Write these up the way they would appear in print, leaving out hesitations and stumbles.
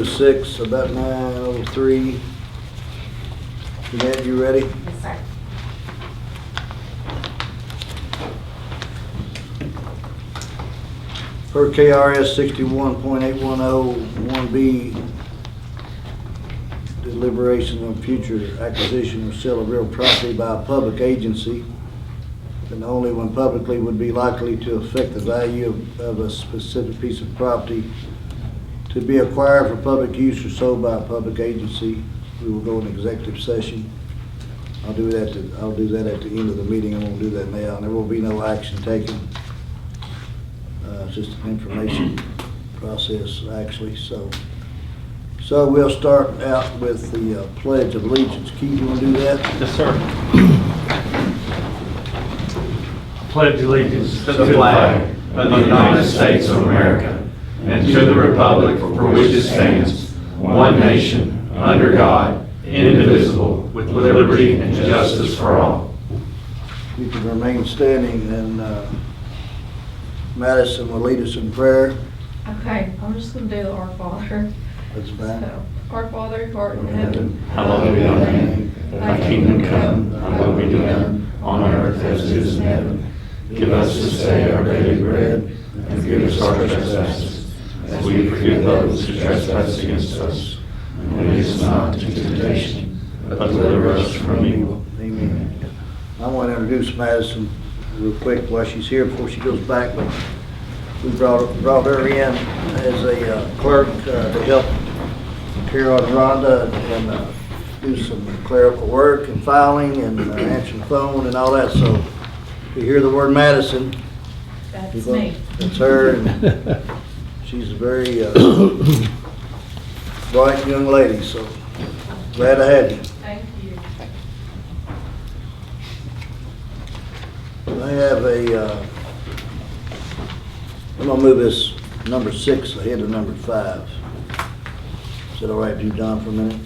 6, about 9:03. Jeanette, you ready? Yes, sir. Per KRS 61.8101B, deliberation of future acquisition or sale of real property by a public agency, and only when publicly would be likely to affect the value of a specific piece of property to be acquired for public use or sold by a public agency. We will go in executive session. I'll do that at the end of the meeting. I won't do that now. There will be no action taken. It's just an information process, actually. So we'll start out with the Pledge of Allegiance. Keith, you want to do that? Yes, sir. Pledge allegiance to the flag of the United States of America and to the republic for which it stands, one nation, under God, indivisible, with liberty and justice for all. You can remain standing, and Madison will lead us in prayer. Okay, I'm just going to do the Our Father. That's fine. So, Our Father, who art in heaven, Hallowed be thy name. Thy kingdom come, thy will be done, on earth as it is in heaven. Give us this day our daily bread, and forgive us our trespasses, as we forgive those who trespass against us. And lead us not into temptation, but deliver us from evil. Amen. I want to introduce Madison real quick while she's here before she goes back. But we brought her in as a clerk to help Carol and Rhonda and do some clerical work and filing and answering the phone and all that. So if you hear the word Madison, that's me. that's her, and she's a very bright young lady. So glad to have you. Thank you. I have I'm gonna move this number 6 ahead of number 5. Is that all right with you, Don, for a minute?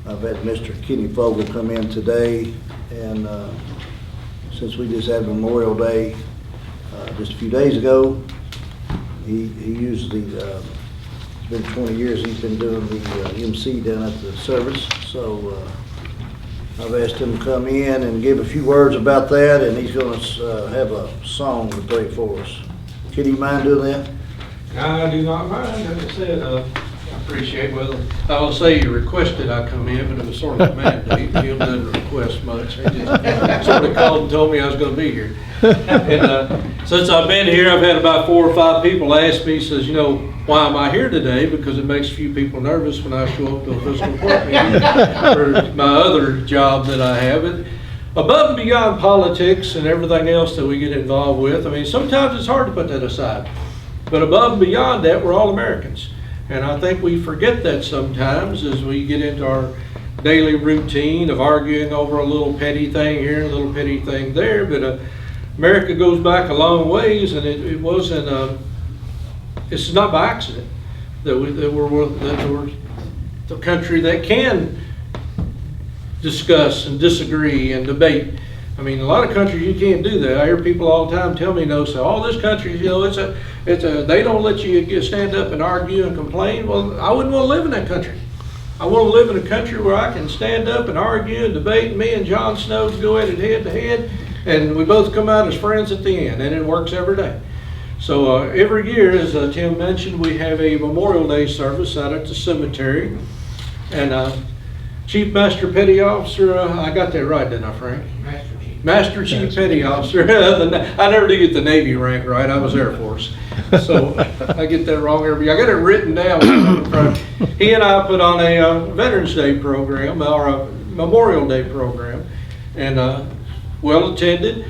I've had Mr. Kenny Fogle come in today, and since we just had Memorial Day just a few days ago, he usually, it's been 20 years he's been doing the MC down at the service, so I've asked him to come in and give a few words about that, and he's going to have a song to play for us. Kenny, you mind doing that? I do not mind. Like I said, I appreciate, well, I will say you requested I come in, but it was sort of a mandate. He doesn't request much. He just sort of called and told me I was going to be here. And since I've been here, I've had about 4 or 5 people ask me, says, you know, why am I here today? Because it makes a few people nervous when I show up to a fiscal court meeting for my other job that I have. But above and beyond politics and everything else that we get involved with, I mean, sometimes it's hard to put that aside. But above and beyond that, we're all Americans. And I think we forget that sometimes as we get into our daily routine of arguing over a little petty thing here, a little petty thing there. But America goes back a long ways, and it wasn't, it's not by accident that we're the country that can discuss and disagree and debate. I mean, a lot of countries you can't do that. I hear people all the time tell me, no, so all this country, you know, they don't let you stand up and argue and complain. Well, I wouldn't want to live in that country. I want to live in a country where I can stand up and argue and debate, and me and Jon Snow go at it head to head, and we both come out as friends at the end, and it works every day. So every year, as Tim mentioned, we have a Memorial Day service out at the cemetery, and Chief Master Petty Officer, I got that right, didn't I, Frank? Master Chief Petty Officer. I never did get the Navy rank right. I was Air Force. So I get that wrong every year. I got it written down. He and I put on a Veterans Day program, or a Memorial Day program, and well attended.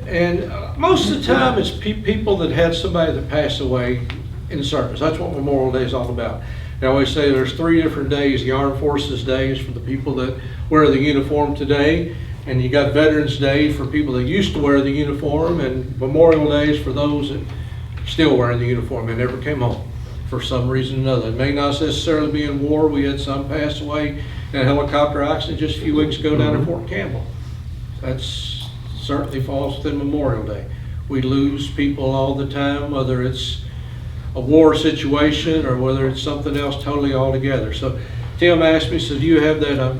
And most of the time it's people that had somebody that passed away in service. That's what Memorial Day is all about. I always say there's 3 different days. The Armed Forces Day is for the people that wear the uniform today. And you got Veterans Day for people that used to wear the uniform, and Memorial Days for those that still wearing the uniform and never came home for some reason or another. It may not necessarily be in war. We had some pass away in a helicopter accident just a few weeks ago down at Fort Campbell. That's certainly falls within Memorial Day. We lose people all the time, whether it's a war situation or whether it's something else totally altogether. So Tim asked me, said, do you have that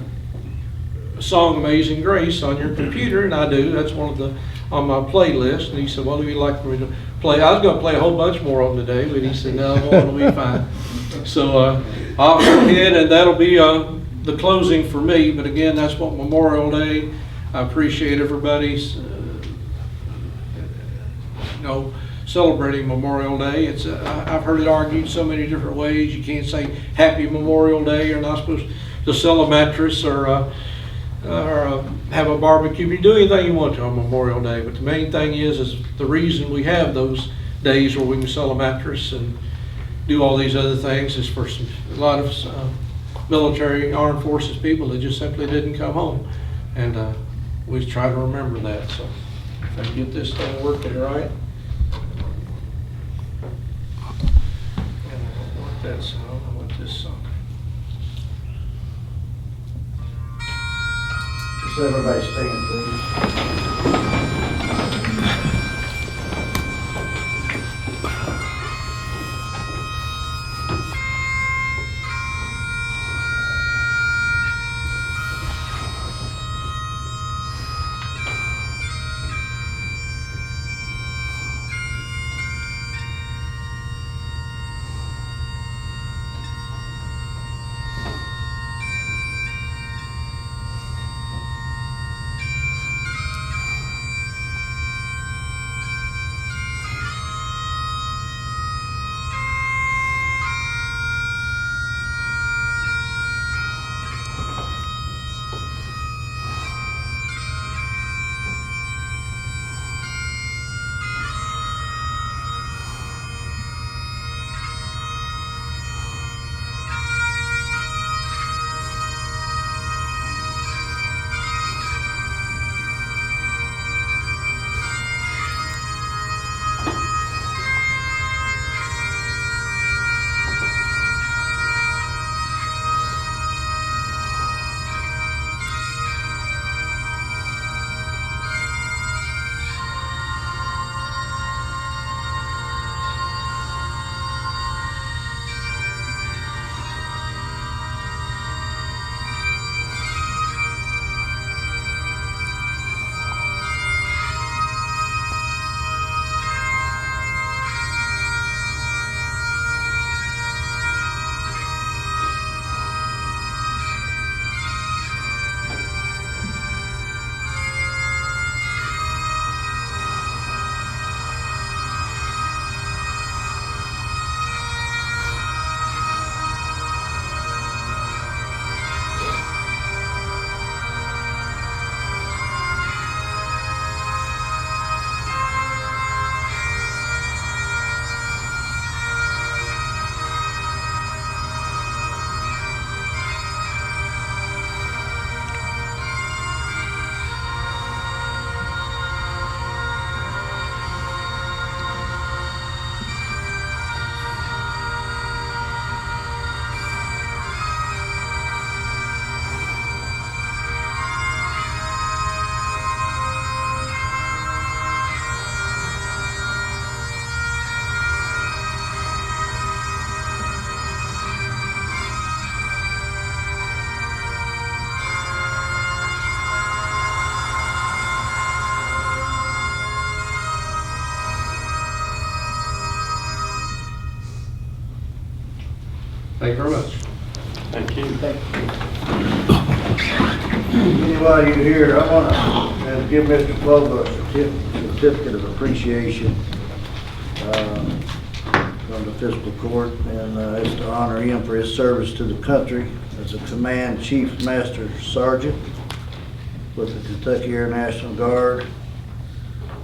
song Amazing Grace on your computer? And I do. That's one of the on my playlist. And he said, well, do you like me to play? I was going to play a whole bunch more on today, but he said, no, one will be fine. So I'll go ahead, and that'll be the closing for me. But again, that's what Memorial Day. I appreciate everybody's celebrating Memorial Day. It's I've heard it argued so many different ways. You can't say Happy Memorial Day. You're not supposed to sell a mattress or have a barbecue. You do anything you want to on Memorial Day, but the main thing is the reason we have those days where we can sell a mattress and do all these other things is for a lot of military armed forces people that just simply didn't come home, and we try to remember that. So if I can get this thing working right. And I don't want that song, I want this song. Just everybody stand, please. Thank you very much. Thank you. Anybody here, I want to give Mr. Clover a certificate of appreciation from the fiscal court, and it's to honor him for his service to the country as a Command Chief Master Sergeant with the Kentucky Air National Guard,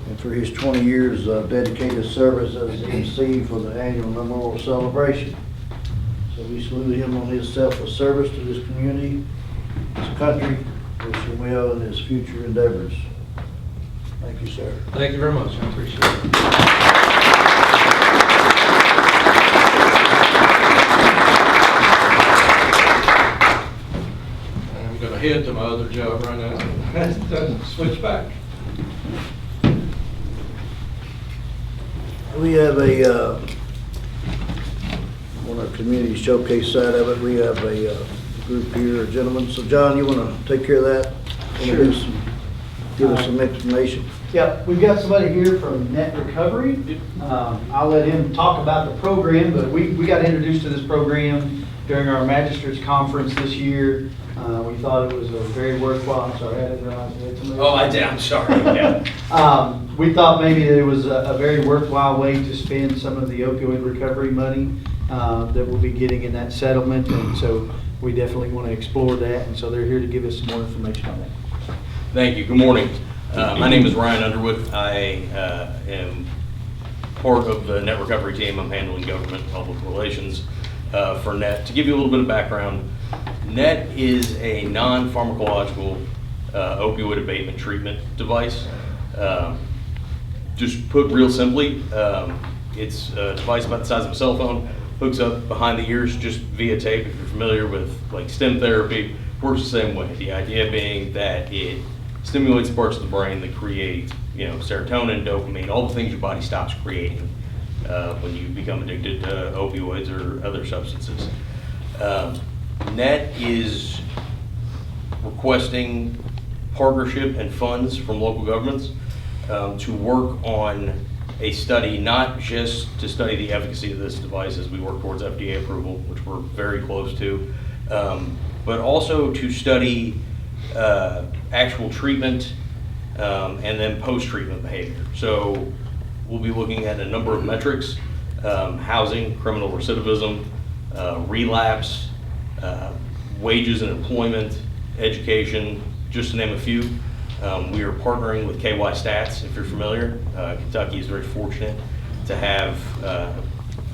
and for his 20 years of dedicated service as MC for the annual memorial celebration. So we salute him on his selfless service to this community, this country. Wish him well in his future endeavors. Thank you, sir. Thank you very much. I appreciate it. I'm going to head to my other job right now. Switch back. We have a on our community showcase side of it. We have a group here, gentlemen. So John, you want to take care of that? Sure. Give us some information. Yep, we've got somebody here from Net Recovery. I'll let him talk about the program, but we got introduced to this program during our magistrates conference this year. We thought it was a very worthwhile, I'm sorry, I didn't realize you had somebody. Oh, I did, I'm sorry, yeah. We thought maybe that it was a very worthwhile way to spend some of the opioid recovery money that we'll be getting in that settlement, and so we definitely want to explore that, and so they're here to give us some more information on that. Thank you, good morning. My name is Ryan Underwood. I am part of the Net Recovery team. I'm handling government and public relations for Net. To give you a little bit of background, Net is a non-pharmacological opioid abatement treatment device. Just put real simply, it's a device about the size of a cell phone, hooks up behind the ears just via tape. If you're familiar with like stem therapy, works the same way. The idea being that it stimulates parts of the brain that create, serotonin, dopamine, all the things your body stops creating when you become addicted to opioids or other substances. Net is requesting partnership and funds from local governments to work on a study, not just to study the efficacy of this device as we work towards FDA approval, which we're very close to, but also to study actual treatment and then post-treatment behavior. So we'll be looking at a number of metrics: housing, criminal recidivism, relapse, wages and employment, education, just to name a few. We are partnering with KY Stats, if you're familiar. Kentucky is very fortunate to have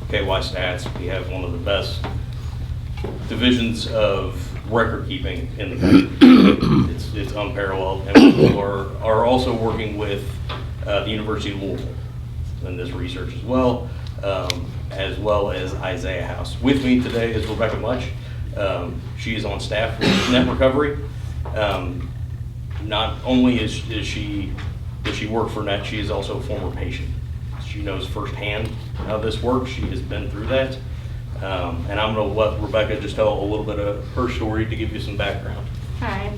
KY Stats. We have one of the best divisions of record keeping in the country. It's unparalleled. And we are also working with the University of Louisville in this research as well as Isaiah House. With me today is Rebecca Much. She is on staff with Net Recovery. Not only does she work for Net, she is also a former patient. She knows firsthand how this works. She has been through that. And I'm going to let Rebecca just tell a little bit of her story to give you some background. Hi,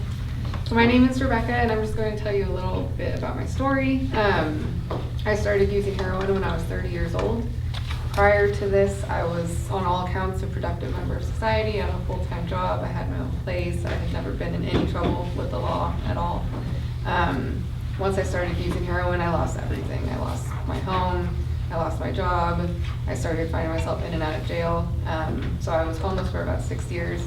so my name is Rebecca, and I'm just going to tell you a little bit about my story. I started using heroin when I was 30 years old. Prior to this, I was on all accounts a productive member of society. I had a full-time job. I had my own place. I had never been in any trouble with the law at all. Once I started using heroin, I lost everything. I lost my home. I lost my job. I started finding myself in and out of jail. So I was homeless for about 6 years.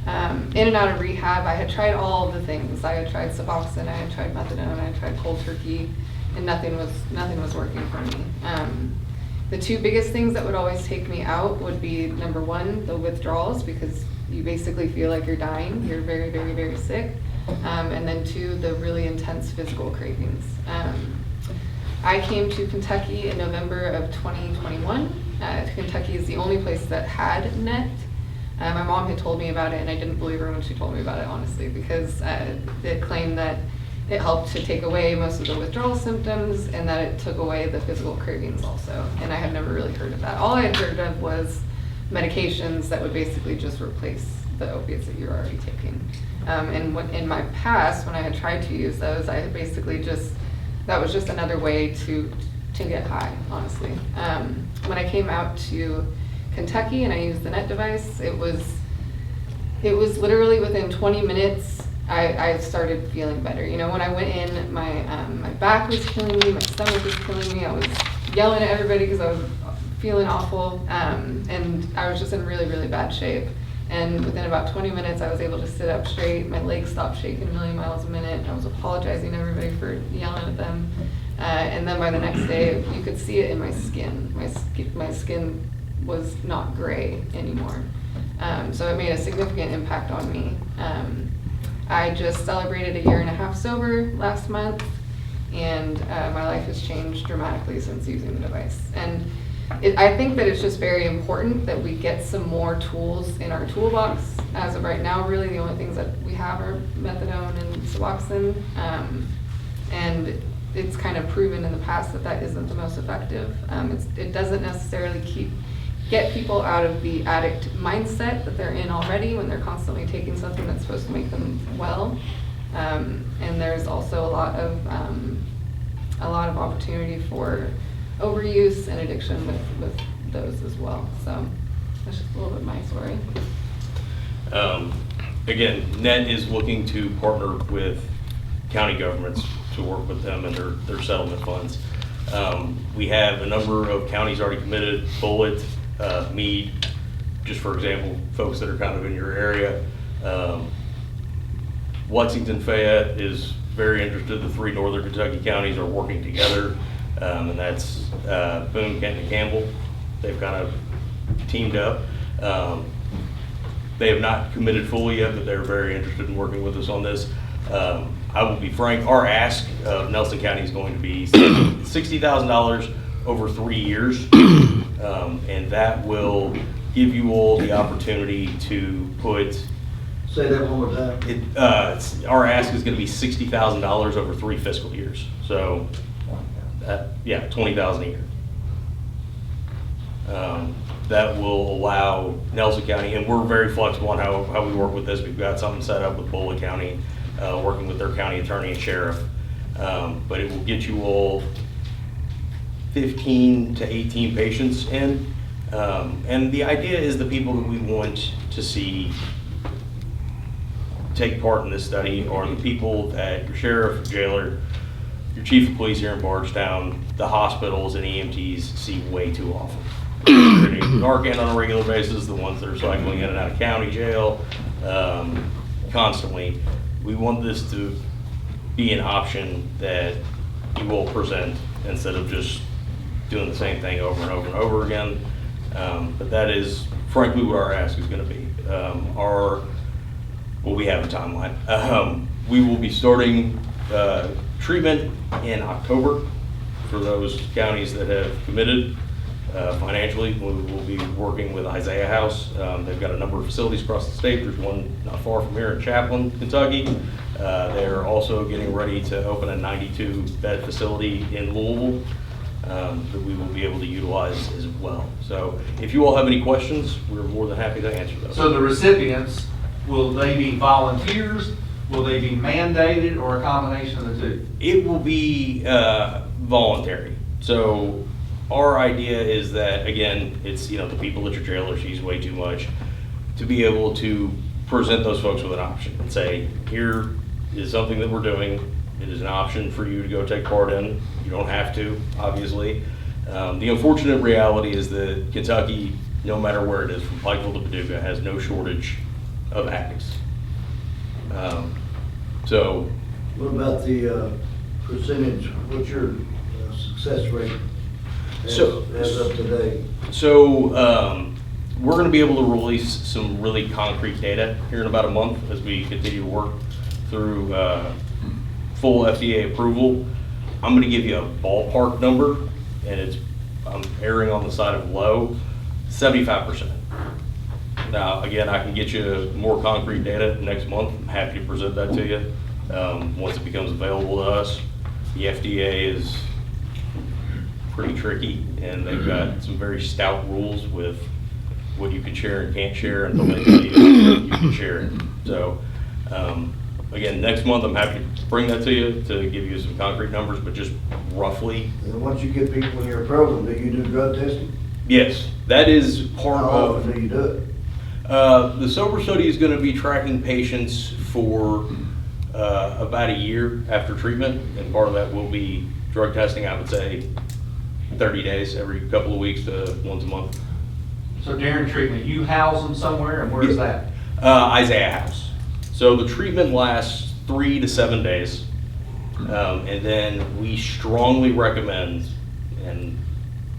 In and out of rehab, I had tried all of the things. I had tried Suboxone, I had tried methadone, I had tried cold turkey, and nothing was working for me. The two biggest things that would always take me out would be, number one, the withdrawals, because you basically feel like you're dying. You're very, very, very sick. And then two, the really intense physical cravings. I came to Kentucky in November of 2021. Kentucky is the only place that had Net. My mom had told me about it, and I didn't believe her when she told me about it, honestly, because it claimed that it helped to take away most of the withdrawal symptoms and that it took away the physical cravings also. And I had never really heard of that. All I had heard of was medications that would basically just replace the opiates that you're already taking. And in my past, when I had tried to use those, I had basically that was just another way to get high, honestly. When I came out to Kentucky and I used the Net device, it was literally within 20 minutes, I started feeling better. When I went in, my back was killing me, my stomach was killing me. I was yelling at everybody because I was feeling awful, and I was just in really, really bad shape. And within about 20 minutes, I was able to sit up straight. My legs stopped shaking a million miles a minute. I was apologizing to everybody for yelling at them. And then by the next day, you could see it in my skin. My skin was not gray anymore. So it made a significant impact on me. I just celebrated 1.5 years sober last month, and my life has changed dramatically since using the device. And I think that it's just very important that we get some more tools in our toolbox. As of right now, really the only things that we have are methadone and Suboxone, and it's kind of proven in the past that isn't the most effective. It doesn't necessarily keep get people out of the addict mindset that they're in already when they're constantly taking something that's supposed to make them well. And there's also a lot of opportunity for overuse and addiction with those as well. So that's just a little bit my story. Again, NET is looking to partner with county governments to work with them and their settlement funds. We have a number of counties already committed, Bullitt, Meade, just for example, folks that are kind of in your area. Lexington, Fayette is very interested. The 3 northern Kentucky counties are working together, and that's Boone, Kent, and Campbell. They've kind of teamed up. They have not committed fully yet, but they're very interested in working with us on this. I will be frank, our ask of Nelson County is going to be $60,000 over 3 years, and that will give you all the opportunity to put. Say that one more time. Our ask is going to be $60,000 over 3 fiscal years. So, yeah, $20,000 a year. That will allow Nelson County, and we're very flexible on how we work with this. We've got something set up with Bullitt County, working with their county attorney and sheriff. But it will get you all 15 to 18 patients in. And the idea is the people that we want to see take part in this study are the people that your sheriff, jailer, your chief of police here in Bardstown, the hospitals and EMTs see way too often. Narcan on a regular basis, the ones that are cycling in and out of county jail constantly. We want this to be an option that you will present instead of just doing the same thing over and over and over again. But that is frankly what our ask is going to be. Well, we have a timeline. We will be starting treatment in October for those counties that have committed financially. We will be working with Isaiah House. They've got a number of facilities across the state. There's one not far from here in Chaplin, Kentucky. They're also getting ready to open a 92-bed facility in Louisville that we will be able to utilize as well. So if you all have any questions, we're more than happy to answer those. So the recipients, will they be volunteers? Will they be mandated, or a combination of the two? It will be voluntary. So our idea is that, again, it's, the people that your jailer sees way too much, to be able to present those folks with an option and say, here is something that we're doing. It is an option for you to go take part in. You don't have to, obviously. The unfortunate reality is that Kentucky, no matter where it is, from Pikeville to Paducah, has no shortage of addicts. So, What about the percentage, what's your success rate as of today? So we're going to be able to release some really concrete data here in about a month as we continue to work through full FDA approval. I'm going to give you a ballpark number, and I'm erring on the side of low, 75%. Now, again, I can get you more concrete data next month. I'm happy to present that to you once it becomes available to us. The FDA is pretty tricky, and they've got some very stout rules with what you can share and can't share until they tell you can share it. So, again, next month I'm happy to bring that to you to give you some concrete numbers, but just roughly. And once you get people in your program, do you do drug testing? Yes, that is part How of. often do you do it? The SOBER study is going to be tracking patients for about a year after treatment, and part of that will be drug testing. I would say 30 days, every couple of weeks to once a month. So during treatment, you house them somewhere, and where's that? Isaiah House. So the treatment lasts 3 to 7 days, and then we strongly recommend, and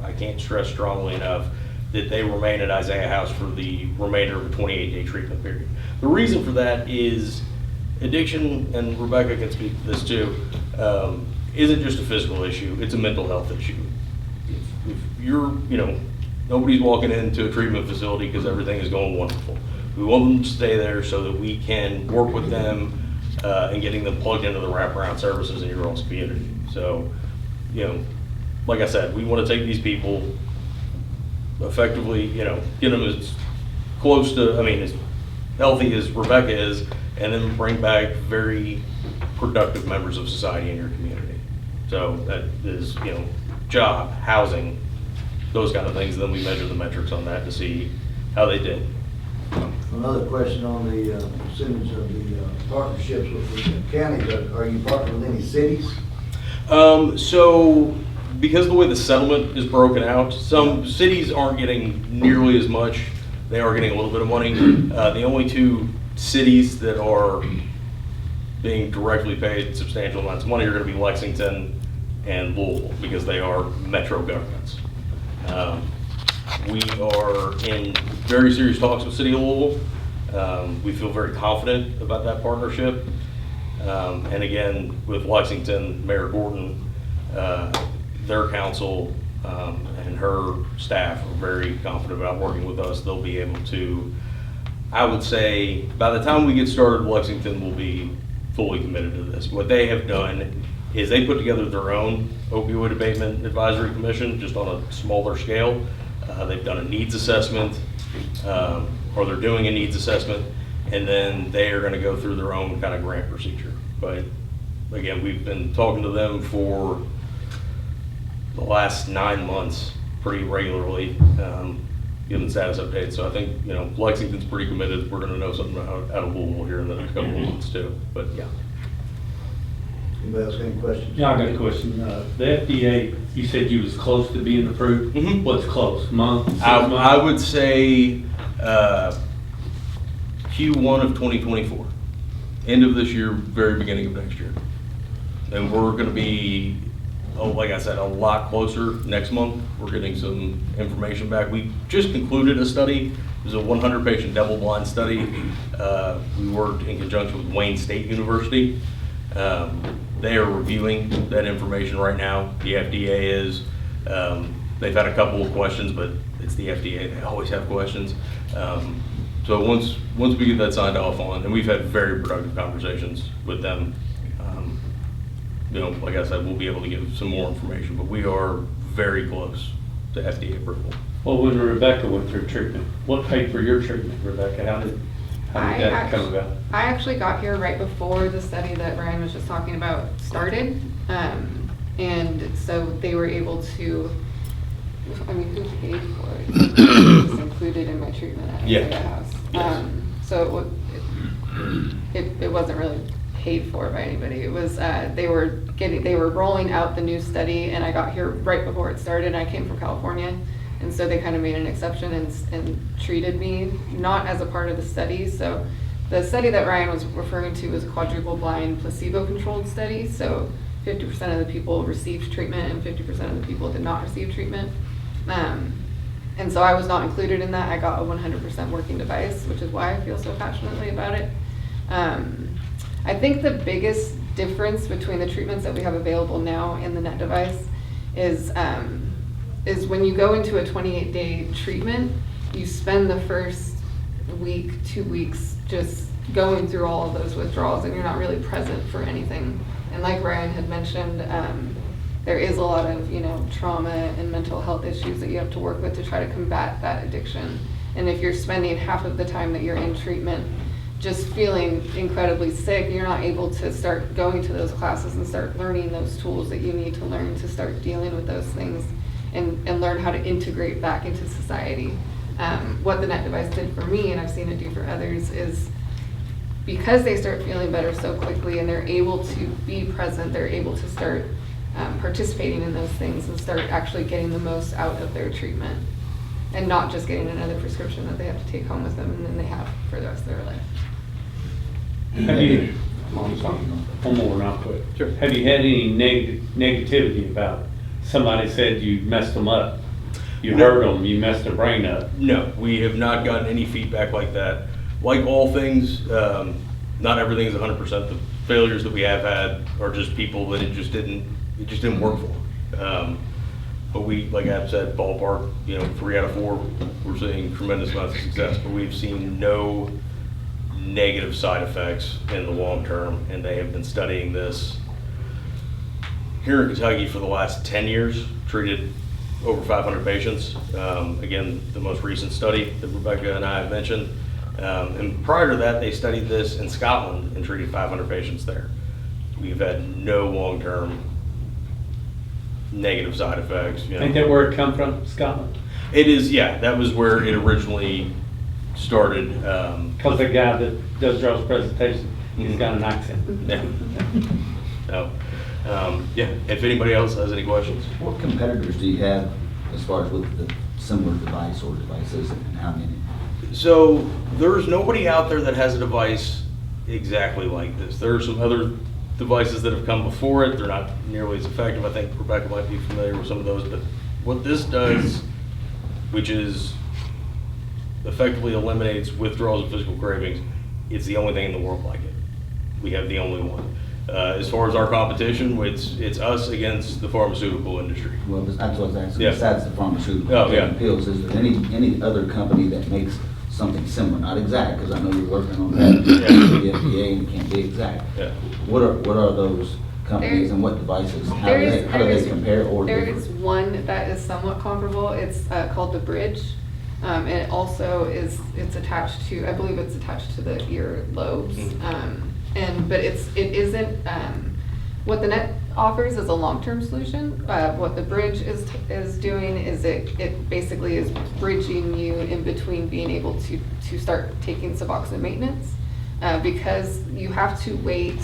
I can't stress strongly enough, that they remain at Isaiah House for the remainder of the 28-day treatment period. The reason for that is addiction, and Rebecca can speak to this too, isn't just a physical issue, it's a mental health issue. If you're, nobody's walking into a treatment facility because everything is going wonderful. We want them to stay there so that we can work with them and getting them plugged into the wraparound services in your all's community. So, like I said, we want to take these people effectively, get them as close to, as healthy as Rebecca is, and then bring back very productive members of society in your community. So that is, job, housing, those kind of things. And then we measure the metrics on that to see how they did. Another question on the percentage of the partnerships with the counties. Are you partnering with any cities? So because of the way the settlement is broken out, some cities aren't getting nearly as much. They are getting a little bit of money. The only two cities that are being directly paid substantial amounts of money are going to be Lexington and Louisville, because they are metro governments. We are in very serious talks with City of Louisville. We feel very confident about that partnership. And again, with Lexington, Mayor Gordon, their council and her staff are very confident about working with us. They'll be able to, I would say, by the time we get started, Lexington will be fully committed to this. What they have done is they put together their own opioid abatement advisory commission, just on a smaller scale. They've done a needs assessment, or they're doing a needs assessment, and then they are going to go through their own kind of grant procedure. But again, we've been talking to them for the last 9 months pretty regularly, giving status updates. So I think, Lexington's pretty committed. We're going to know something out of Louisville here in the next couple of months too. But yeah. Anybody else got any questions? Yeah, I got a question. The FDA, you said you was close to being approved. Mhm. What's close? Month? 6 I months? would say Q1 of 2024. End of this year, very beginning of next year. And we're going to be, like I said, a lot closer next month. We're getting some information back. We just concluded a study. It was a 100-patient double-blind study. We worked in conjunction with Wayne State University. They are reviewing that information right now. The FDA is. They've had a couple of questions, but it's the FDA. They always have questions. So once we get that signed off on, and we've had very productive conversations with them, like I said, we'll be able to give some more information, but we are very close to FDA approval. Well, when Rebecca went through treatment, what paid for your treatment, Rebecca? How did that come about? I actually got here right before the study that Ryan was just talking about started. And so they were able to, who paid for it? It was included in my treatment at the house. Yes. So it wasn't really paid for by anybody. It was, they were rolling out the new study, and I got here right before it started. I came from California. And so they kind of made an exception and treated me not as a part of the study. So the study that Ryan was referring to was a quadruple blind placebo-controlled study. So 50% of the people received treatment and 50% of the people did not receive treatment. And so I was not included in that. I got a 100% working device, which is why I feel so passionately about it. I think the biggest difference between the treatments that we have available now and the NET device is when you go into a 28-day treatment, you spend the first week, 2 weeks just going through all of those withdrawals, and you're not really present for anything. And like Ryan had mentioned, there is a lot of trauma and mental health issues that you have to work with to try to combat that addiction. And if you're spending half of the time that you're in treatment just feeling incredibly sick, you're not able to start going to those classes and start learning those tools that you need to learn to start dealing with those things and learn how to integrate back into society. What the NET device did for me, and I've seen it do for others, is because they start feeling better so quickly and they're able to be present, they're able to start participating in those things and start actually getting the most out of their treatment and not just getting another prescription that they have to take home with them and then they have for the rest of their life. Have you, one more real quick. Sure. Have you had any negativity about somebody said you messed them up? You hurt them, you messed their brain up? No, we have not gotten any feedback like that. Like all things, not everything is 100%. The failures that we have had are just people that it just didn't work for. But we, like Ab said, ballpark, 3 out of 4, we're seeing tremendous amounts of success, but we've seen no negative side effects in the long term, and they have been studying this here in Kentucky for the last 10 years, treated over 500 patients. Again, the most recent study that Rebecca and I have mentioned. And prior to that, they studied this in Scotland and treated 500 patients there. We've had no long-term negative side effects. You know. Ain't that where it come from, Scotland? It is, yeah, that was where it originally started. Because the guy that does Joe's presentation, he's got an accent. Yeah. So, yeah, if anybody else has any questions. What competitors do you have as far as with the similar device or devices, and how many? So there's nobody out there that has a device exactly like this. There are some other devices that have come before it. They're not nearly as effective. I think Rebecca might be familiar with some of those, but what this does, which is effectively eliminates withdrawals and physical cravings, it's the only thing in the world like it. We have the only one. As far as our competition, it's us against the pharmaceutical industry. Well, that's what I was asking, Yeah. besides the pharmaceutical Oh, yeah. pills, is there any other company that makes something similar? Not exact, because I know you're working on that, the FDA, and it can't be exact. Yeah. What are those companies and what devices? How do they compare or There differ? is one that is somewhat comparable. It's called the Bridge. And it also it's attached to, I believe it's attached to the ear lobes. But it isn't, what the net offers is a long-term solution. What the Bridge is doing is it basically is bridging you in between being able to start taking Suboxone maintenance. Because you have to wait,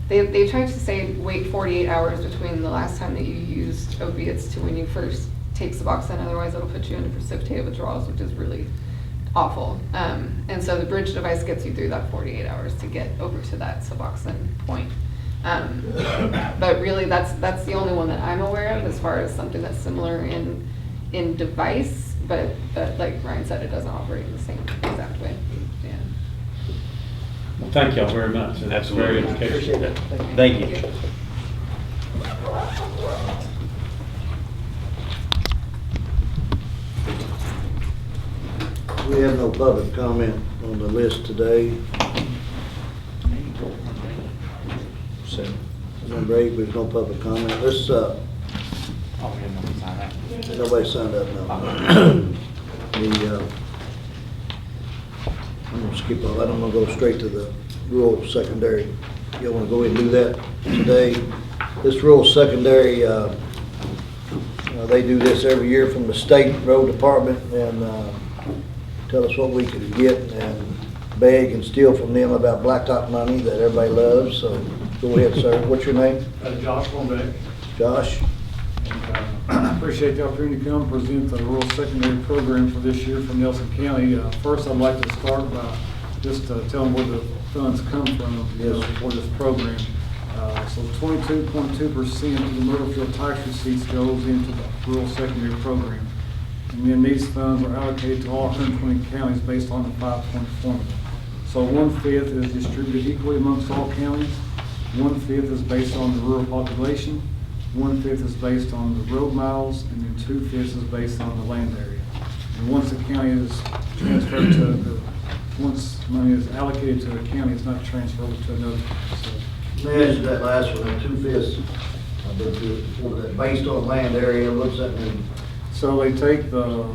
they tried to say wait 48 hours between the last time that you used opiates to when you first take Suboxone, otherwise it'll put you into precipitated withdrawals, which is really awful. And so the Bridge device gets you through that 48 hours to get over to that Suboxone point. But really that's the only one that I'm aware of as far as something that's similar in device, but like Ryan said, it doesn't operate in the same exact way. Yeah. Well, thank y'all very much. That's very educational. Thank you. We have no public comment on the list today. Number 8, there's no public comment. Let's, nobody signed up, no. I'm gonna skip all that. I'm gonna go straight to the rural secondary. You wanna go ahead and do that today? This rural secondary, they do this every year from the state road department, and tell us what we could get and beg and steal from them about blacktop money that everybody loves. So go ahead, sir. What's your name? Josh Lombeck. Josh? I appreciate the opportunity to come present the rural secondary program for this year from Nelson County. First, I'd like to start by just telling where the funds come from for this program. So 22.2% of the motor fuel tax receipts goes into the rural secondary program. And then these funds are allocated to all 120 counties based on the 5-point formula. So 1/5 is distributed equally amongst all counties. 1/5 is based on the rural population. 1/5 is based on the road miles, and then 2/5 is based on the land area. And once the county is transferred once money is allocated to a county, it's not transferred to another. So, Let me answer that last one, that 2/5, I've been through it before, that based on land area, what's that mean? So they take the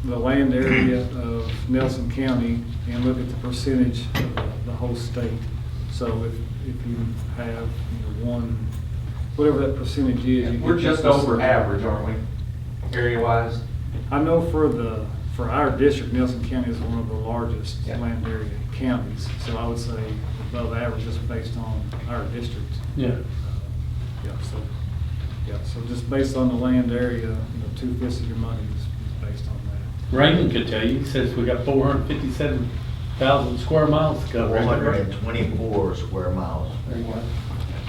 land area of Nelson County and look at the percentage of the whole state. So if you have one, whatever that percentage is. you We're get just this over average, aren't we, area-wise? I know for our district, Nelson County is one of the largest Yeah. land area counties. So I would say above average just based on our district. Yeah. So just based on the land area, 2/5 of your money is based on that. Raymond could tell you, he says we got 457,000 square miles to cover. 424 square miles. There you go.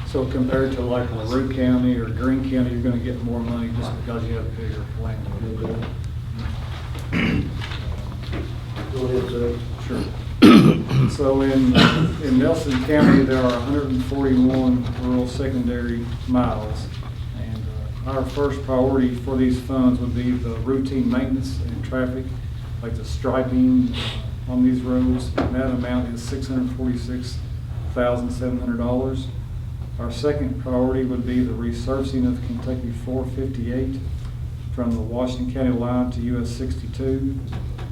So compared to like LaRue County or Greene County, you're gonna get more money just because you have bigger land. Go ahead, sir. Sure. So in Nelson County, there are 141 rural secondary miles. And our first priority for these funds would be the routine maintenance and traffic, like the striping on these roads. And that amount is $646,700. Our second priority would be the resurfacing of Kentucky 458. from the Washington County line to US 62.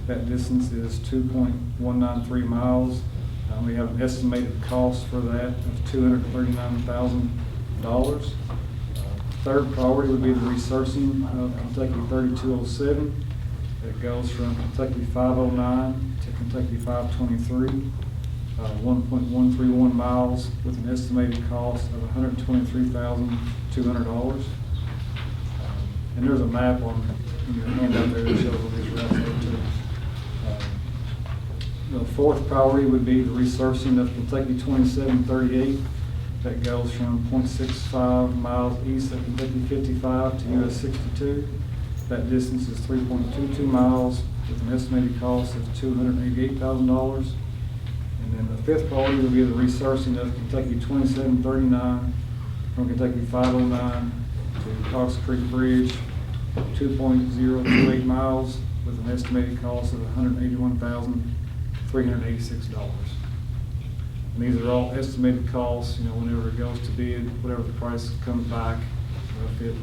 That distance is 2.193 miles. We have an estimated cost for that of $239,000. Third priority would be the resurfacing of Kentucky 3207. That goes from Kentucky 509 to Kentucky 523, 1.131 miles with an estimated cost of $123,200. And there's a map on your handout there that shows what these routes are too. The fourth priority would be the resurfacing of Kentucky 2738. That goes from 0.65 miles east of Kentucky 55 to US 62. That distance is 3.22 miles with an estimated cost of $288,000. And then the fifth priority would be the resurfacing of Kentucky 2739 from Kentucky 509 to Cox Creek Bridge, 2.028 miles with an estimated cost of $181,386. And these are all estimated costs, whenever it goes to bid, whatever the price comes back. If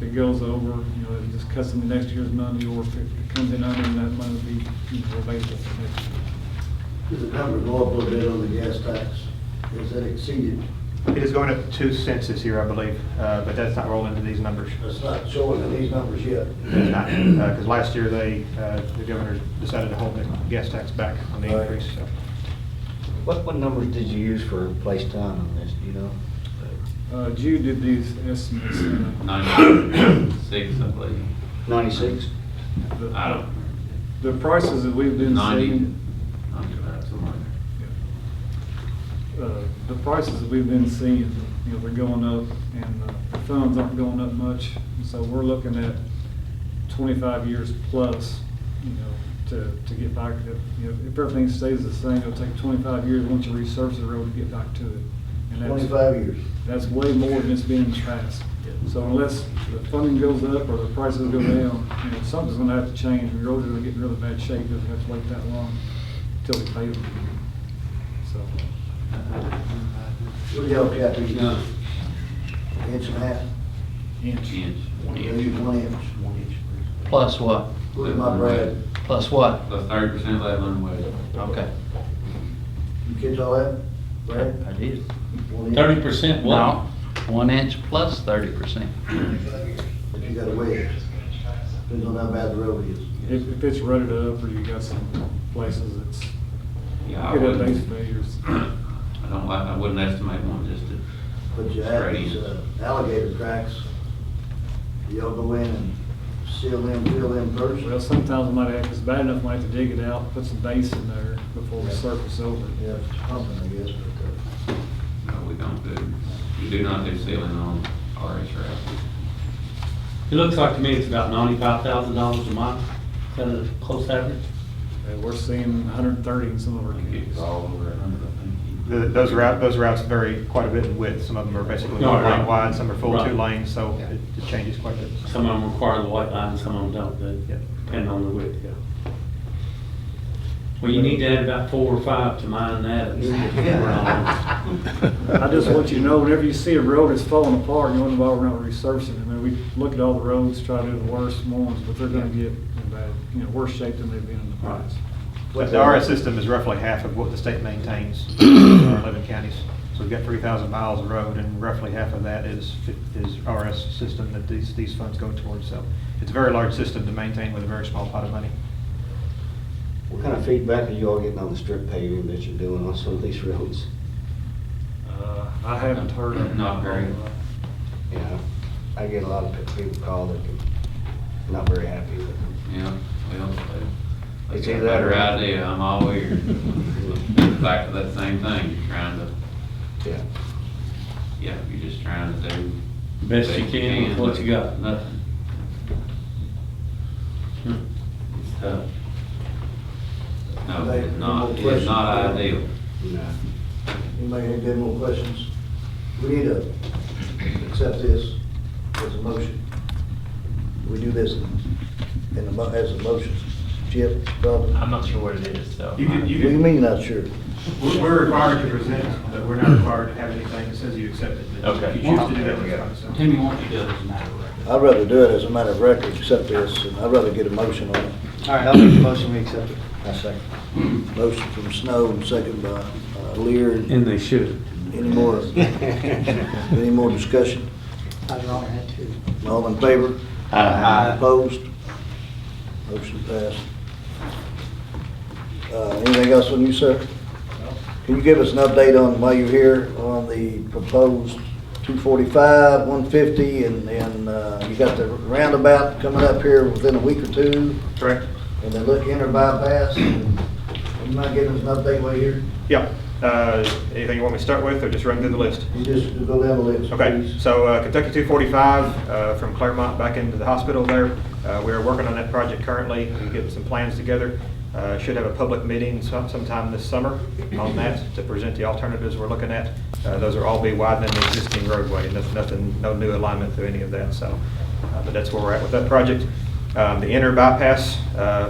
it goes over, it just cuts into next year's money, or if it comes in under, then that money will be available for next year. Does the number go up a little bit on the gas tax? Is that exceeded? It is going up 2 cents this year, I believe, but that's not rolling into these numbers. It's not showing in these numbers yet. It's not, because last year the governor decided to hold the gas tax back on the Right. increase. So. What numbers did you use for place time on this, do you know? Jude did these estimates. 96, I believe. 96? I don't, The prices that we've been 90. seeing, the prices that we've been seeing, they're going up, and the funds aren't going up much. And so we're looking at 25 years plus, to get back to, if everything stays the same, it'll take 25 years once you resurface the road to get back to it. And that's 25 years. That's way more than it's been in the past. So unless the funding goes up or the prices go down, something's gonna have to change. The roads are gonna get in really bad shape, doesn't have to wait that long till we pave them. So. What do y'all got these? Inch and a half? Inch. They use 1 inch. Plus what? Look at my Brad. Plus what? Plus 30% leveling weight. Okay. You catch all that, Brad? I did. 1 inch. 30% what? No, 1 inch plus 30%. If you got a wedge, depends on how bad the road is. If it's rutted up or you got some places that's, Yeah, I could have base wouldn't, failures. I wouldn't estimate one just to. But you have these alligator cracks, y'all go in and fill them first? Well, sometimes we might have, if it's bad enough, we might have to dig it out, put some base in there before we surface over. Yeah, it's pumping, I guess, but, No, we do not do sealing on RS routes. It looks like to me it's about $95,000 a month. Is that a close average? We're seeing 130 in some of our I think cases. it's all over 100, I think. Those routes vary quite a bit in width. Some of them are basically No, 1 lane right. wide, some are full Right. 2 lanes, so it changes quite a bit. Some of them require the white line, some of them don't, Yeah. depending on the width, yeah. Well, you need to add about 4 or 5 to mine that. I just want you to know, whenever you see a road that's falling apart, you wonder why we're not resurfacing. I mean, we look at all the roads, try to do the worst ones, but they're gonna get in bad, worse shape than they've been in the past. But the RS system is roughly half of what the state maintains in our 11 counties. So we've got 3,000 miles of road, and roughly half of that is RS system that these funds go towards. So it's a very large system to maintain with a very small pot of money. What kind of feedback are you all getting on the strip paving that you're doing on some of these roads? I haven't heard of it. Not very. Yeah, I get a lot of people call that are not very happy with it. Yeah, well, It's they got either a that or- better idea, I'm all ears. Back to that same thing, you're trying to, Yeah. you're just trying to do. Best you can with what you got. Nothing. It's tough. No, it's not ideal. No. anybody have any more questions? We need to accept this as a motion. We do this as a motion. Chip, Robin? I'm not sure what it is, so. What do you mean not sure? We're required to present, but we're not required to have anything that says you accept it. But Okay. if you choose to do that, that's fine. So. Timmy, why don't you do it as a matter of record? I'd rather do it as a matter of record, accept this, and I'd rather get a motion on it. All right, I'll make the motion, we accept it. I second. Motion from Snow and second by Lear. And they should. Any more discussion? I'd rather have two. All in favor? Aye. Opposed? Motion passed. Anything else on you, sir? Can you give us an update on, while you're here, on the proposed 245, 150, and you got the roundabout coming up here within a week or two? Correct. And the inner bypass? And you might give us an update while you're here? Yeah. Anything you want me to start with, or just run through the list? You just go down the list, Okay, please. so Kentucky 245 from Claremont back into the hospital there. We are working on that project currently. We're getting some plans together. Should have a public meeting sometime this summer on that to present the alternatives we're looking at. Those are all be widening the existing roadway, and that's nothing, no new alignment through any of that. So, but that's where we're at with that project. The inner bypass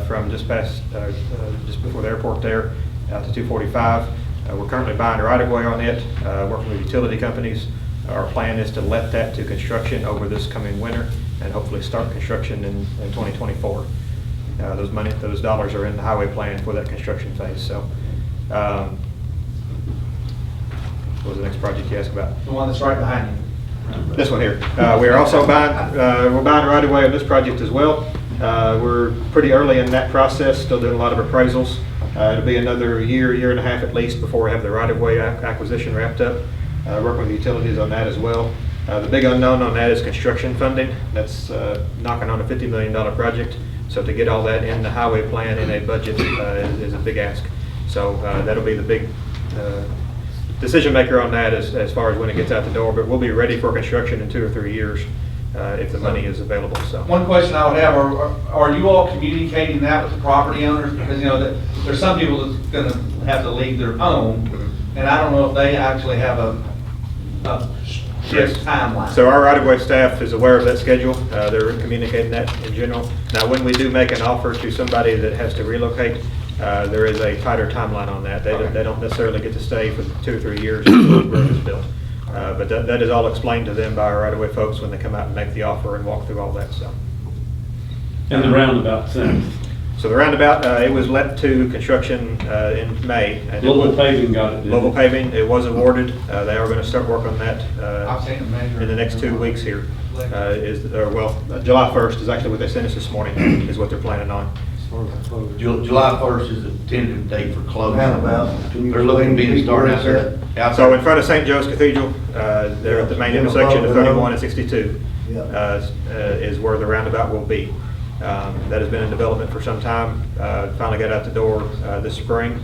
from just before the airport there out to 245. We're currently buying a right-of-way on it, working with utility companies. Our plan is to let that to construction over this coming winter and hopefully start construction in 2024. Those dollars are in the highway plan for that construction phase. So, what was the next project you asked about? The one that's right behind you. This one here. We are also buying right away on this project as well. We're pretty early in that process, still doing a lot of appraisals. It'll be another year and a half at least before we have the right-of-way acquisition wrapped up. Working with utilities on that as well. The big unknown on that is construction funding. That's knocking on a $50 million project. So to get all that in the highway plan in a budget is a big ask. So that'll be the big decision maker on that as far as when it gets out the door. But we'll be ready for construction in 2 or 3 years if the money is available. So one question I would have: are you all communicating that with the property owners? Because you know that there's some people that's going to have to leave their home, and I don't know if they actually have a strict timeline. So our right-of-way staff is aware of that schedule. They're communicating that in general. Now, when we do make an offer to somebody that has to relocate, there is a tighter timeline on that. They don't necessarily get to stay for 2 or 3 years until the road is built. But that is all explained to them by our right-of-way folks when they come out and make the offer and walk through all that stuff. And the roundabout center. So the roundabout, it was let to construction in May. And Global Paving got it. Global Paving, it was awarded. They are going to start work on that I've seen them measure in the next 2 weeks here. July 1st is actually what they sent us this morning, is what they're planning on. July 1st is the tentative date for closing. Roundabout. They're looking to be starting out there. So in front of St. Joe's Cathedral, there at the main intersection of 31 and 62 is where the roundabout will be. That has been in development for some time. Finally got out the door this spring.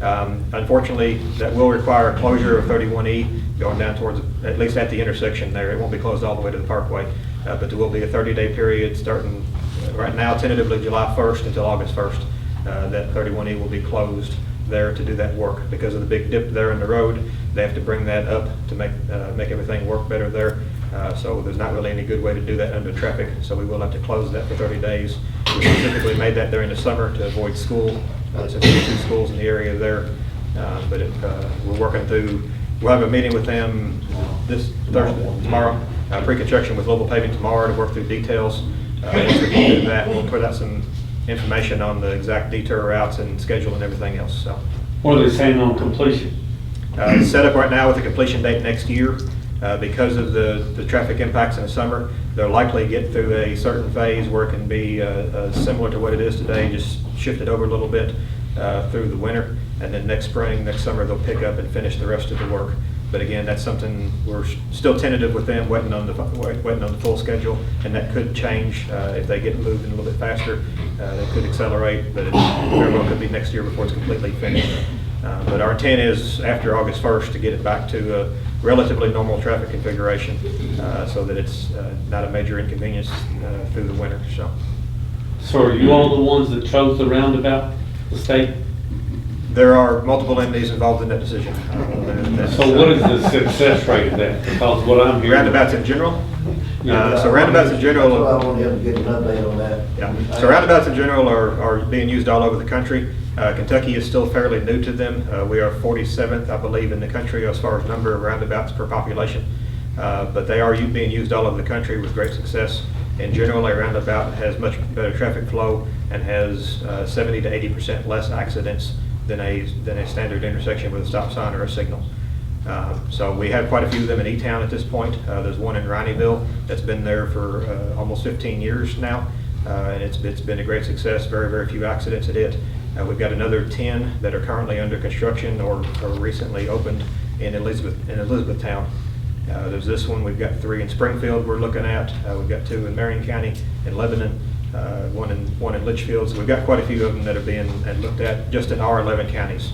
Unfortunately, that will require a closure of 31E going down towards, at least at the intersection there. It won't be closed all the way to the parkway, but there will be a 30-day period starting right now, tentatively July 1st until August 1st. That 31E will be closed there to do that work. Because of the big dip there in the road, they have to bring that up to make everything work better there. So there's not really any good way to do that under traffic, so we will have to close that for 30 days. We specifically made that during the summer to avoid school, since there's 2 schools in the area there. But we're working through, we'll have a meeting with them this Thursday, tomorrow, pre-construction with Global Paving tomorrow to work through details. Once we can do that, we'll put out some information on the exact detour routes and schedule and everything else. So, What are they saying on completion? It's set up right now with a completion date next year. Because of the traffic impacts in the summer, they'll likely get through a certain phase where it can be similar to what it is today, just shift it over a little bit through the winter, and then next spring, next summer, they'll pick up and finish the rest of the work. But again, that's something we're still tentative with them, waiting on the full schedule, and that could change if they get moving a little bit faster. They could accelerate, but it very well could be next year before it's completely finished. But our intent is after August 1st to get it back to a relatively normal traffic configuration so that it's not a major inconvenience through the winter. So are you all the ones that chose the roundabout, the state? There are multiple entities involved in that decision. So what is the success rate of that? Because what I'm hearing. Roundabouts in general? Yeah. So roundabouts in general. That's why I want to get an update on that. Yeah. So roundabouts in general are being used all over the country. Kentucky is still fairly new to them. We are 47th, I believe, in the country as far as number of roundabouts per population. but they are being used all over the country with great success. In general, a roundabout has much better traffic flow and has 70 to 80% less accidents than a standard intersection with a stop sign or a signal. So we have quite a few of them in E-Town at this point. There's one in Rineyville that's been there for almost 15 years now, and it's been a great success. Very, very few accidents at it. We've got another 10 that are currently under construction or recently opened in Elizabethtown. There's this one. We've got 3 in Springfield we're looking at. We've got 2 in Marion County, in Lebanon, one in Litchfield. So we've got quite a few of them that are being looked at just in our 11 counties.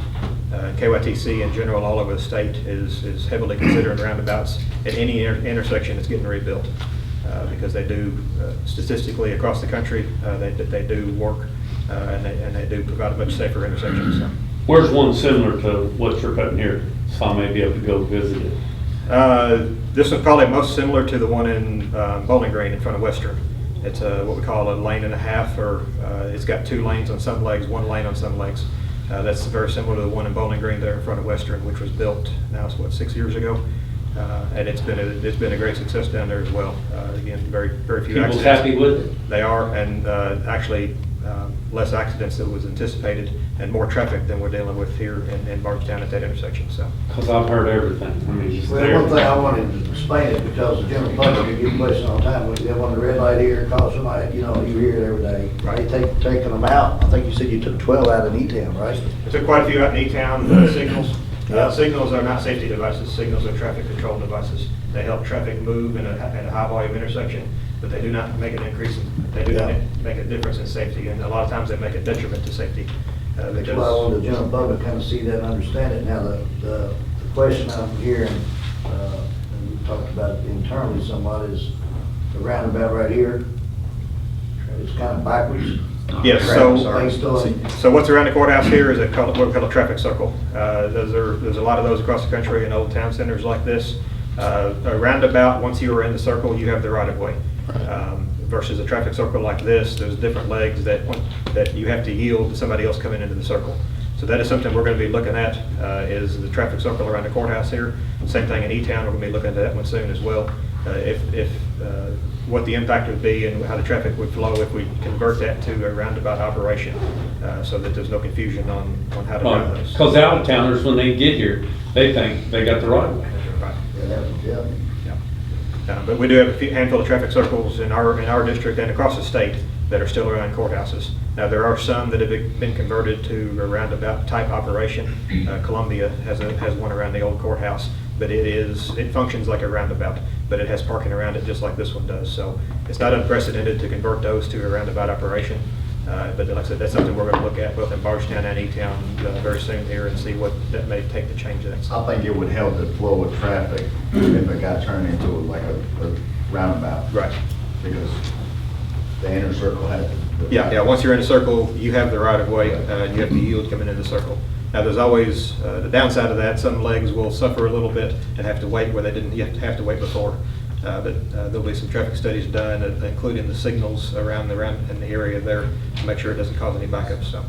KYTC in general all over the state is heavily considering roundabouts at any intersection that's getting rebuilt because they do statistically across the country they do work and they do provide a much safer intersection. So. Where's one similar to what you're putting here, so I may be able to go visit it? This is probably most similar to the one in Bowling Green in front of Western. It's what we call a lane and a half, or it's got 2 lanes on some legs, 1 lane on some legs. That's very similar to the one in Bowling Green there in front of Western, which was built now, it's what, 6 years ago, and it's been a great success down there as well. Again, very few accidents. People's happy with it? They are, and actually less accidents than was anticipated, and more traffic than we're dealing with here in Bardstown at that intersection. So. Because I've heard everything. I mean, it's Well, there. one thing I wanted to explain it because the general public get questions all the time. When you have on the red light here, call somebody, you hear it every day. Right. They taking them out. I think you said you took 12 out in E-Town, right? We took quite a few out in E-Town. Signals. Signals are not safety devices. Signals are traffic control devices. They help traffic move in a high volume intersection, but they do not make an increase they do not make a difference in safety, and a lot of times they make a detriment to safety. That's why I want the general public kind of see that and understand it. Now, the question I'm hearing, and we talked about it internally somewhat, is the roundabout right here. It's kind of backwards. Yes, Based on- so what's around the courthouse here is what we call a traffic circle. There's a lot of those across the country in old town centers like this. A roundabout, once you are in the circle, you have the right of way. Versus a traffic circle like this, there's different legs that you have to yield to somebody else coming into the circle. So that is something we're going to be looking at, is the traffic circle around the courthouse here. Same thing in E-Town, we're going to be looking at that one soon as well. What the impact would be and how the traffic would flow if we convert that to a roundabout operation, so that there's no confusion on how to run those. Because out-of-towners, when they get here, they think they got the right way. Right. Yeah. But we do have a handful of traffic circles in our district and across the state that are still around courthouses. Now, there are some that have been converted to a roundabout type operation. Columbia has one around the old courthouse, but it functions like a roundabout, but it has parking around it just like this one does. So it's not unprecedented to convert those to a roundabout operation. But like I said, that's something we're going to look at both in Bardstown and E-Town very soon here and see what that may take to change that. I think it would help the flow of traffic if it got turned into like a roundabout. Right. Because the inner circle has. Yeah, once you're in a circle, you have the right of way, and you have to yield coming in the circle. Now, there's always, the downside of that, some legs will suffer a little bit and have to wait where they didn't have to wait before. But there'll be some traffic studies done, including the signals around in the area there, to make sure it doesn't cause any backups. So.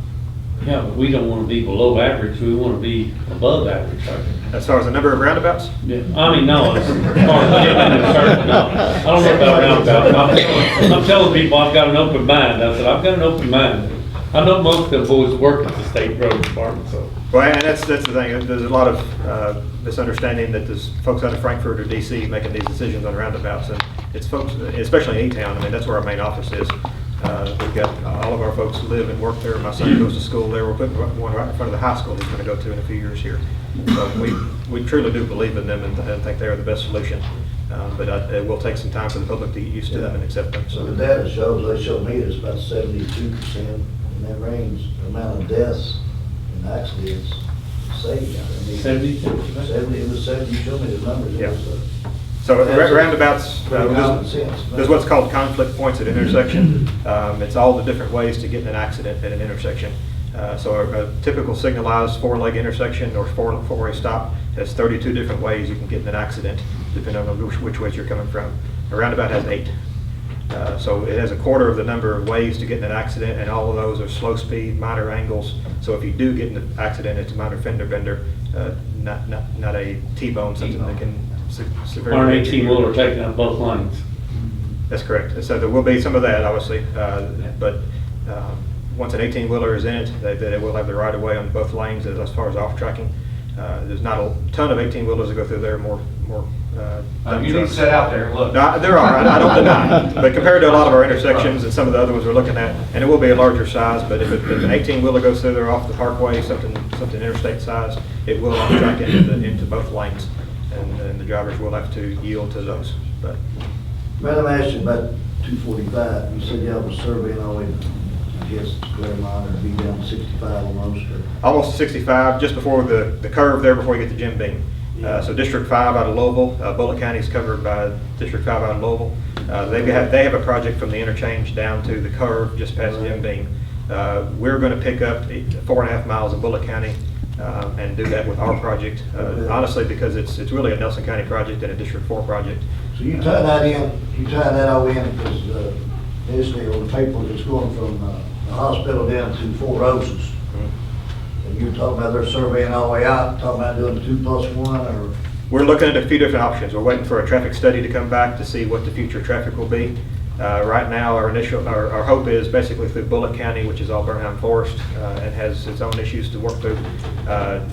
Yeah, but we don't want to be below average, we want to be above average. As far as the number of roundabouts? Yeah, I mean, no, as far as getting in a circle, no. I don't know about roundabouts. I'm telling people I've got an open mind. I said, I've got an open mind. I know most of the boys work at the state road department, so. Well, and that's the thing. There's a lot of misunderstanding that there's folks out of Frankfurt or DC making these decisions on roundabouts, and it's folks, especially in E-Town. I mean, that's where our main office is. We've got all of our folks live and work there. My son goes to school there. We're putting one right in front of the high school he's going to go to in a few years here. So we truly do believe in them and think they are the best solution. But it will take some time for the public to get used to them and accept them. So the data shows, they show me it's about 72% in that range, the amount of deaths and accidents saved. 72%? 70, it was 70, you showed me the numbers. Yeah. It was, So roundabouts, common sense. there's what's called conflict points at intersection. It's all the different ways to get in an accident at an intersection. So a typical signalized 4-leg intersection or four-way stop has 32 different ways you can get in an accident, depending on which ways you're coming from. A roundabout has 8. So it has a quarter of the number of ways to get in an accident, and all of those are slow speed, minor angles. So if you do get in an accident, it's a minor fender bender, not a T-bone, something that can severely. Or an 18-wheeler taking up both lanes. That's correct. So there will be some of that, obviously, but once an 18-wheeler is in it, they will have the right of way on both lanes as far as off-tracking. There's not a ton of 18-wheelers that go through there, more. You need to sit out there and look. No, there are, I don't deny, but compared to a lot of our intersections and some of the other ones we're looking at, and it will be a larger size, but if an 18-wheeler goes through there off the parkway, something interstate size, it will off-track into both lanes, and the drivers will have to yield to those, but. Madam, I asked you about 245. You said you have a survey and all, I guess, Claremont, or be down 65 almost, or? Almost 65, just before the curve there, before you get to Jim Beam. So District 5 out of Louisville, Bullitt County is covered by District 5 out of Louisville. They have a project from the interchange down to the curve just past Jim Beam. We're going to pick up 4.5 miles of Bullitt County and do that with our project. Honestly, because it's really a Nelson County project and a District 4 project. So you tie that in, you tie that all in, because initially on the paper, it's going from the hospital down to Four Roses. And you're talking about they're surveying all the way out, talking about doing the 2+1, or? We're looking at a few different options. We're waiting for a traffic study to come back to see what the future traffic will be. Right now, our hope is basically through Bullitt County, which is all Burnham Forest, and has its own issues to work through,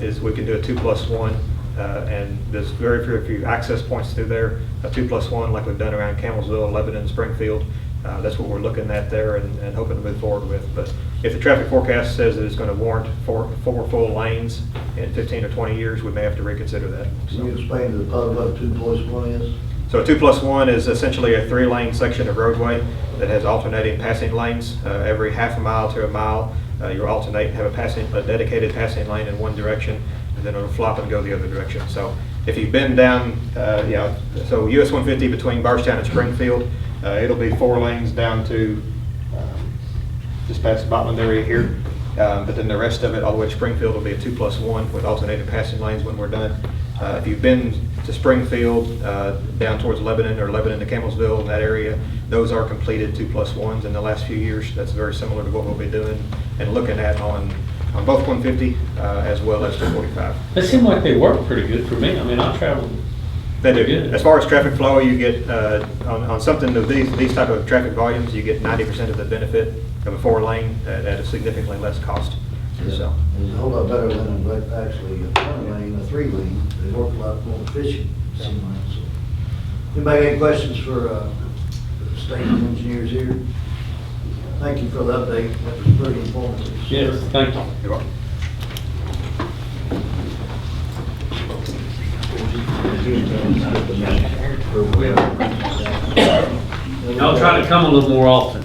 is we can do a 2+1, and there's very few access points through there. A 2+1 like we've done around Campbellsville, Lebanon, Springfield. That's what we're looking at there and hoping to move forward with. But if the traffic forecast says that it's going to warrant four full lanes in 15 or 20 years, we may have to reconsider that. Can you explain to the public what 2+1 is? So a 2+1 is essentially a 3-lane section of roadway that has alternating passing lanes. Every half a mile to a mile, you'll alternate and have a dedicated passing lane in one direction, and then it'll flop and go the other direction. So if you've been down, so US 150 between Bardstown and Springfield, it'll be 4 lanes down to just past the Botland area here. But then the rest of it, all the way to Springfield, will be a 2+1 with alternating passing lanes when we're done. If you've been to Springfield, down towards Lebanon or Lebanon to Campbellsville, in that area, those are completed 2+1s in the last few years. That's very similar to what we'll be doing and looking at on both 150 as well as 245. They seem like they work pretty good for me. I mean, I travel. They do. As far as traffic flow, you get, on something of these type of traffic volumes, you get 90% of the benefit of a 4-lane at a significantly less cost. Yeah. So. It's a whole lot better than actually a 1-lane, a 3-lane. They work a lot more efficient. So. Anybody got any questions for the state engineers here? Thank you for the update. That was pretty informative. Yes, thank you. You're welcome. I'll try to come a little more often.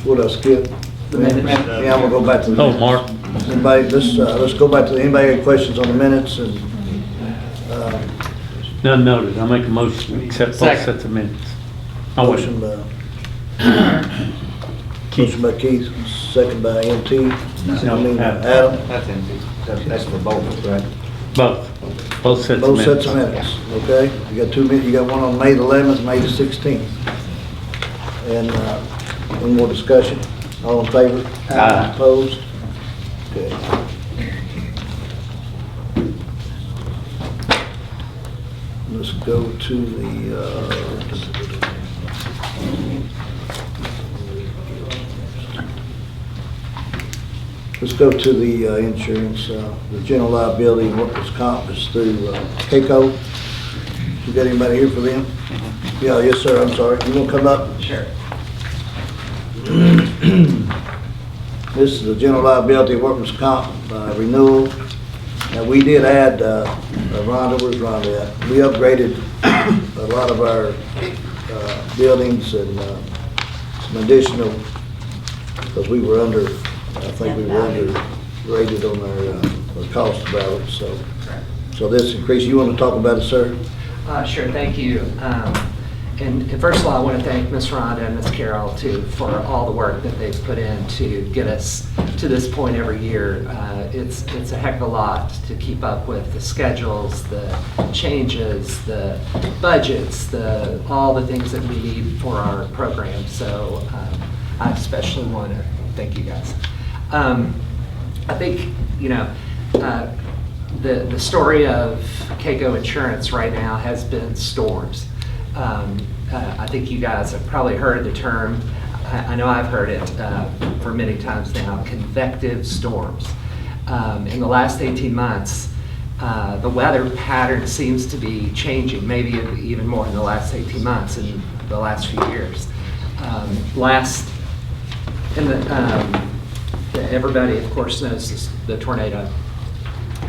What else, Skip? Yeah, we'll go back to the Oh, minutes. Mark. Anybody, let's go back to, anybody got questions on the minutes? And None noted. I'll make a motion to accept both sets of minutes. motion by Keith, second by MT. No, Adam. That's empty. That's for both, right? Both sets of Both minutes. sets of minutes, okay? You got 2 minutes, you got one on May the 11th, May the 16th. And any more discussion? All in favor? Aye. Opposed? Okay. Let's go to the, let's go to the insurance, the general liability and workers' comp is through KCO. You got anybody here for them? Yeah, yes, sir, I'm sorry. You want to come up? Sure. This is the general liability workers' comp renewal. Now, we did add, Rhonda, where's Rhonda at? We upgraded a lot of our buildings and some additional, because we were under, I think we were underrated on our cost about it, so this increase, you want to talk about it, sir? Sure, thank you. And first of all, I want to thank Ms. Rhonda and Ms. Carroll too for all the work that they've put in to get us to this point every year. It's a heck of a lot to keep up with the schedules, the changes, the budgets, all the things that we need for our program. So I especially want to thank you guys. I think, The story of Keiko Insurance right now has been storms. I think you guys have probably heard the term, I know I've heard it for many times now, convective storms. In the last 18 months, the weather pattern seems to be changing, maybe even more in the last 18 months in the last few years. Everybody, of course, knows the tornado.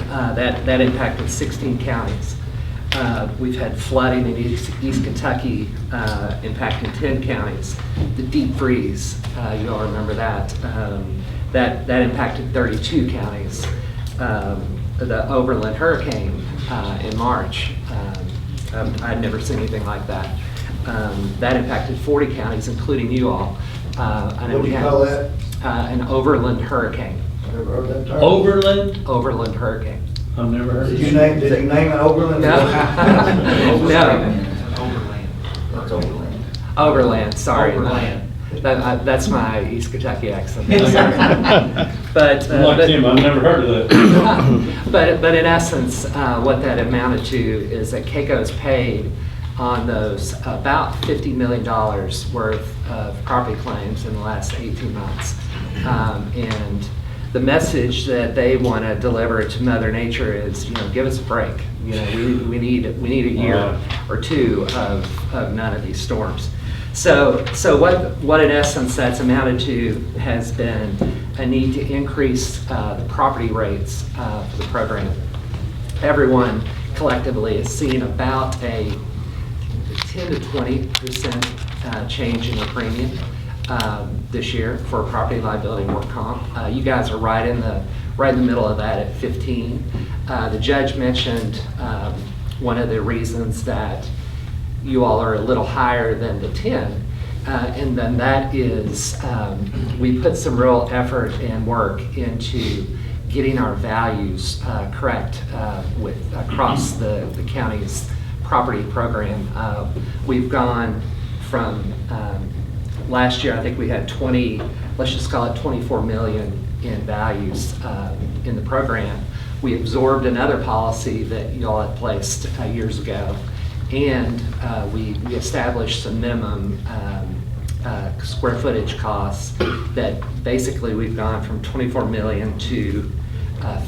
That impacted 16 counties. We've had flooding in East Kentucky impacting 10 counties. The deep freeze, you all remember that. That impacted 32 counties. The Overland hurricane in March, I'd never seen anything like that. That impacted 40 counties, including you all. What do you call that? An Overland hurricane. Never heard that term. Overland hurricane. I've never heard Did you name it Overland? No. No. That's overland. Overland, sorry. Overland. That's my East Kentucky accent. But Like Tim, I've never heard of that. but in essence, what that amounted to is that Keiko's paid on those about $50 million worth of property claims in the last 18 months. And the message that they want to deliver to Mother Nature is, give us a break. We need a year or two of none of these storms. So what in essence that's amounted to has been a need to increase the property rates for the program. Everyone collectively has seen about a 10 to 20% change in the premium this year for property liability and work comp. You guys are right in the middle of that at 15. The judge mentioned one of the reasons that you all are a little higher than the 10, and then that is we put some real effort and work into getting our values correct across the county's property program. We've gone from last year, I think we had let's just call it 24 million in values in the program. We absorbed another policy that you all had placed years ago, and we established some minimum square footage costs that basically we've gone from 24 million to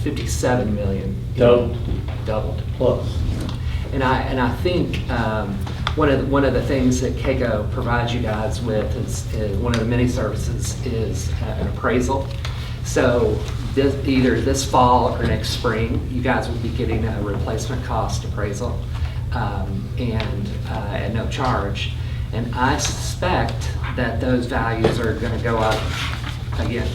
57 million. Doubled. Plus. And I think one of the things that Keiko provides you guys with is one of the many services is an appraisal. So either this fall or next spring, you guys will be getting a replacement cost appraisal and at no charge. And I suspect that those values are going to go up again.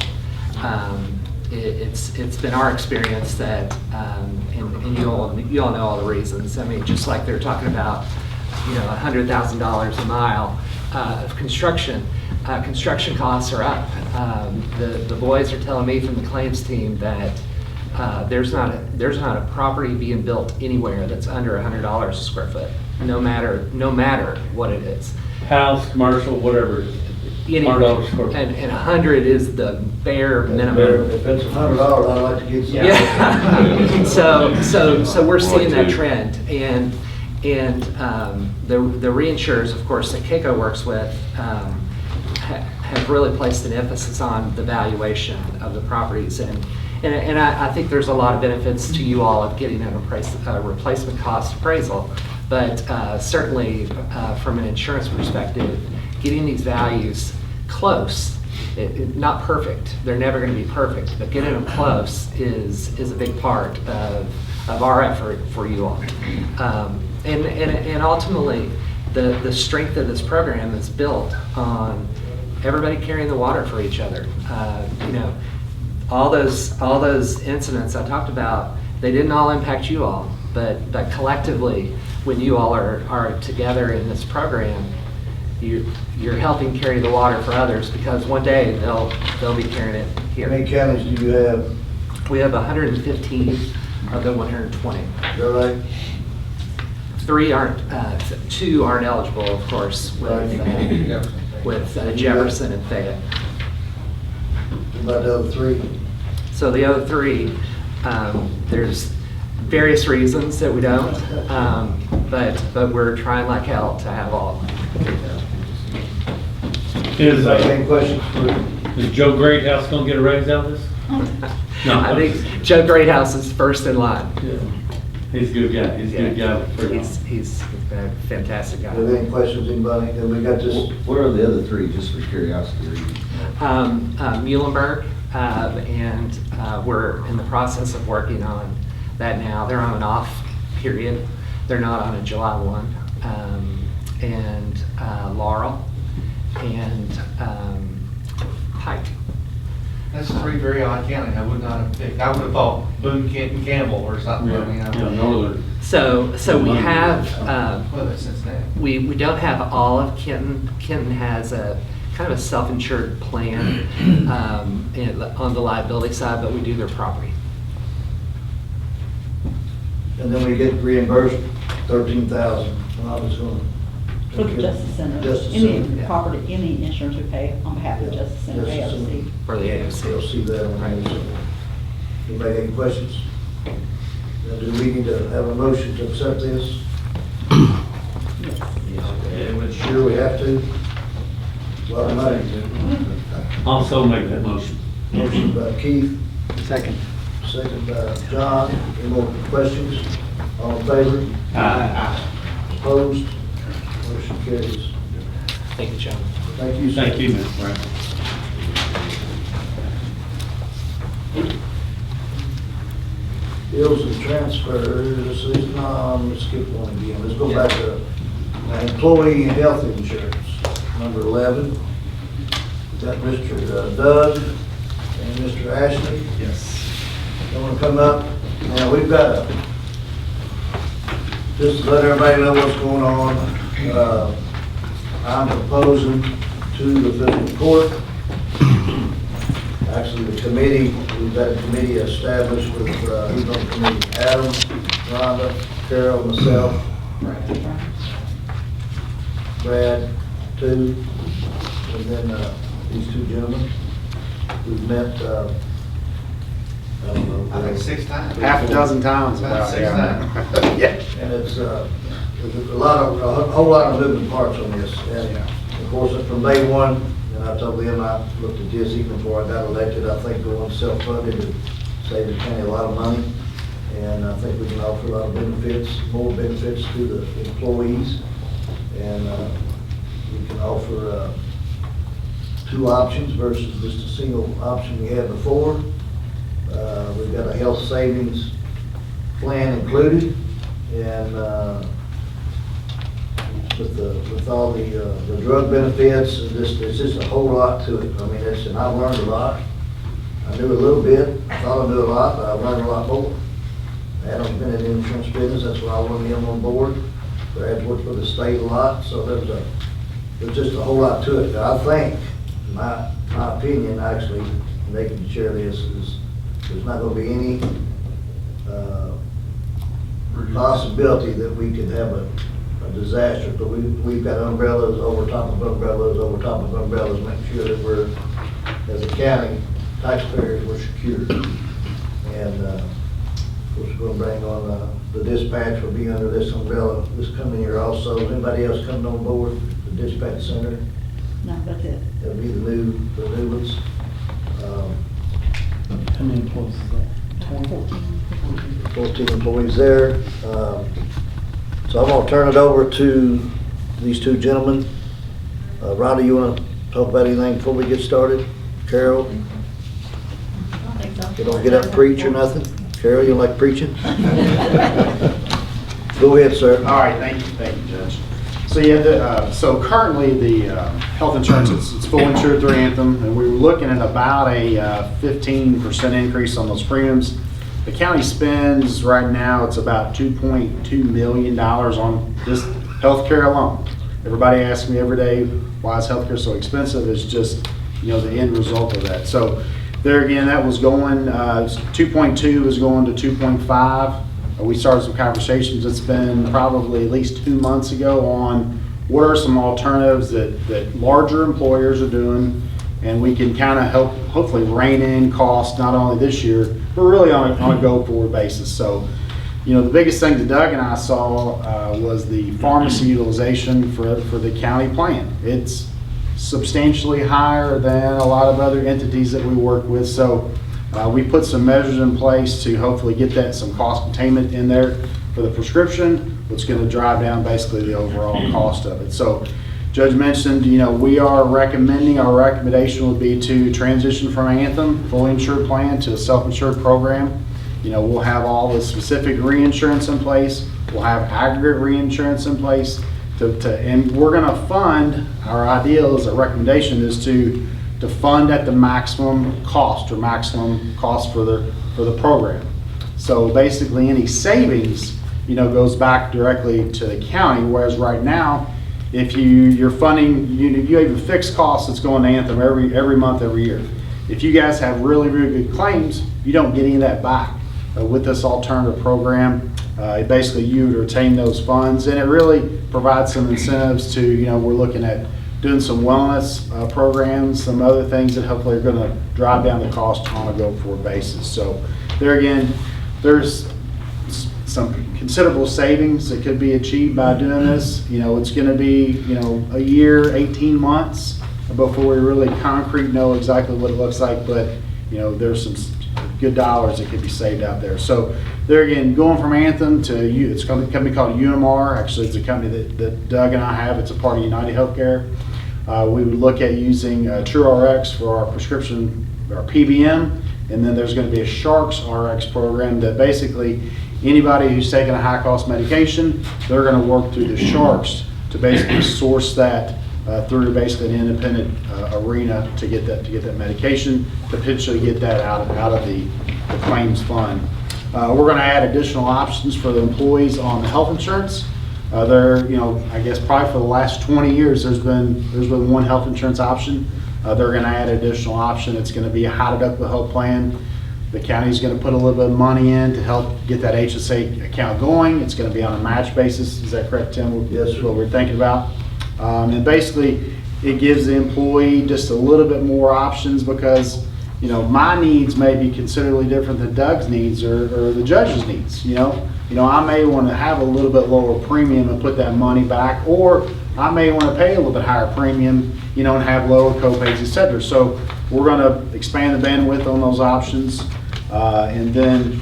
It's been our experience that, and you all know all the reasons. I mean, just like they're talking about, $100,000 a mile of construction. Construction costs are up. The boys are telling me from the claims team that there's not a property being built anywhere that's under $100 a square foot, no matter what it is. House, commercial, whatever. $100 square foot. And 100 is the bare minimum. If it's $100, I'd like to get some. Yeah. So we're seeing that trend, and the reinsurers, of course, that Keiko works with have really placed an emphasis on the valuation of the properties, and I think there's a lot of benefits to you all of getting a replacement cost appraisal, but certainly from an insurance perspective, getting these values close, not perfect, they're never going to be perfect, but getting them close is a big part of our effort for you all. And ultimately, the strength of this program is built on everybody carrying the water for each other. All those incidents I talked about, they didn't all impact you all, but collectively, when you all are together in this program, you're helping carry the water for others, because one day they'll be carrying it here. How many counties do you have? We have 115 of the 120. Is that right? 2 aren't eligible, of course, with Jefferson and Fayette. What about the other 3? So the other 3, there's various reasons that we don't, but we're trying like hell to have all. Any questions for? Is Joe Greathouse gonna get a raise out of this? No, I think Joe Greathouse is first in line. Yeah. He's a good guy, he's a good guy. He's a fantastic guy. Have any questions, anybody? Then we got this. What are the other three, just for curiosity? Muhlenberg, and we're in the process of working on that now. They're on an off period. They're not on a July 1. And Laurel and Pike. That's three very odd counties I would not have picked. I would have thought Boone, Kenton, Campbell or something. I mean, Northern. So we have, Well, that's Cincinnati. we don't have all of Kenton. Kenton has a kind of a self-insured plan on the liability side, but we do their property. And then we get reimbursed 13,000. I was going. For the Justice Center. Justice Any Center. property, any insurance we pay on behalf of the Yeah. Justice Center, Justice Center. AOC. For the AOC. You'll see that on the news. Anybody got any questions? Now, do we need to have a motion to accept this? Sure we have to? Well, I might. Also make that motion. Motion by Keith, Second. second by John. Any more questions? All in favor? Opposed? Motion carries. Thank you, John. Thank you, sir. Thank you, Mr. Brown. Bills and transfers, let's skip one again. Let's go back to employee health insurance, number 11. We got Mr. Doug and Mr. Ashley. Yes. You want to come up? Now, we've got just to let everybody know what's going on. I'm proposing to the fiscal court. Actually, the committee, we've got a committee established with, who's on the committee? Adam, Rhonda, Carol, myself, Brad, two, and then these two gentlemen. We've met, I don't know. I think 6 times. Half a dozen times About about, 6 yeah. times. Yeah. And it's, there's a whole lot of moving parts on this. And of course, from day one, and I told them, I looked at this even before I got elected, I think going self-funded would save the county a lot of money. And I think we can offer a lot of benefits, more benefits to the employees. And we can offer 2 options versus just a single option we had before. We've got a health savings plan included, and with all the drug benefits, and it's just a whole lot to it. I mean, and I've learned a lot. I knew a little bit, I thought I knew a lot, but I've learned a lot more. Adam's been in the insurance business, that's why I wanted him on board. Brad's worked for the state a lot, so there's just a whole lot to it. I think, my opinion, actually, they can share this, is there's not gonna be any possibility that we could have a disaster, but we've got umbrellas over top of umbrellas over top of umbrellas, make sure that we're, as a county, taxpayers, we're secure. And of course, we're gonna bring on the dispatch will be under this umbrella this coming year also. Is anybody else coming on board, the dispatch center? No, that's it. That'll be the new ones. How many employees is that? 14 employees there. So I'm gonna turn it over to these two gentlemen. Rhonda, you wanna talk about anything before we get started? Carol? I don't think so. You don't get up and preach or nothing? Carol, you like preaching? Go ahead, sir. All right, thank you, Judge. So yeah, so currently the health insurance, it's full insured through Anthem, and we were looking at about a 15% increase on those premiums. The county spends right now, it's about $2.2 million on this healthcare alone. Everybody asks me every day, why is healthcare so expensive? It's just, the end result of that. So there again, that was going, 2.2 is going to 2.5. We started some conversations, it's been probably at least 2 months ago, on what are some alternatives that larger employers are doing, and we can kind of help, hopefully rein in costs, not only this year, but really on a go-forward basis. So You know, the biggest thing that Doug and I saw was the pharmacy utilization for the county plan. It's substantially higher than a lot of other entities that we work with. So we put some measures in place to hopefully get that some cost containment in there for the prescription, which is going to drive down basically the overall cost of it. So Judge mentioned, you know, we are recommending, our recommendation would be to transition from Anthem fully insured plan to a self-insured program. You know, we'll have all the specific reinsurance in place. We'll have aggregate reinsurance in place and we're going to fund, our ideal is, a recommendation is to fund at the maximum cost or maximum cost for the program. So basically any savings, you know, goes back directly to the county, whereas right now, if you're funding, you have a fixed cost that's going to Anthem every month, every year. If you guys have really, really good claims, you don't get any of that back. With this alternative program, basically you would retain those funds, and it really provides some incentives to, you know, we're looking at doing some wellness programs, some other things that hopefully are going to drive down the cost on a go-forward basis. So there again, there's some considerable savings that could be achieved by doing this. You know, it's going to be, you know, a year, 18 months before we really concrete know exactly what it looks like, but, you know, there's some good dollars that could be saved out there. So there again, going from Anthem to it's a company called UMR. Actually, it's a company that Doug and I have. It's a part of United Healthcare. We would look at using TrueRx for our prescription, our PBM, and then there's going to be a Sharks RX program that basically anybody who's taking a high-cost medication, they're going to work through the Sharks to basically source that through basically an independent arena to get that medication, potentially get that out of the claims fund. We're going to add additional options for the employees on the health insurance. There, you know, I guess probably for the last 20 years, there's been one health insurance option. They're going to add an additional option. It's going to be a high deductible health plan. The county's going to put a little bit of money in to help get that HSA account going. It's going to be on a match basis. Is that correct, Tim? Yes, That's what we're thinking about. And basically, it gives the employee just a little bit more options because, you know, my needs may be considerably different than Doug's needs or the judge's needs. You know, I may want to have a little bit lower premium and put that money back, or I may want to pay a little bit higher premium, you know, and have lower co-pays, etc. So we're going to expand the bandwidth on those options, and then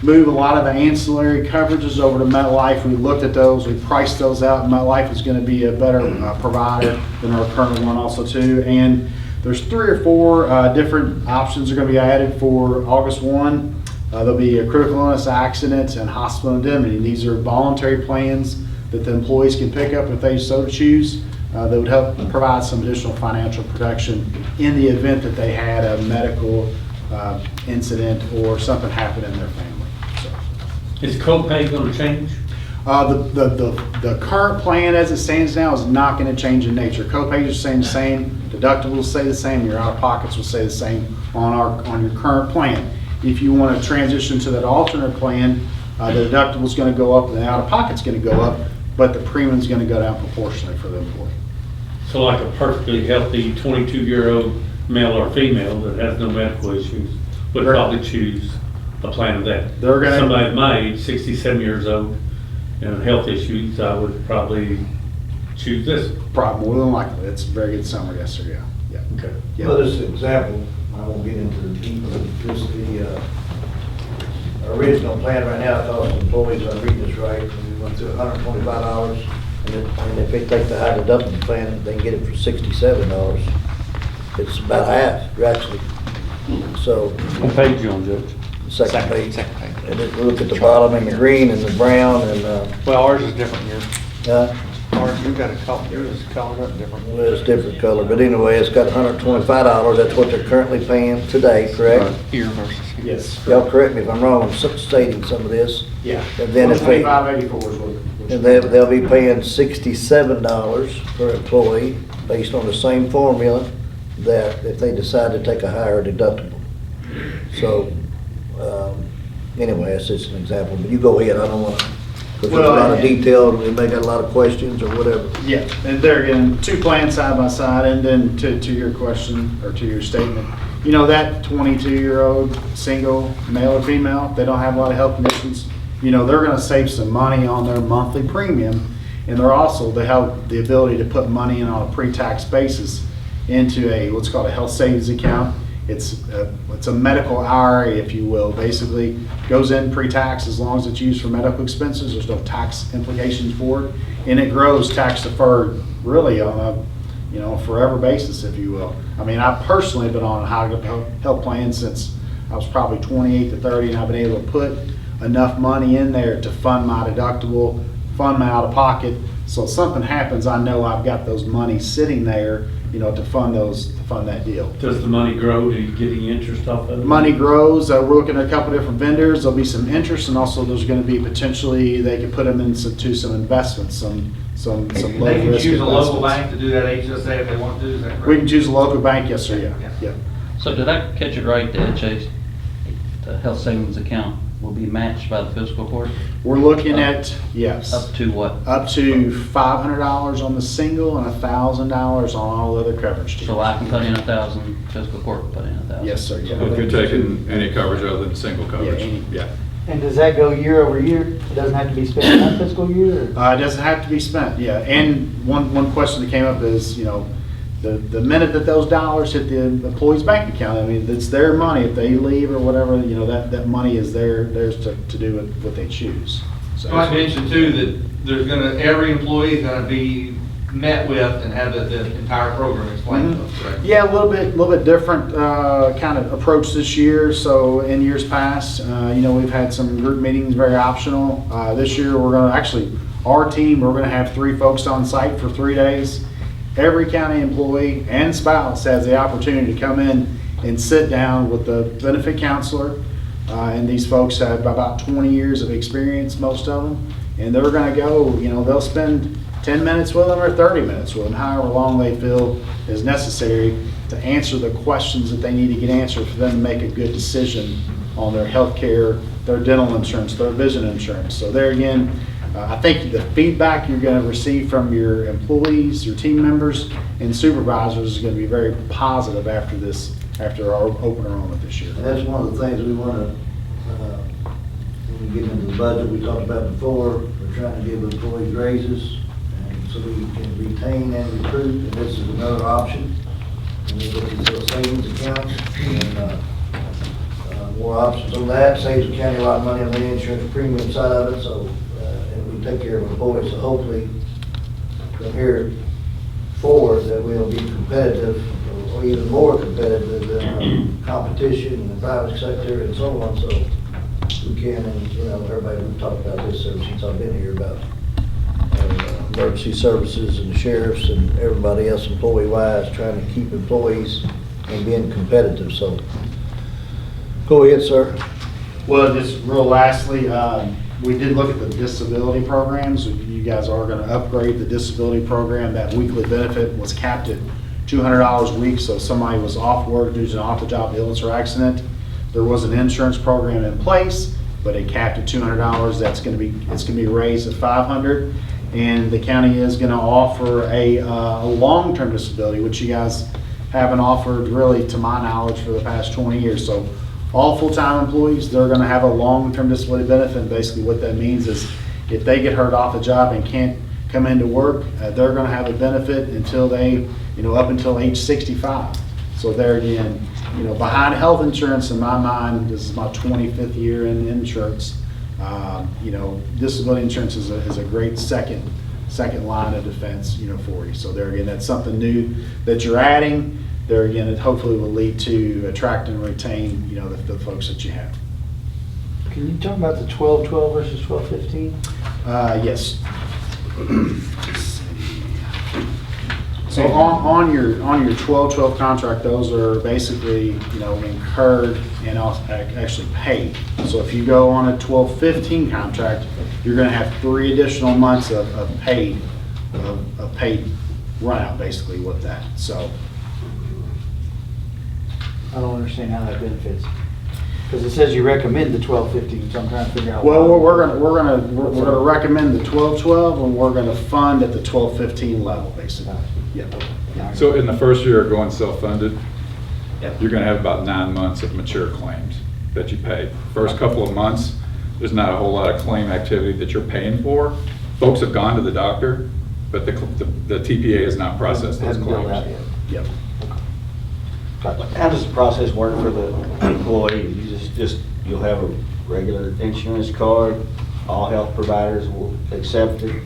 move a lot of the ancillary coverages over to MetLife. We looked at those, we priced those out, and MetLife is going to be a better provider than our current one also too. And there's 3 or 4 different options are going to be added for August 1. There'll be a critical illness, accidents, and hospital indemnity. These are voluntary plans that the employees can pick up if they so choose. That would help provide some additional financial protection in the event that they had a medical incident or something happened in their family. Is copay going to change? The current plan as it stands now is not going to change in nature. Copays are staying the same, deductibles stay the same, your out-of-pockets will stay the same on your current plan. If you want to transition to that alternate plan, the deductible is going to go up and the out-of-pocket's going to go up, but the premium is going to go down proportionally for the employee. So like a perfectly healthy 22-year-old male or female that has no medical issues would probably choose a plan of that. Somebody my age, 67 years old, and health issues, I would probably choose this. Probably, more than likely. That's a very good summary, yes, sir, yeah. Okay. Yeah. Well, this example, I won't get into the details, just the original plan right now, it costs employees, if I'm reading this right, we went through $125, and if they take the high deductible plan, they can get it for $67. It's about half, actually. So. What page you on, Judge? Second page. And then look at the bottom in the green and the brown and, Well, ours is different here. ours, We've got a color, yours is colored up different. well, it's different color, but anyway, it's got $125, that's what they're currently paying today, correct? Here versus here. Yes. Y'all correct me if I'm wrong, I'm stating some of this. Yeah. And then if they, 125.84 is what. and they'll be paying $67 per employee based on the same formula that if they decide to take a higher deductible. So, anyway, that's just an example, but you go ahead, I don't want to, because there's a lot of detail, we may got a lot of questions or whatever. Yeah, and there again, 2 plans side by side, and then to your question, or to your statement, you know, that 22-year-old single, male or female, they don't have a lot of health conditions, they're gonna save some money on their monthly premium, and they have the ability to put money in on a pre-tax basis into what's called a health savings account. It's a medical IRA, if you will. Basically, goes in pre-tax as long as it's used for medical expenses. There's no tax implications for it, and it grows tax deferred really on a forever basis, if you will. I mean, I personally have been on a high health plan since I was probably 28 to 30, and I've been able to put enough money in there to fund my deductible, fund my out-of-pocket. So if something happens, I know I've got those money sitting there, to fund that deal. Does the money grow? Do you get any interest off of it? Money grows. We're looking at a couple different vendors. There'll be some interest, and also there's going to be potentially they can put them into some investments, some low risk investments. They can choose a local bank to do that HSA if they want to, is that correct? We can choose a local bank, yes sir, yeah. So did I catch it right that the health savings account will be matched by the fiscal court? We're looking at, yes. Up to what? Up to $500 on the single and $1,000 on all other coverage tiers. So I can put in 1,000, fiscal court can put in 1,000? Yes, sir, yeah. If you're taking any coverage other than single coverage, yeah. And does that go year over year? It doesn't have to be spent in that fiscal year? It doesn't have to be spent, yeah. And one question that came up is, the minute that those dollars hit the employee's bank account, I mean, it's their money. If they leave or whatever, that money is theirs to do with what they choose. So, I mentioned too that every employee is gonna be met with and have the entire program explained to them, correct? Yeah, a little bit different kind of approach this year. So in years past, we've had some group meetings, very optional. This year, we're gonna our team, we're gonna have 3 folks on site for 3 days. Every county employee and spouse has the opportunity to come in and sit down with the benefit counselor. And these folks have about 20 years of experience, most of them. And they're gonna go, they'll spend 10 minutes with them or 30 minutes with them, however long they feel is necessary to answer the questions that they need to get answered for them to make a good decision on their health care, their dental insurance, their vision insurance. So there again, I think the feedback you're going to receive from your employees, your team members, and supervisors is going to be very positive after our open enrollment this year. And that's one of the things we want to, when we get into the budget, we talked about before, we're trying to give employees raises, and so we can retain and recruit, and this is another option. And we look at these little savings accounts, and more options on that, saves the county a lot of money on the insurance premium side of it, so, and we take care of employees, so hopefully from here forward that we'll be competitive, or even more competitive than competition in the private sector and so on, so we can, and everybody, we've talked about this ever since I've been here about emergency services and the sheriffs and everybody else employee-wise, trying to keep employees and being competitive, so go ahead, sir. Well, just real lastly, we did look at the disability programs. You guys are going to upgrade the disability program. That weekly benefit was capped at $200 a week, so if somebody was off work due to an off-the-job illness or accident, there was an insurance program in place, but it capped at $200. It's going to be raised at $500, and the county is going to offer a long-term disability, which you guys haven't offered really, to my knowledge, for the past 20 years. So all full-time employees, they're going to have a long-term disability benefit. And basically what that means is if they get hurt off the job and can't come into work, they're going to have a benefit until they, up until age 65. So there again, behind health insurance, in my mind, this is my 25th year in insurance. Disability insurance is a great second line of defense, for you. So there again, that's something new that you're adding. There again, it hopefully will lead to attract and retain, the folks that you have. Can you talk about the 1212 versus 1215? Yes. So on your 1212 contract, those are basically, incurred and also actually paid. So if you go on a 1215 contract, you're going to have 3 additional months of paid run out basically with that. So I don't understand how that benefits. Because it says you recommend the 1215, so I'm trying to figure out. Well, we're gonna recommend the 1212, and we're gonna fund at the 1215 level, basically. Yeah. So in the first year of going self-funded, you're going to have about 9 months of mature claims that you pay. First couple of months, there's not a whole lot of claim activity that you're paying for. Folks have gone to the doctor, but the TPA has not processed those Hasn't billed out claims. yet. Yep. How does the process work for the employee? You you'll have a regular insurance card, all health providers will accept it?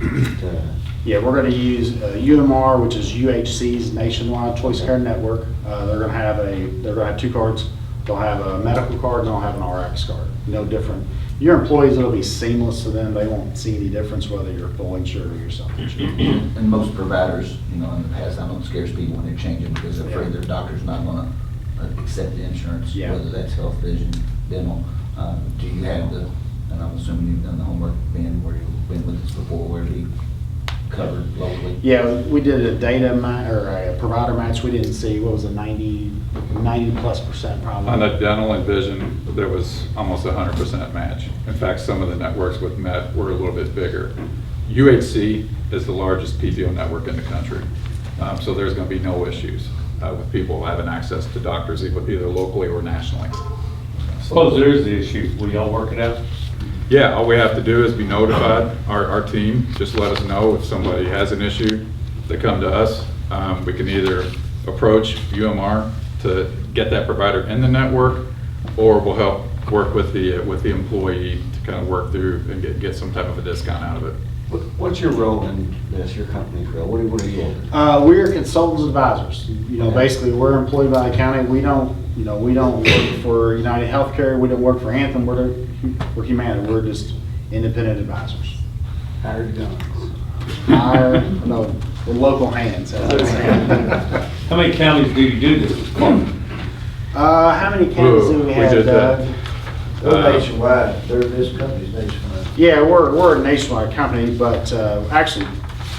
Yeah, we're going to use UMR, which is UHC's nationwide choice care network. They're going to have two cards. They'll have a medical card and they'll have an RX card. No different. Your employees, it'll be seamless to them. They won't see any difference whether you're full insured or you're self-insured. And most providers, you know, in the past, I know it scares people when they're changing because they're afraid their doctor's not gonna accept the insurance, whether that's health, vision, dental. Do you have the, and I'm assuming you've done the homework, Ben, where you've been with us before, where we covered locally? Yeah, we did a data or a provider match. We didn't see, what was it, 90+% probably. On the dental and vision, there was almost 100% match. In fact, some of the networks with Met were a little bit bigger. UHC is the largest PPO network in the country, so there's going to be no issues with people having access to doctors either locally or nationally. Suppose there is the issue, will y'all work it out? Yeah, all we have to do is be notified, our team, just let us know if somebody has an issue. They come to us. We can either approach UMR to get that provider in the network, or we'll help work with the employee to kind of work through and get some type of a discount out of it. What's your role in this, your company's role? What are you? We're consultants advisors. You know, basically, we're employed by the county. We don't work for United Healthcare. We don't work for Anthem. We're Humana. We're just independent advisors. Hired guns. No, we're local hands. How many counties do you do this? How many counties do we have, Doug? They're nationwide. This company's nationwide. Yeah, we're a nationwide company, but actually,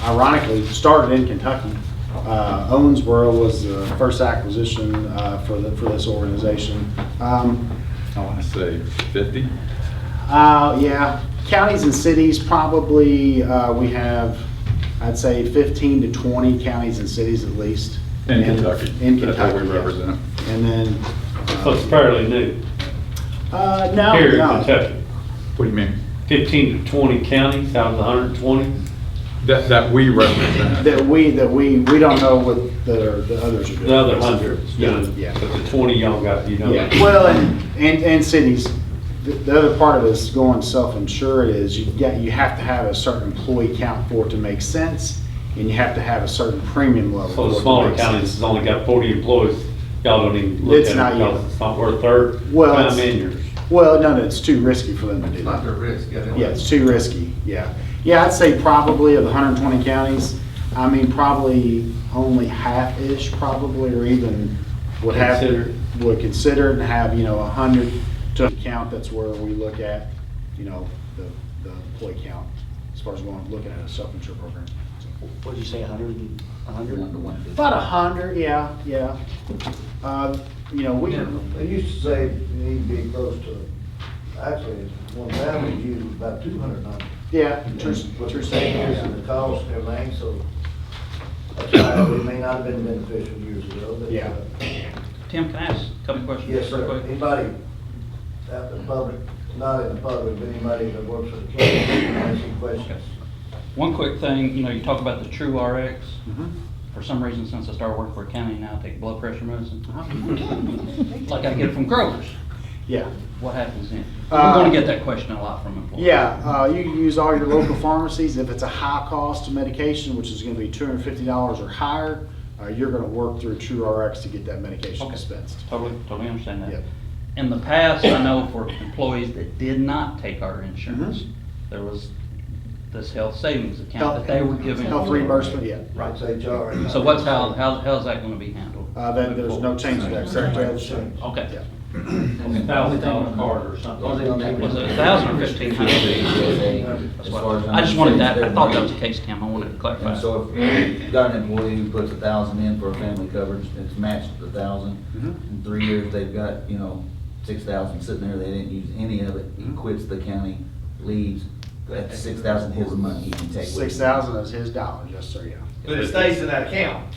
ironically, started in Kentucky. Owensboro was the first acquisition for this organization. I want to say 50. Yeah, counties and cities, probably we have, I'd say 15 to 20 counties and cities at least. In Kentucky. In That's Kentucky, what we represent. And then. So it's fairly new. No, Here in no. Kentucky. What do you mean? 15 to 20 counties out of the 120? That we represent. That we don't know what the others are doing. The other hundreds, Yeah. but the 20 y'all got, you know. Yeah, well, and cities, the other part of this going self-insured is you have to have a certain employee count for it to make sense, and you have to have a certain premium level. So the for it to smaller make counties sense. has only got 40 employees, y'all don't even look It's at not it yet. because it's not worth their Well, time it's- and yours. Well, no, it's too risky for them to do that. Not their risk, yeah. Yeah, it's too risky, yeah. Yeah, I'd say probably of the 120 counties, I mean, probably only half-ish probably, or even would consider it and have, 100 to count. That's where we look at, the employee count as far as looking at a self-insured program. What'd you say, 100? 100? About 100, yeah. They used to say you need to be close to, actually, one family used about 200 numbers. Yeah, What you're saying is the cost and everything, so that's why it may not have been beneficial years ago, but. Yeah. Tim, can I ask a couple questions? Yes, real sir. quick? Anybody out in the public, not in the public, but anybody that works for the county, can ask any questions. One quick thing, you talk about the True RX. Mm-hmm. For some reason, since I started working for a county now, I take blood pressure medicine. Like I get it from Kroger's. Yeah. What happens then? I'm going to get that question a lot from employees. Yeah, you can use all your local pharmacies. If it's a high cost medication, which is going to be $250 or higher, you're going to work through True RX to get that medication dispensed. Totally understand that. Yep. In the past, I know for employees that did not take our insurance, there was this health savings account that they were giving. Health reimbursement, yeah. Right, HR. So how's that going to be handled? Then there's no change to that. Okay. Yeah. $1,000 card or something. Was it 1,000 or 1,500? I just wanted that, I thought that was the case, Tim, I wanted to clarify. And so if you've got an employee who puts 1,000 in for a family coverage, it's matched at 1,000. In 3 years, they've got, 6,000 sitting there, they didn't use any of it, he quits the county, leaves, that 6,000 his money he can take with him. 6,000 is his dollars, yes, sir, yeah. But it stays in that account.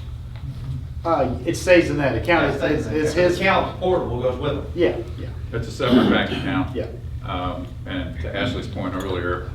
It stays in that account. It's his. Account portable goes with it. Yeah. It's a separate bank account. Yeah. And to Ashley's point earlier,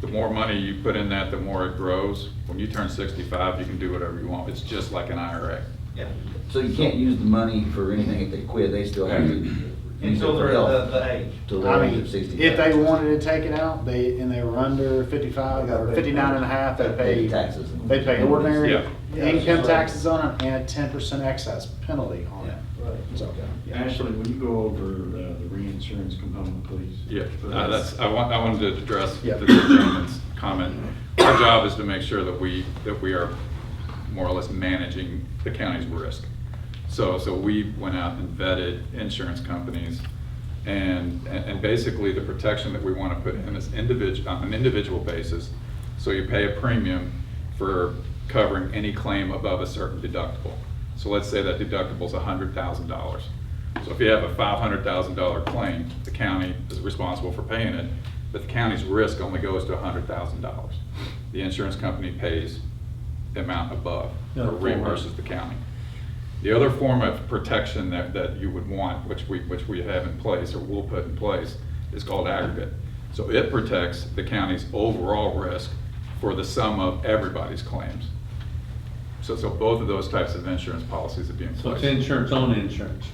the more money you put in that, the more it grows. When you turn 65, you can do whatever you want. It's just like an IRA. Yeah. So you can't use the money for anything if they quit, they still have to use it Until for they're health. the age. Till I the age mean, of 65. if they wanted to take it out, and they were under 55 or 59 and a half, they pay taxes. They pay ordinary Yeah. income taxes on it and a 10% excess penalty on it. So, Ashley, will you go over the reinsurance component, please? Yeah, I wanted to address Yeah. the gentleman's comment. Our job is to make sure that we are more or less managing the county's risk. So we went out and vetted insurance companies, and basically the protection that we want to put in is on an individual basis. So you pay a premium for covering any claim above a certain deductible. So let's say that deductible is $100,000. So if you have a $500,000 claim, the county is responsible for paying it, but the county's risk only goes to $100,000. The insurance company pays the amount above, or reimburses the county. The other form of protection that you would want, which we have in place, or will put in place, is called aggregate. So it protects the county's overall risk for the sum of everybody's claims. So both of those types of insurance policies would be in So place. it's insurance on insurance.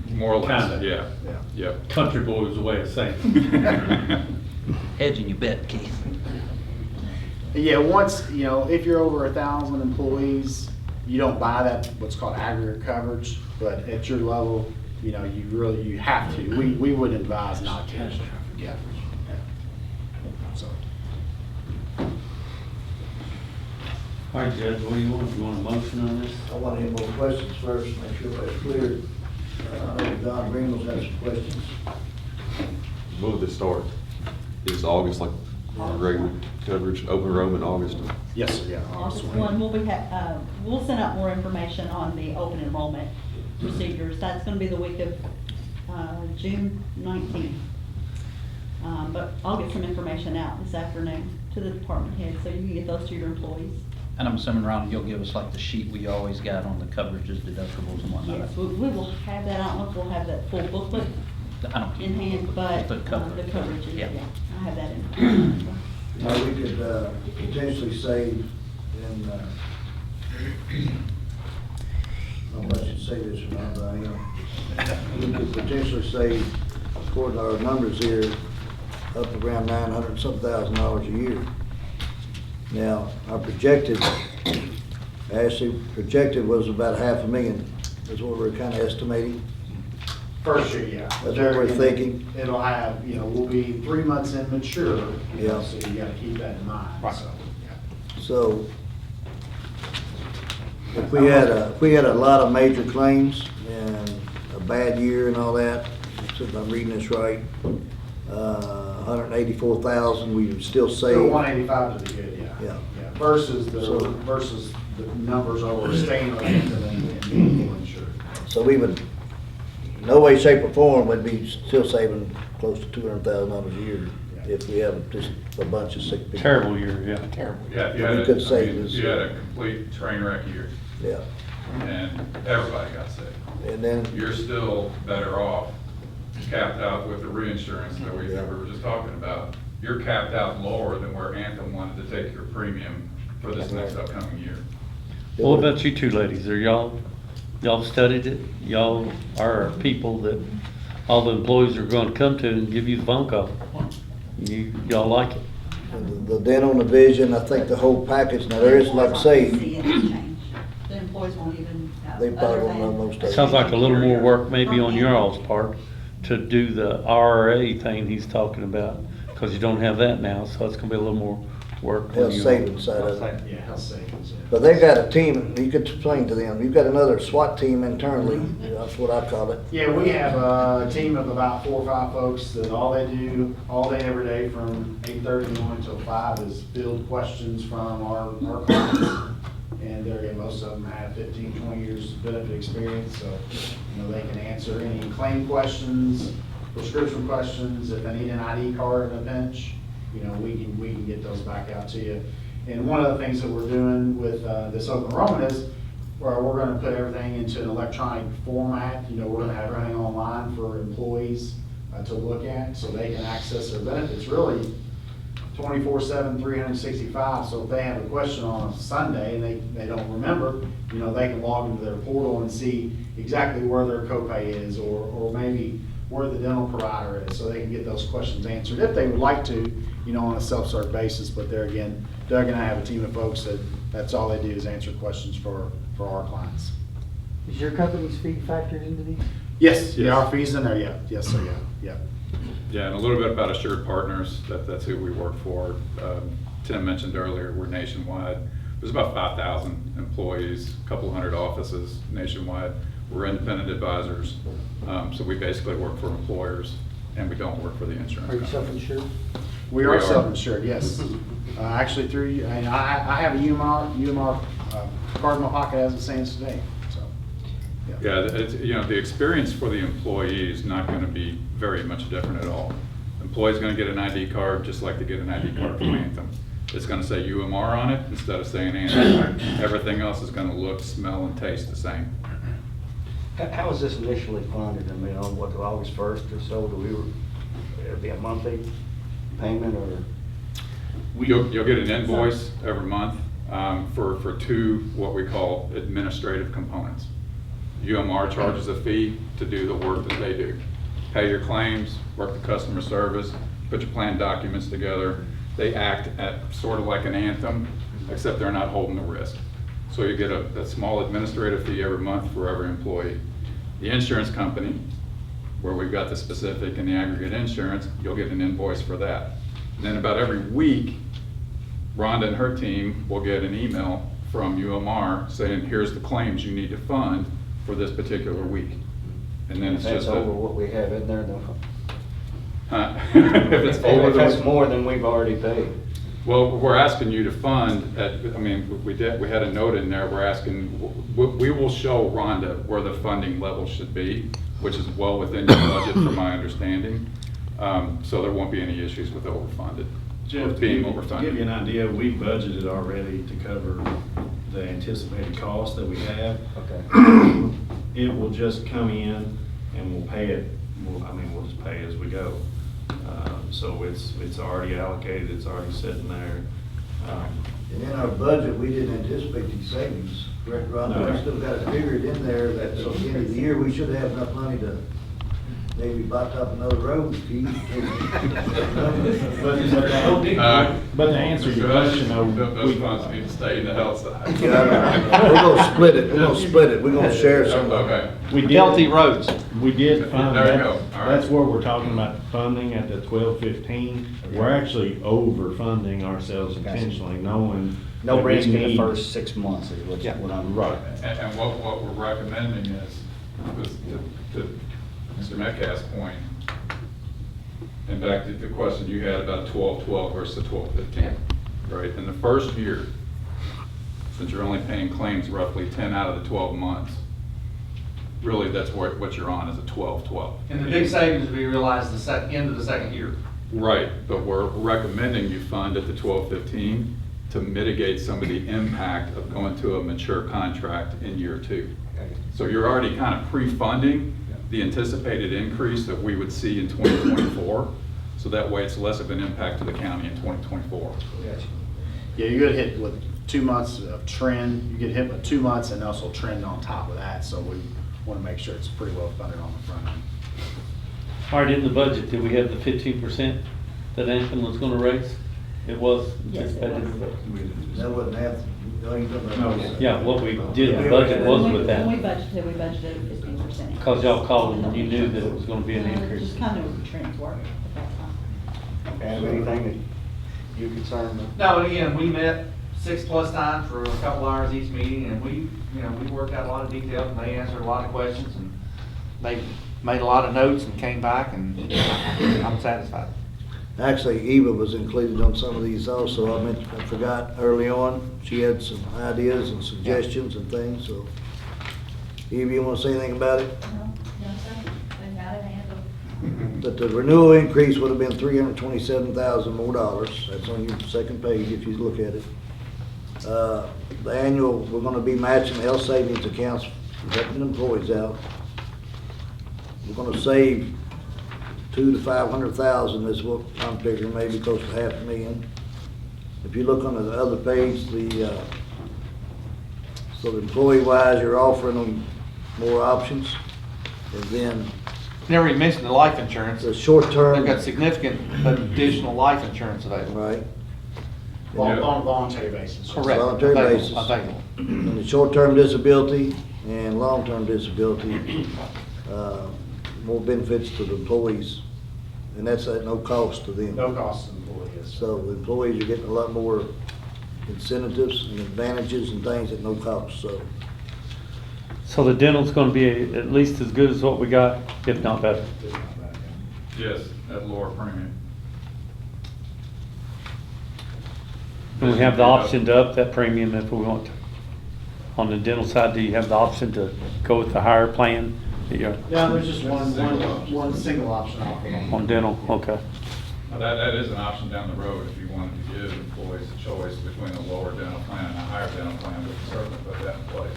More or less, Kinda. yeah. Yep. Country boy is the way of saying. Hedging your bet, Keith. yeah, once, if you're over 1,000 employees, you don't buy that, what's called aggregate coverage, but at your level, you have to. We would advise not to. Yeah. So. All right, Judge, what do you want? You want a motion on this? I want any more questions first, make sure that's clear. I know Don Greenwell's got some questions. When would this start? Is August like regular coverage, open enrollment August? Yes, sir, yeah. August 1, we'll send out more information on the open enrollment procedures. That's going to be the week of June 19th. But I'll get some information out this afternoon to the department head, so you can get those to your employees. And I'm assuming, Ron, you'll give us like the sheet we always got on the coverages, deductibles and whatnot. Yes, we will have that. I don't know if we'll have that full booklet I don't in hand, but The the coverage. coverages, Yeah. yeah, I have that in. Now, we could potentially save in, I don't know if I should say this or not, but I am. We could potentially save, according to our numbers here, up around $900-something a year. Now, our projected was about $500,000, is what we're kind of estimating. First year, yeah. That's what we're thinking. It'll have, we'll be 3 months in mature, Yeah. so you gotta keep that in mind, so. So, if we had a lot of major claims and a bad year and all that, if I'm reading this right, 184,000, we would still save. Still 185 would be good, yeah. Yeah. Versus So- the numbers over staying on it and being insured. So we would, no way, shape, or form would be still saving close to $200,000 a year if we have just a bunch of sick people. Terrible year, yeah. Terrible. Yeah, if you We had could save this. you had a complete train wreck year, Yeah, and everybody got sick. and then, You're still better off capped out with the reinsurance that we were just talking about. You're capped out lower than where Anthem wanted to take your premium for this next upcoming year. What about you two ladies? Y'all studied it? Y'all are people that all the employees are gonna come to and give you the phone call. Y'all like it? the dental and the vision, I think the whole package, now there is, like I say, See any change. The employees won't even. they probably won't know most of it. Sounds like a little more work maybe on your all's part to do the RRA thing he's talking about, because you don't have that now, so it's gonna be a little more work. Health savings side of it. Yeah, health savings, yeah. But they've got a team, you could explain to them, you've got another SWAT team internally, that's what I call it. Yeah, we have a team of about 4 or 5 folks that all they do, all day, every day, from 8:30 in the morning till 5 is field questions from our clients. And most of them have 15, 20 years benefit experience, so, they can answer any claim questions, prescription questions, if they need an ID card in a pinch, we can get those back out to you. And one of the things that we're doing with this open enrollment is, we're going to put everything into an electronic format. We're going to have everything online for employees. to look at, so they can access their benefits really 24/7, 365. So if they have a question on a Sunday and they don't remember, you know, they can log into their portal and see exactly where their copay is, or maybe where the dental provider is, so they can get those questions answered if they would like to, you know, on a self-serve basis. But there again, Doug and I have a team of folks that's all they do is answer questions for our clients. Is your company's fee factored into these? Yes, there are fees in there, yeah. Yes, sir, yeah. Yeah, and a little bit about Assured Partners, that's who we work for. Tim mentioned earlier, we're nationwide. There's about 5,000 employees, a couple hundred offices nationwide. We're independent advisors, so we basically work for employers, and we don't work for the insurance Are you company. self-insured? We are self-insured, yes. Actually through, and I have a UMR card in my pocket as it stands today, so. Yeah, it's, you know, the experience for the employee is not going to be very much different at all. Employee's going to get an ID card just like they get an ID card from Anthem. It's going to say UMR on it instead of saying Anthem. Everything else is going to look, smell, and taste the same. How was this initially funded? I mean, on what, August 1st or so, it'd be a monthly payment, or? You'll get an invoice every month for two, what we call administrative components. UMR charges a fee to do the work that they do. Pay your claims, work the customer service, put your plan documents together. They act at sort of like an Anthem, except they're not holding the risk. So you get a small administrative fee every month for every employee. The insurance company, where we've got the specific and the aggregate insurance, you'll get an invoice for that. And then about every week, Rhonda and her team will get an email from UMR saying, here's the claims you need to fund for this particular week. And then it's That's just over what we have in there, though. if it's over If that's more than we've already paid. Well, we're asking you to fund, I mean, we had a note in there, we're asking, we will show Rhonda where the funding level should be, which is well within your budget from my understanding. So there won't be any issues with overfunded, Jeff, with being to overfunded. give you an idea, we budgeted already to cover the anticipated cost that we have. Okay. It will just come in and we'll pay it, we'll just pay as we go. So it's already allocated, it's already sitting there. And in our budget, we didn't anticipate these savings, correct, Ron? No. We still got a period in there that, so at the end of the year, we should have enough money to maybe buy top another road, Keith. But to answer your question, though, Those funds need to stay in the health side. We're gonna split it, we're gonna share some. Okay. Healthy roads. We did fund There you that. go. All right. That's where we're talking about funding at the 1215. We're actually overfunding ourselves intentionally, knowing. No that we risk in the need- first 6 months is what I'm. Right. And what we're recommending is to Mr. Metcalf's point, and back to the question you had about 12-12 versus 12-15, right? In the first year, since you're only paying claims roughly 10 out of the 12 months, really that's what you're on is a 12-12. And the big savings will be realized the end of the second year. Right, but we're recommending you fund at the 12-15 to mitigate some of the impact of going to a mature contract in year 2. So you're already kind of pre-funding the anticipated increase that we would see in 2024. So that way it's less of an impact to the county in 2024. Yeah, you're gonna hit with 2 months of trend, you get hit with 2 months and also trend on top of that, so we wanna make sure it's pretty well funded on the front end. All right, in the budget, did we have the 15% that Anthem was gonna raise? It was Yes, it anticipated. was. That wasn't half, no, you don't know. Yeah, what we did, the budget was with When we that, budgeted, we budgeted 15%. because y'all called and you knew that it was gonna be an increase. Just kind of what the trends were at that time. Have anything that you concerned with? No, and again, we met 6+ times for a couple hours each meeting, and we worked out a lot of details, and they answered a lot of questions, and they made a lot of notes and came back, and I'm satisfied. Actually, Eva was included on some of these also. I forgot early on. She had some ideas and suggestions and things, so. Eva, you wanna say anything about it? No, sir, they got it handled. That the renewal increase would have been $327,000 more dollars. That's on your second page if you look at it. The annual, we're gonna be matching health savings accounts, helping employees out. We're gonna save 2 to 500,000 is what I'm figuring, maybe close to $500,000. If you look on the other page, so the employee-wise, you're offering them more options. And then Never even mentioned the life insurance. the short-term. They've got significant additional life insurance available. Right. On a voluntary basis. Correct. Voluntary Available, basis. available. And the short-term disability and long-term disability, more benefits to the employees, and that's at no cost to them. No cost to the employees. So the employees are getting a lot more incentives and advantages and things at no cost, so. So the dental's gonna be at least as good as what we got, if not better. Yes, at lower premium. And we have the option to up that premium if we want to. On the dental side, do you have the option to go with the higher plan? Yeah, there's just one single option offered On dental, okay. Now, that is an option down the road if you wanted to give employees a choice between a lower dental plan and a higher dental plan, we can certainly put that in place.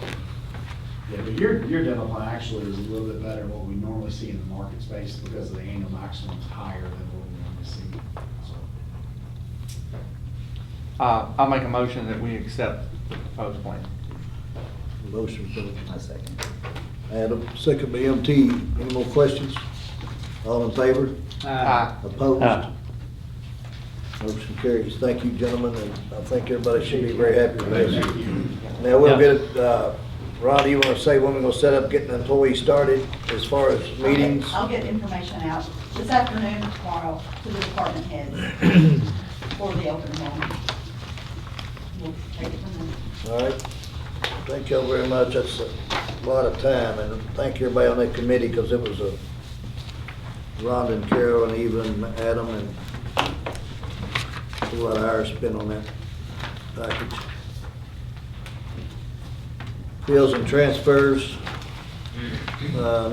Yeah, but your dental plan actually is a little bit better than what we normally see in the market space because of the annual maximum is higher than what we normally see. So. I'll make a motion that we accept the proposed plan. Motion from I second. Adam, second by MT. Any more questions? All in favor? Aye. Opposed? Aye. Motion carries. Thank you, gentlemen, and I think everybody should be very happy with this. Now, we'll get it, Ron, you want to say when we're going to set up getting the employees started as far as meetings? I'll get information out this afternoon, tomorrow, to the department heads for the open enrollment. We'll take it from there. All right. Thank y'all very much. That's a lot of time, and thank you everybody on that committee, because it was Rhonda and Carol and Eva and Adam, and a lot of hours spent on that package. Bills and transfers.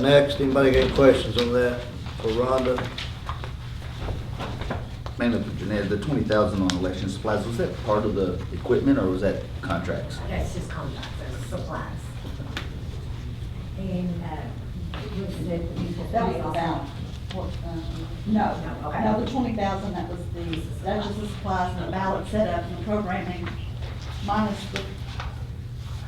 Next, anybody got any questions on that for Rhonda? Mainly for Jeanette, the 20,000 on election supplies, was that part of the equipment or was that contracts? That's just contracts, that's supplies. And, That was the balance. No, okay. no, the 20,000, that's just the supplies and the ballot setup and the programming, minus the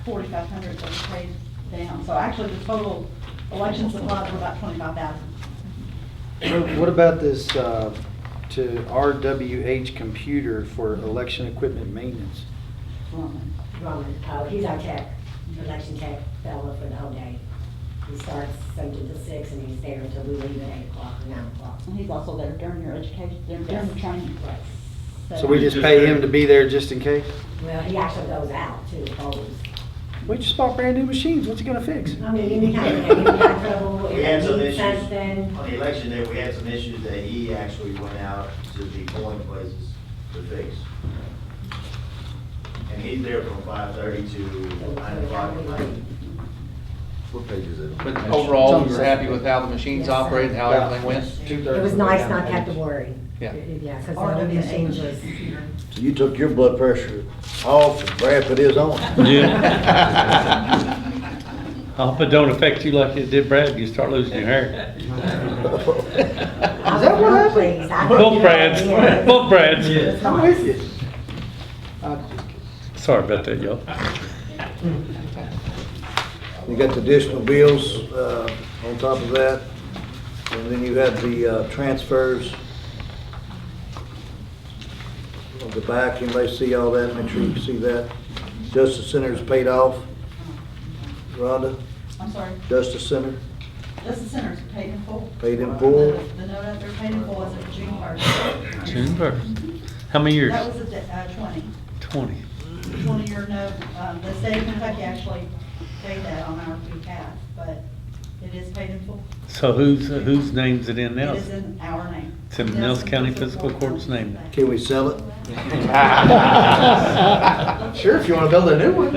4,500 that was paid down. So actually, the total election supplies were about 25,000. What about this, to RWH computer for election equipment maintenance? Roman, he's our tech, election tech fellow for the whole day. He starts 7 to 6 and he's there until we leave at 8 o'clock or 9 o'clock. And he's also there during your education, during the training. Right. So we just pay him to be there just in case? Well, he actually goes out to the polls. We just bought brand new machines, what's he gonna fix? I mean, anytime, if he got trouble, if We had some he needs issues, something. on the election day, we had some issues that he actually went out to the polling places to fix. And he's there from 5:30 to 9 o'clock at night. What page is it? But overall, we were happy with how the machines Yes, operated, how everything went? It was nice not to have to worry. Yeah. Yeah, because the other machines was, So you took your blood pressure off and Brad put his on? Yeah. I hope it don't affect you like it did Brad, you start losing your hair. I was real pleased. I think Both you Brads, know, yeah. both Brads. It was I'm nice. with you. Sorry about that, y'all. You got the additional bills on top of that, and then you had the transfers on the back. Anybody see all that? Make sure you see that. Justice Center's paid off. Rhonda, I'm sorry, Justice Center, Justice Center's paid in full. paid in full. The note out there paid in full as of June 1st. June 1st. How many years? That was 20. 20. 20-year note. The state of Kentucky actually paid that on our behalf, but it is paid in full. So whose name's it in now? It is in our name. It's in Nelson County Fiscal Court's name. Can we sell it? Sure, if you wanna build a new one.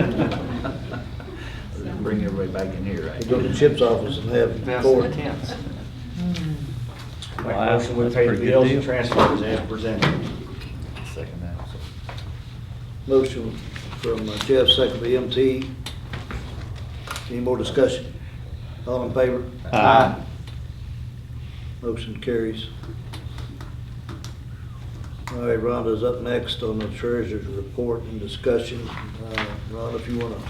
Bring everybody back in here, right? Go to the CHIPS office and have court. Make a Wow, motion, we that's a pay the pretty good bills deal. and transfers as presented. Second that. Motion from Jeff, second by MT. Any more discussion? All in favor? Aye. Motion carries. All right, Rhonda's up next on the treasurer's report and discussion. Rhonda, if you want to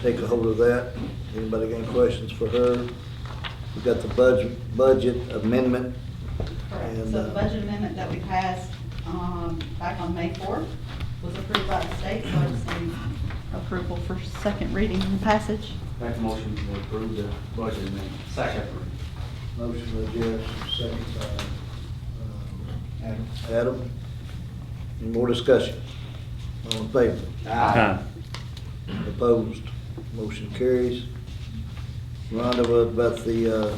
take a hold of that. Anybody got any questions for her? We've got the budget amendment. Correct. And, So the budget amendment that we passed back on May 4th was approved by the state, so I just need approval for second reading and passage. Make a motion to approve the budget amendment. Second. Motion by Jeff, second by Adam. Any more discussion? All in favor? Aye. Opposed? Motion carries. Rhonda, what about the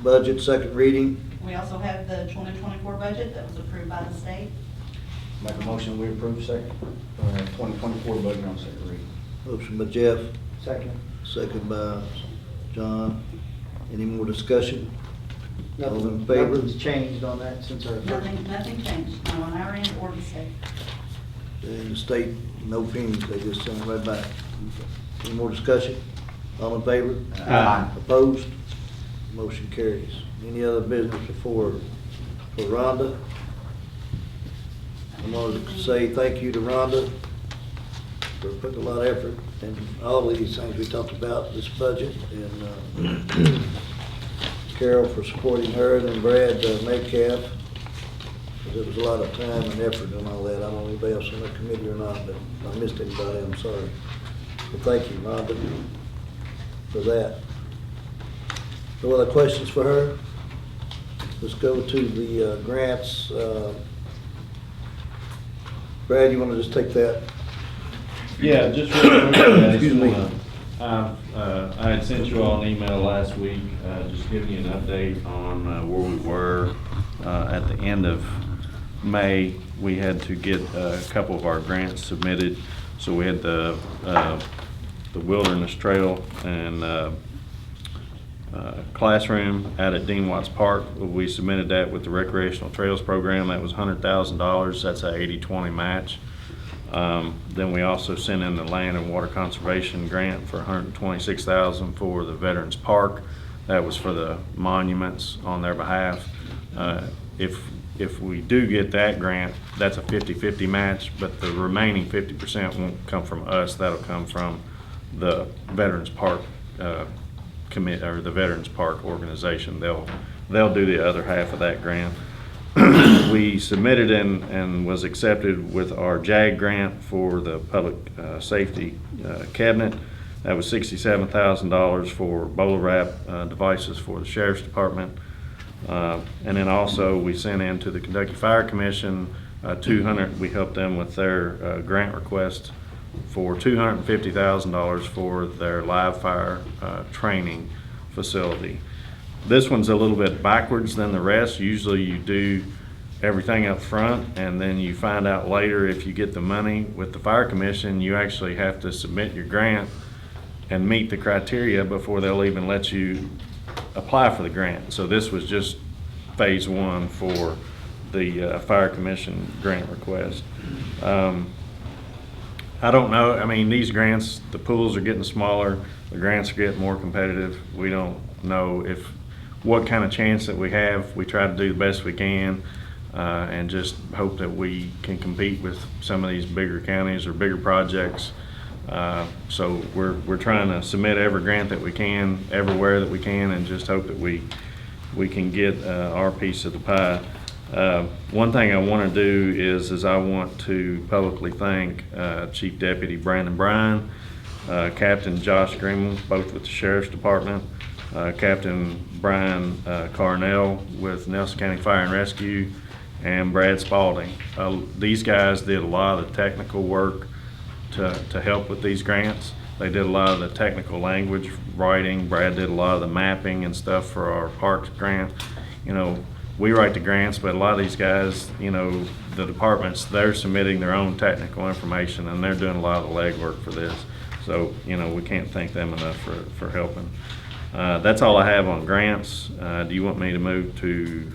budget, second reading? We also have the 2024 budget that was approved by the state. Make a motion, we approve 2024 budget on second reading. Motion by Jeff, Second. second by John. Any more discussion? All in favor? Nothing's changed on that since our. Nothing changed, no on our end or the state. And the state, no opinions, they just sent it right back. Any more discussion? All in favor? Aye. Opposed? Motion carries. Any other business for Rhonda? I wanted to say thank you to Rhonda for putting a lot of effort in all of these things we talked about, this budget, and Carol for supporting her, and then Brad Metcalf, because it was a lot of time and effort and all that. I don't know if anybody else on the committee or not, but if I missed anybody, I'm sorry. But thank you, Rhonda, for that. No other questions for her? Let's go to the grants. Brad, you want to just take that? Yeah, just real quick, guys. Excuse me. I had sent you all an email last week, just giving you an update on where we were. At the end of May, we had to get a couple of our grants submitted. So we had the Wilderness Trail and classroom out at Dean Watts Park. We submitted that with the Recreational Trails Program. That was $100,000. That's a 80-20 match. Then we also sent in the Land and Water Conservation Grant for $126,000 for the Veterans Park. That was for the monuments on their behalf. If we do get that grant, that's a 50-50 match, but the remaining 50% won't come from us. That'll come from the Veterans Park commit, or the Veterans Park organization. They'll do the other half of that grant. We submitted and was accepted with our JAG grant for the public safety cabinet. That was $67,000 for bowler wrap devices for the Sheriff's Department. And then also we sent in to the Kentucky Fire Commission 200. We helped them with their grant request for $250,000 for their live fire training facility. This one's a little bit backwards than the rest. Usually you do everything up front and then you find out later if you get the money. With the Fire Commission, you actually have to submit your grant and meet the criteria before they'll even let you apply for the grant. So this was just phase one for the Fire Commission grant request. I don't know, I mean, these grants, the pools are getting smaller, the grants are getting more competitive. We don't know what kind of chance that we have. We try to do the best we can and just hope that we can compete with some of these bigger counties or bigger projects. So we're trying to submit every grant that we can, everywhere that we can, and just hope that we can get our piece of the pie. One thing I want to do is I want to publicly thank Chief Deputy Brandon Bryan, Captain Josh Greenwell, both with the Sheriff's Department, Captain Brian Carnell with Nelson County Fire and Rescue, and Brad Spalding. These guys did a lot of the technical work to help with these grants. They did a lot of the technical language writing. Brad did a lot of the mapping and stuff for our parks grant. You know, we write the grants, but a lot of these guys, you know, the departments, they're submitting their own technical information and they're doing a lot of the legwork for this. So, you know, we can't thank them enough for helping. That's all I have on grants. Do you want me to move to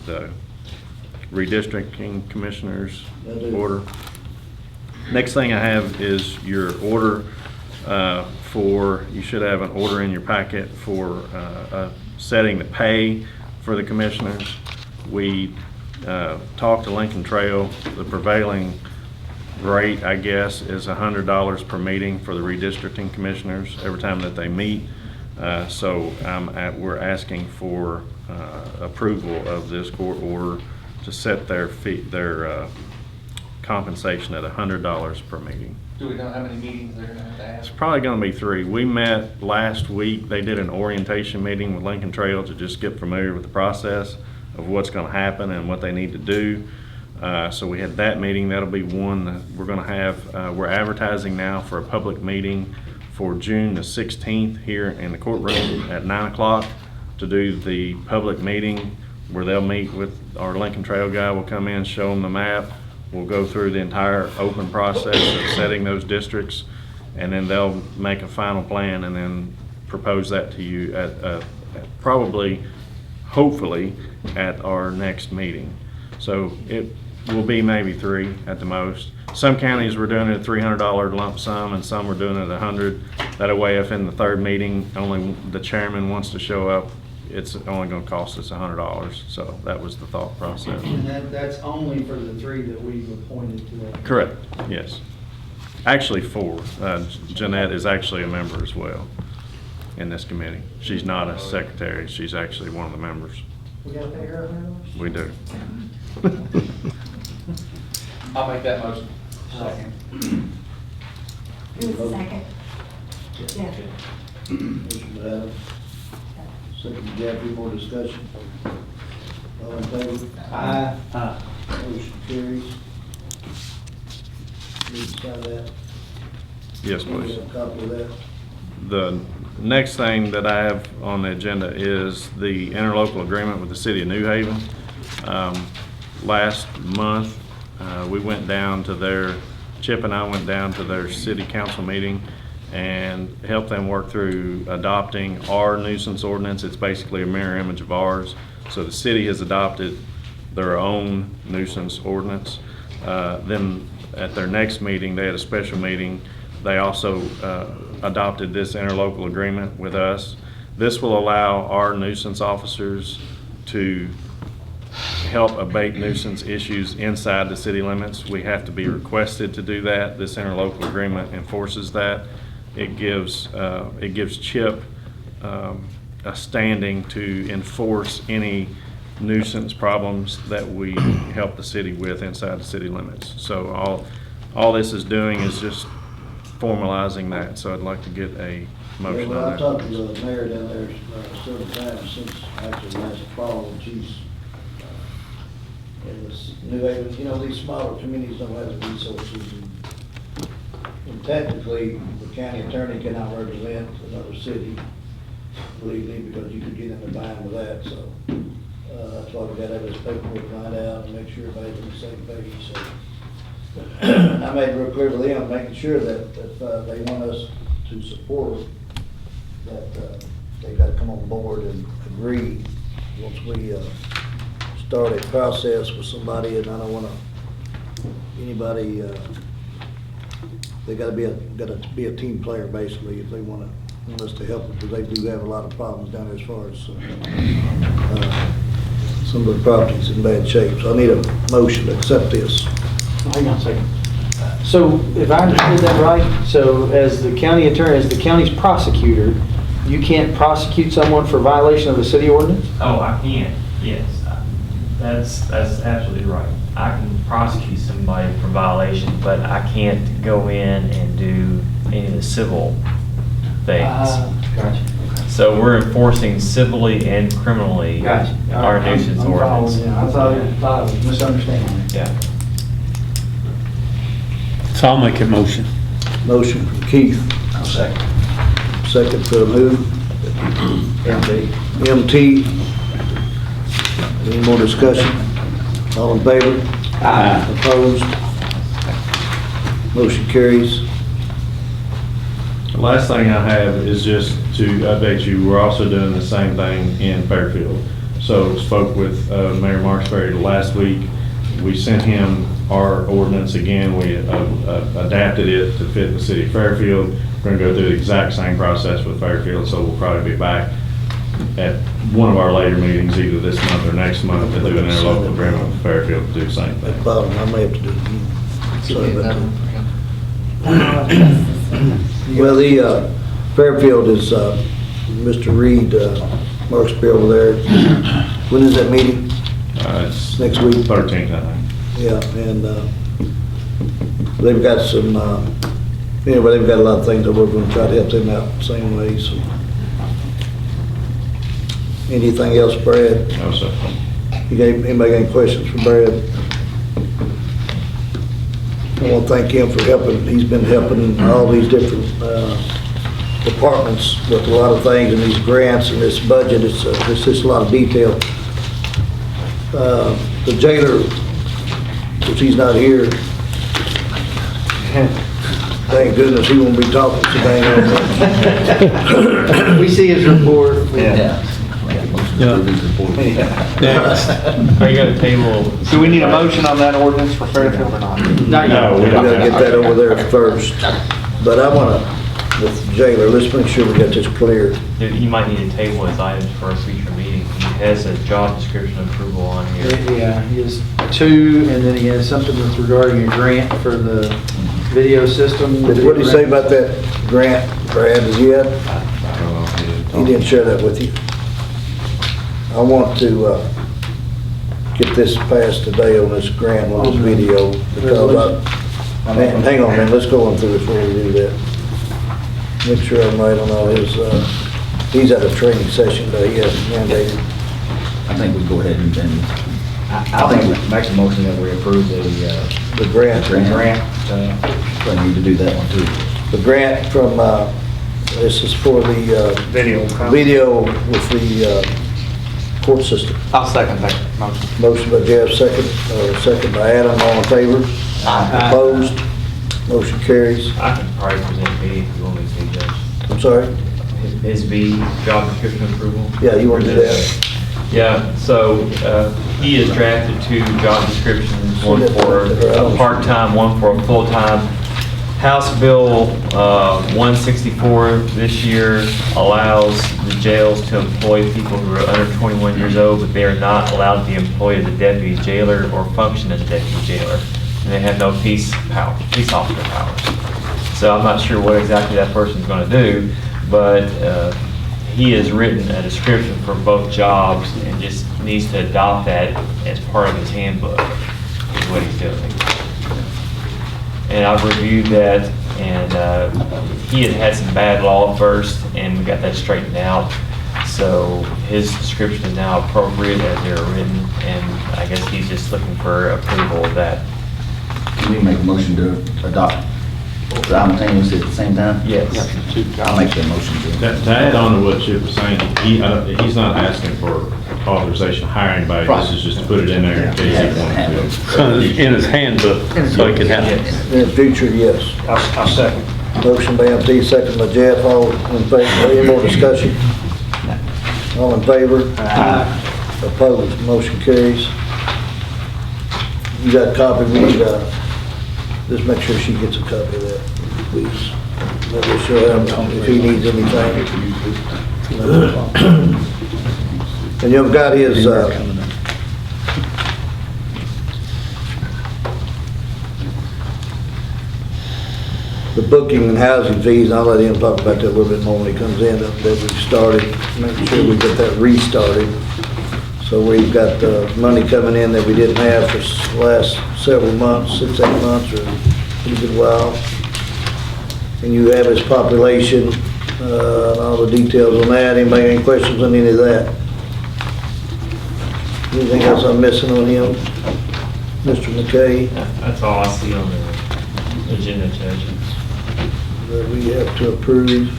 the redistricting commissioners order? Next thing I have is your order you should have an order in your packet for setting the pay for the commissioners. We talked to Lincoln Trail. The prevailing rate, I guess, is $100 per meeting for the redistricting commissioners every time that they meet. So we're asking for approval of this court order to set their compensation at $100 per meeting. Do we know how many meetings they're gonna have to have? It's probably going to be 3. We met last week. They did an orientation meeting with Lincoln Trail to just get familiar with the process of what's going to happen and what they need to do. So we had that meeting. That'll be one that we're going to have. We're advertising now for a public meeting for June the 16th here in the courtroom at 9 o'clock to do the public meeting where they'll meet with our Lincoln Trail guy. We'll come in, show them the map. We'll go through the entire open process of setting those districts, and then they'll make a final plan and then propose that to you at probably, hopefully, at our next meeting. So it will be maybe 3 at the most. Some counties were doing it at $300 lump sum, and some were doing it at $100. That way, if in the third meeting only the chairman wants to show up, it's only going to cost us $100. So that was the thought process. And that's only for the 3 that we've appointed to that. Correct, yes. Actually 4. Jeanette is actually a member as well in this committee. She's not a secretary, she's actually one of the members. We gotta pay her $100? We do. I'll make that motion. Who's the second? Jeff. Motion by Adam. Second by Jeff, any more discussion? All in favor? Aye. Motion carries. Need to sign that? Yes, please. Get a copy of that. The next thing that I have on the agenda is the interlocal agreement with the city of New Haven. Last month, we went down to Chip and I went down to their city council meeting and helped them work through adopting our nuisance ordinance. It's basically a mirror image of ours. So the city has adopted their own nuisance ordinance. Then at their next meeting, they had a special meeting. They also adopted this interlocal agreement with us. This will allow our nuisance officers to help abate nuisance issues inside the city limits. We have to be requested to do that. This interlocal agreement enforces that. It gives Chip a standing to enforce any nuisance problems that we help the city with inside the city limits. So all this is doing is just formalizing that. So I'd like to get a motion Well, on I've that. talked to the mayor down there several times since actually last fall, and she's in this New Haven, you know, these smaller communities don't have the resources. And technically, the county attorney cannot represent another city, believe me, because you could get in a bind with that, so. That's why we gotta have this paperwork lined out and make sure everybody's on the same page, so. I made it real clear to them, making sure that if they want us to support, that they gotta come on board and agree once we start a process with somebody, and I don't wanna, anybody, they gotta be a team player basically if they want us to help them, because they do have a lot of problems down there as far as some of the properties in bad shape. So I need a motion to accept this. Hang on a second. So if I understood that right, so as the county attorney, as the county's prosecutor, you can't prosecute someone for violation of the city ordinance? Oh, I can, yes. That's absolutely right. I can prosecute somebody for violation, but I can't go in and do any of the civil things. Gotcha. So we're enforcing civilly and criminally Gotcha. our nuisance I'm ordinance. following you. I thought I was misunderstanding. Yeah. So I'll make a motion. Motion from Keith. I'll second. Second from who? MT. Any more discussion? All in favor? Aye. Opposed? Motion carries. The last thing I have is just to update you, we're also doing the same thing in Fairfield. So spoke with Mayor Marksberry last week. We sent him our ordinance again. We adapted it to fit the city of Fairfield. We're going to go through the exact same process with Fairfield, so we'll probably be back at one of our later meetings, either this month or next month, to do an interlocal agreement with Fairfield to do the same thing. At the bottom, I may have to do it again. Sorry about that. Well, the Fairfield is Mr. Reed, Marksville over there. When is that meeting? It's Next week? 13th, I think. Yeah, and they've got some, anyway, they've got a lot of things that we're going to try to help them out the same way, so. Anything else, Brad? No, sir. Anybody got any questions for Brad? I want to thank him for helping. He's been helping all these different departments with a lot of things and these grants and this budget. It's just a lot of detail. The jailer, which he's not here, thank goodness he won't be talking so dang on. We see his report. Yeah. Next. Are you gonna table? Do we need a motion on that ordinance for Fairfield or not? No, we We don't gotta have get that over there first. But I wanna, with the jailer, let's make sure we get this clear. You might need to table his items for a future meeting. He has a job description approval on here. Yeah, he has 2, and then he has something with regarding a grant for the video system. What did he say about that grant, Brad? Is he had? He didn't share that with you. I want to get this passed today on this grant, on this video, because hang on, man, let's go on through before we do that. Make sure I'm right on all his, he's at a training session that he has mandated. I think we go ahead and I think we make a motion that we approve the grant. grant. I need to do that one too. The grant from, this is for the video with the court system. I'll second that motion. Motion by Jeff, second by Adam, all in favor? Aye. Opposed? Motion carries. I can probably present B if you want me to, Judge. I'm sorry? His B, job description approval. Yeah, you want to do that? Yeah, so he has drafted 2 job descriptions, one for a part-time, one for a full-time. House Bill 164 this year allows the jails to employ people who are under 21 years old, but they are not allowed to be employed as a deputy jailer or function as a deputy jailer. And they have no peace officer powers. So I'm not sure what exactly that person's going to do, but he has written a description for both jobs and just needs to adopt that as part of his handbook, is what he's doing. And I've reviewed that, and he had some bad law first, and we got that straightened out. So his description is now appropriate as they're written, and I guess he's just looking for approval of that. Can we make a motion to adopt simultaneously at the same time? Yes. I'll make that motion to. To add on to what Chip was saying, he's not asking for authorization to hire anybody. This is just to put it in there in case he wanted to. In his handbook, so he can have it. In the future, yes. I'll second. Motion by MT, second by Jeff, all in favor. Any more discussion? All in favor? Opposed? Motion carries. You got a copy? We need, just make sure she gets a copy of that, please. Maybe she'll have, if he needs anything. And you've got his, the booking and housing fees, I'll let him talk about that a little bit more when he comes in, that we started, making sure we get that restarted. So we've got money coming in that we didn't have for the last several months, 6, 8 months, or a pretty good while. And you have his population, and all the details on that. Anybody got any questions on any of that? Anything else I'm missing on him? Mr. McKay? That's all I see on the agenda, Judge. That we have to approve.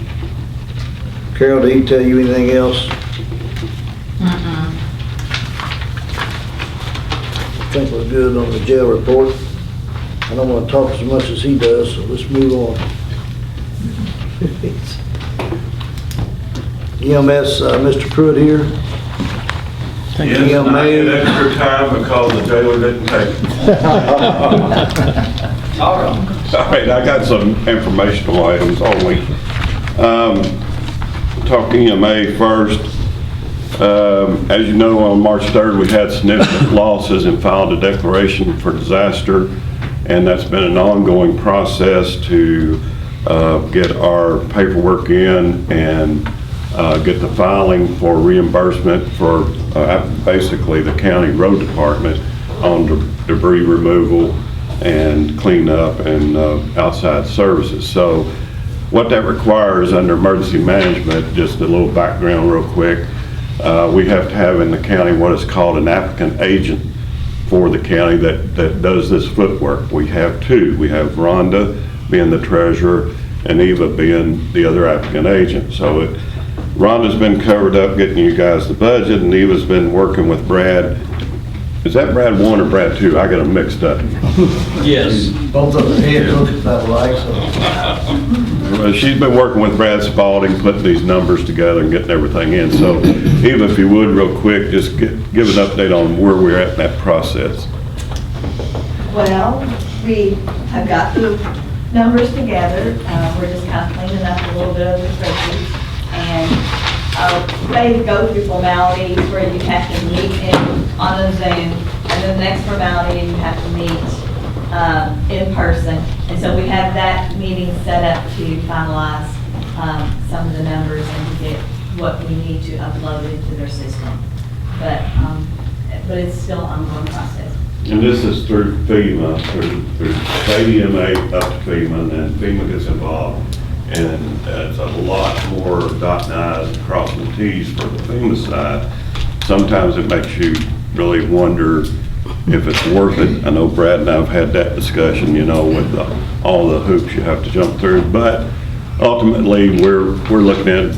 Carol, did he tell you anything else? I think we're good on the jail report. I don't want to talk as much as he does, so let's move on. EMS, Mr. Pruitt here. Yes, and I get extra time because the jailer didn't take it. All right. All right, I got some informational items only. Talk EMA first. As you know, on March 3rd, we had significant losses and filed a declaration for disaster, and that's been an ongoing process to get our paperwork in and get the filing for reimbursement for basically the county road department on debris removal and cleanup and outside services. So what that requires under emergency management, just a little background real quick, we have to have in the county what is called an applicant agent for the county that does this footwork. We have two. We have Rhonda being the treasurer and Eva being the other applicant agent. So Rhonda's been covered up getting you guys the budget, and Eva's been working with Brad. Is that Brad 1 or Brad 2? I got them mixed up. Yes. Both of the head look about alike, so. She's been working with Brad Spalding, putting these numbers together and getting everything in. So, Eva, if you would, real quick, just give an update on where we're at in that process. Well, we have got the numbers together. We're just kind of cleaning up a little bit of the spreadsheet. And they go through formalities where you have to meet on a Zoom, and then the next formality you have to meet in person. And so we have that meeting set up to finalize some of the numbers and to get what we need to upload into their system. But it's still an ongoing process. And this is through FEMA, through KDMA up to FEMA, and then FEMA gets involved. And it's a lot more dotting I's and crossing T's for the FEMA side. Sometimes it makes you really wonder if it's worth it. I know Brad and I have had that discussion, you know, with all the hoops you have to jump through. But ultimately, we're looking at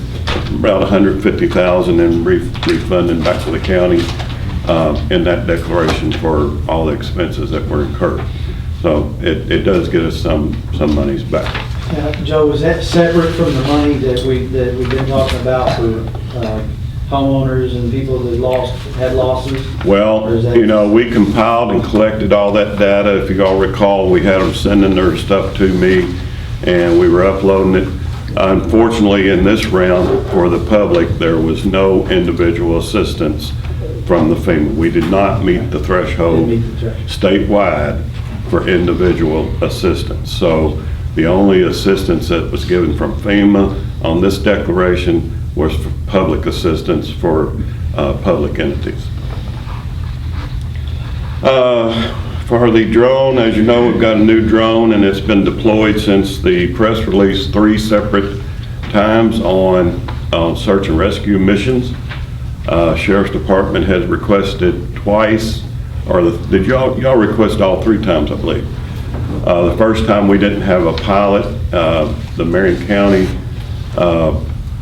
about $150,000 in refunding back to the county in that declaration for all the expenses that were incurred. So it does get us some monies back. Joe, is that separate from the money that we've been talking about for homeowners and people that had losses? Well, you know, we compiled and collected all that data. If you all recall, we had them sending their stuff to me, and we were uploading it. Unfortunately, in this round for the public, there was no individual assistance from the FEMA. We did not meet the threshold statewide for individual assistance. So the only assistance that was given from FEMA on this declaration was for public assistance for public entities. For the drone, as you know, we've got a new drone, and it's been deployed since the press release 3 separate times on search and rescue missions. Sheriff's Department has requested twice, or did y'all request all 3 times, I believe. The first time we didn't have a pilot. The Marion County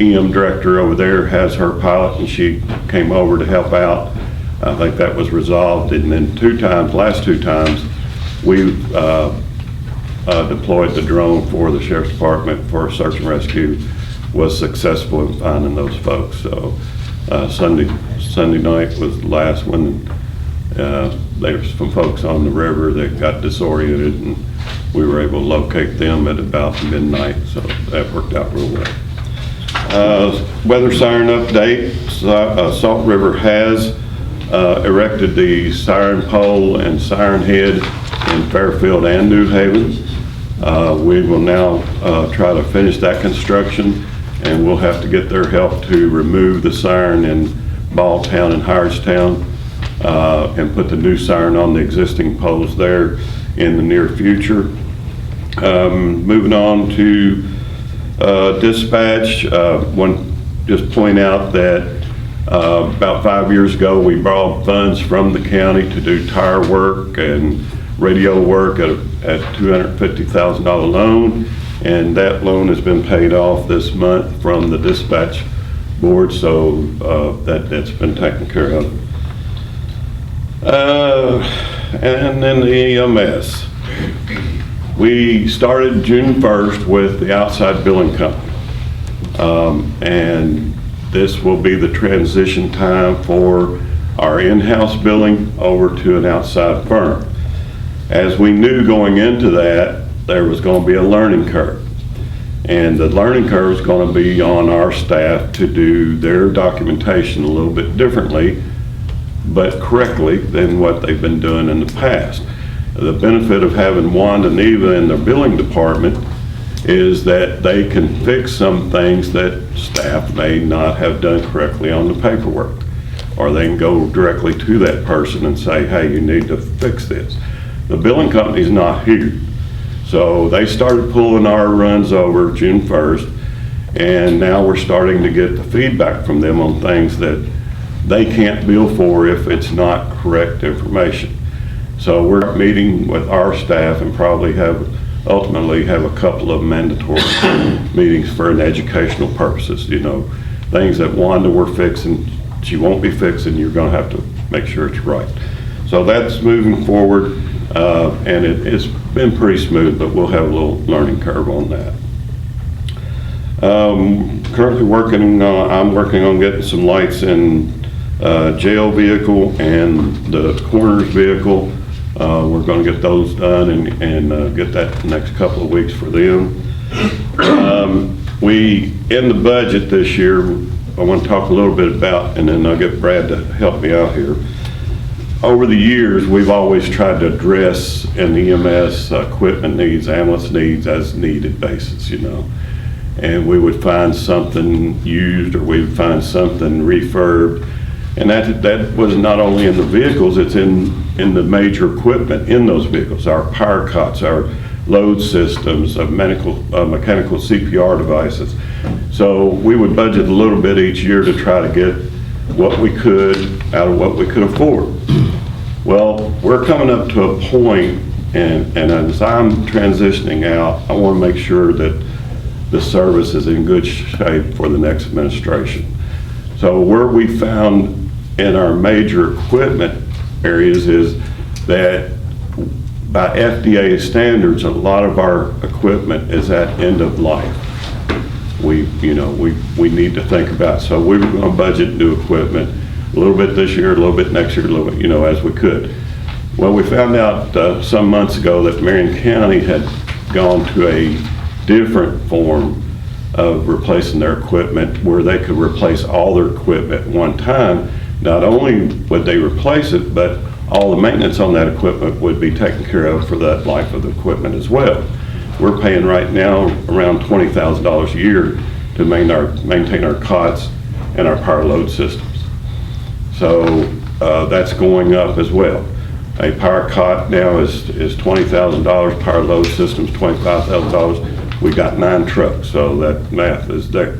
EM director over there has her pilot, and she came over to help out. I think that was resolved. And then last two times, we've deployed the drone for the Sheriff's Department for search and rescue, was successful in finding those folks. So Sunday night was the last one. There was some folks on the river that got disoriented, and we were able to locate them at about midnight, so that worked out real well. Weather siren update. Salt River has erected the siren pole and siren head in Fairfield and New Haven. We will now try to finish that construction, and we'll have to get their help to remove the siren in Balltown and Hyerstown and put the new siren on the existing poles there in the near future. Moving on to dispatch, just point out that about 5 years ago we borrowed funds from the county to do tire work and radio work at $250,000 loan, and that loan has been paid off this month from the dispatch board, so that's been taken care of. And then the EMS. We started June 1st with the outside billing company. And this will be the transition time for our in-house billing over to an outside firm. As we knew going into that, there was going to be a learning curve. And the learning curve is going to be on our staff to do their documentation a little bit differently, but correctly than what they've been doing in the past. The benefit of having Wanda and Eva in their billing department is that they can fix some things that staff may not have done correctly on the paperwork. Or they can go directly to that person and say, hey, you need to fix this. The billing company's not here. So they started pulling our runs over June 1st, and now we're starting to get the feedback from them on things that they can't bill for if it's not correct information. So we're meeting with our staff and probably ultimately have a couple of mandatory meetings for an educational purposes, you know, things that Wanda we're fixing, she won't be fixing, you're gonna have to make sure it's right. So that's moving forward, and it's been pretty smooth, but we'll have a little learning curve on that. Currently I'm working on getting some lights in jail vehicle and the coroner's vehicle. We're going to get those done and get that next couple of weeks for them. In the budget this year, I want to talk a little bit about, and then I'll get Brad to help me out here. Over the years, we've always tried to address in the EMS equipment needs, ambulance needs as needed basis, you know. And we would find something used or we would find something refurbed. And that was not only in the vehicles, it's in the major equipment in those vehicles, our power cots, our load systems, mechanical CPR devices. So we would budget a little bit each year to try to get what we could out of what we could afford. Well, we're coming up to a point, and as I'm transitioning out, I want to make sure that the service is in good shape for the next administration. So where we found in our major equipment areas is that by FDA standards, a lot of our equipment is at end of life. We need to think about, so we were going to budget new equipment a little bit this year, a little bit next year, a little bit, as we could. Well, we found out some months ago that Marion County had gone to a different form of replacing their equipment where they could replace all their equipment at one time. Not only would they replace it, but all the maintenance on that equipment would be taken care of for that life of the equipment as well. We're paying right now around $20,000 a year to maintain our cots and our power load systems. So that's going up as well. A power cot now is $20,000, power load systems $25,000. We got 9 trucks, so that math is there.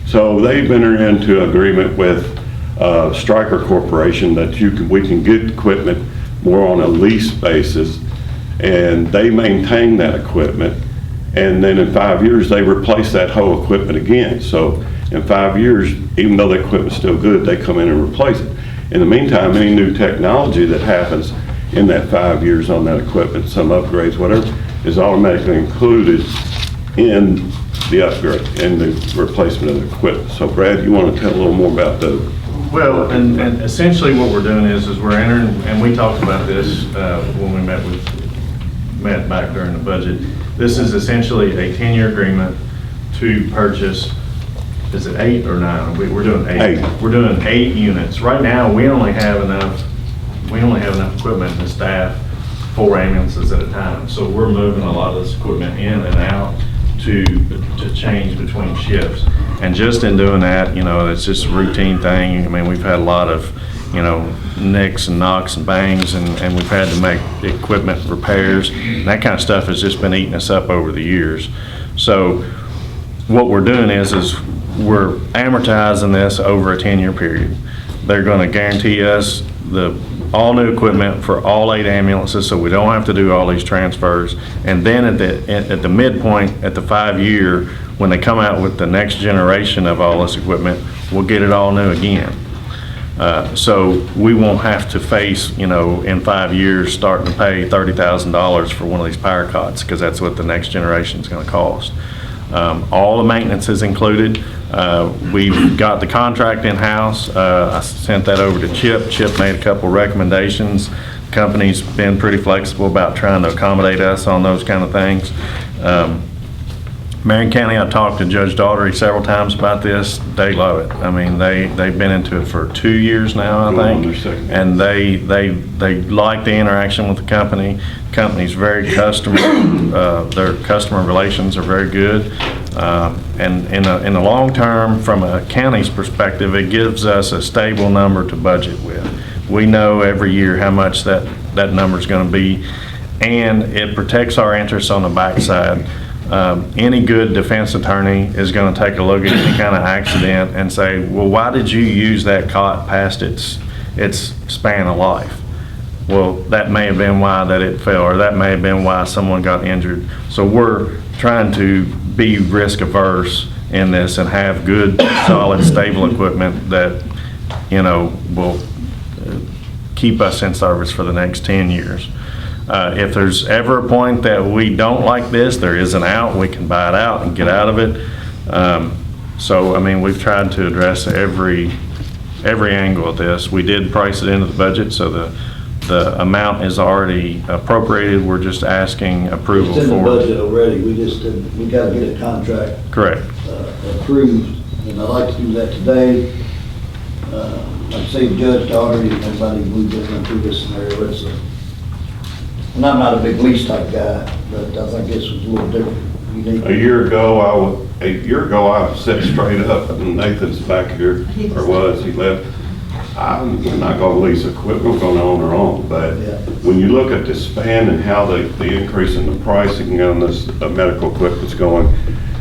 So they've entered into agreement with Stryker Corporation that we can get equipment more on a lease basis, and they maintain that equipment, and then in 5 years they replace that whole equipment again. So in 5 years, even though the equipment's still good, they come in and replace it. In the meantime, any new technology that happens in that 5 years on that equipment, some upgrades, whatever, is automatically included in the upgrade and the replacement of the equipment. So Brad, you want to tell a little more about those? Well, and essentially what we're doing is we're entering, and we talked about this when we met back during the budget. This is essentially a 10-year agreement to purchase, is it 8 or 9? We're doing 8. We're doing 8 units. Right now, we only have enough equipment and staff, 4 ambulances at a time. So we're moving a lot of this equipment in and out to change between shifts. And just in doing that, it's just a routine thing. I mean, we've had a lot of, nicks and knocks and bangs, and we've had to make equipment repairs. And that kind of stuff has just been eating us up over the years. So what we're doing is we're amortizing this over a 10-year period. They're going to guarantee us all new equipment for all 8 ambulances, so we don't have to do all these transfers. And then at the midpoint, at the 5-year, when they come out with the next generation of all this equipment, we'll get it all new again. So we won't have to face, in 5 years, starting to pay $30,000 for one of these power cots, because that's what the next generation is going to cost. All the maintenance is included. We've got the contract in-house. I sent that over to Chip. Chip made a couple recommendations. The company's been pretty flexible about trying to accommodate us on those kind of things. Marion County, I talked to Judge Daugherty several times about this. They love it. I mean, they've been into it for 2 years now, I think. And they like the interaction with the company. The company's very their customer relations are very good. And in the long term, from a county's perspective, it gives us a stable number to budget with. We know every year how much that number's gonna be, and it protects our interests on the backside. Any good defense attorney is going to take a look at any kind of accident and say, well, why did you use that cot past its span of life? Well, that may have been why that it fell, or that may have been why someone got injured. So we're trying to be risk averse in this and have good, solid, stable equipment that, you know, will keep us in service for the next 10 years. If there's ever a point that we don't like this, there is an out, we can buy it out and get out of it. So, I mean, we've tried to address every angle of this. We did price it into the budget, so the amount is already appropriated. We're just asking approval for it. It's in the budget already, we got to get a contract. Correct. Approved, and I'd like to do that today. Like I say, Judge Daugherty and everybody moved in through this scenario. And I'm not a big lease type guy, but I think this was a little different, unique. A year ago, I sat straight up, and Nathan's back here, or was, he left. I'm not gonna lease equipment, we're gonna own our own, but when you look at the span and how the increase in the pricing on this medical equipment's going,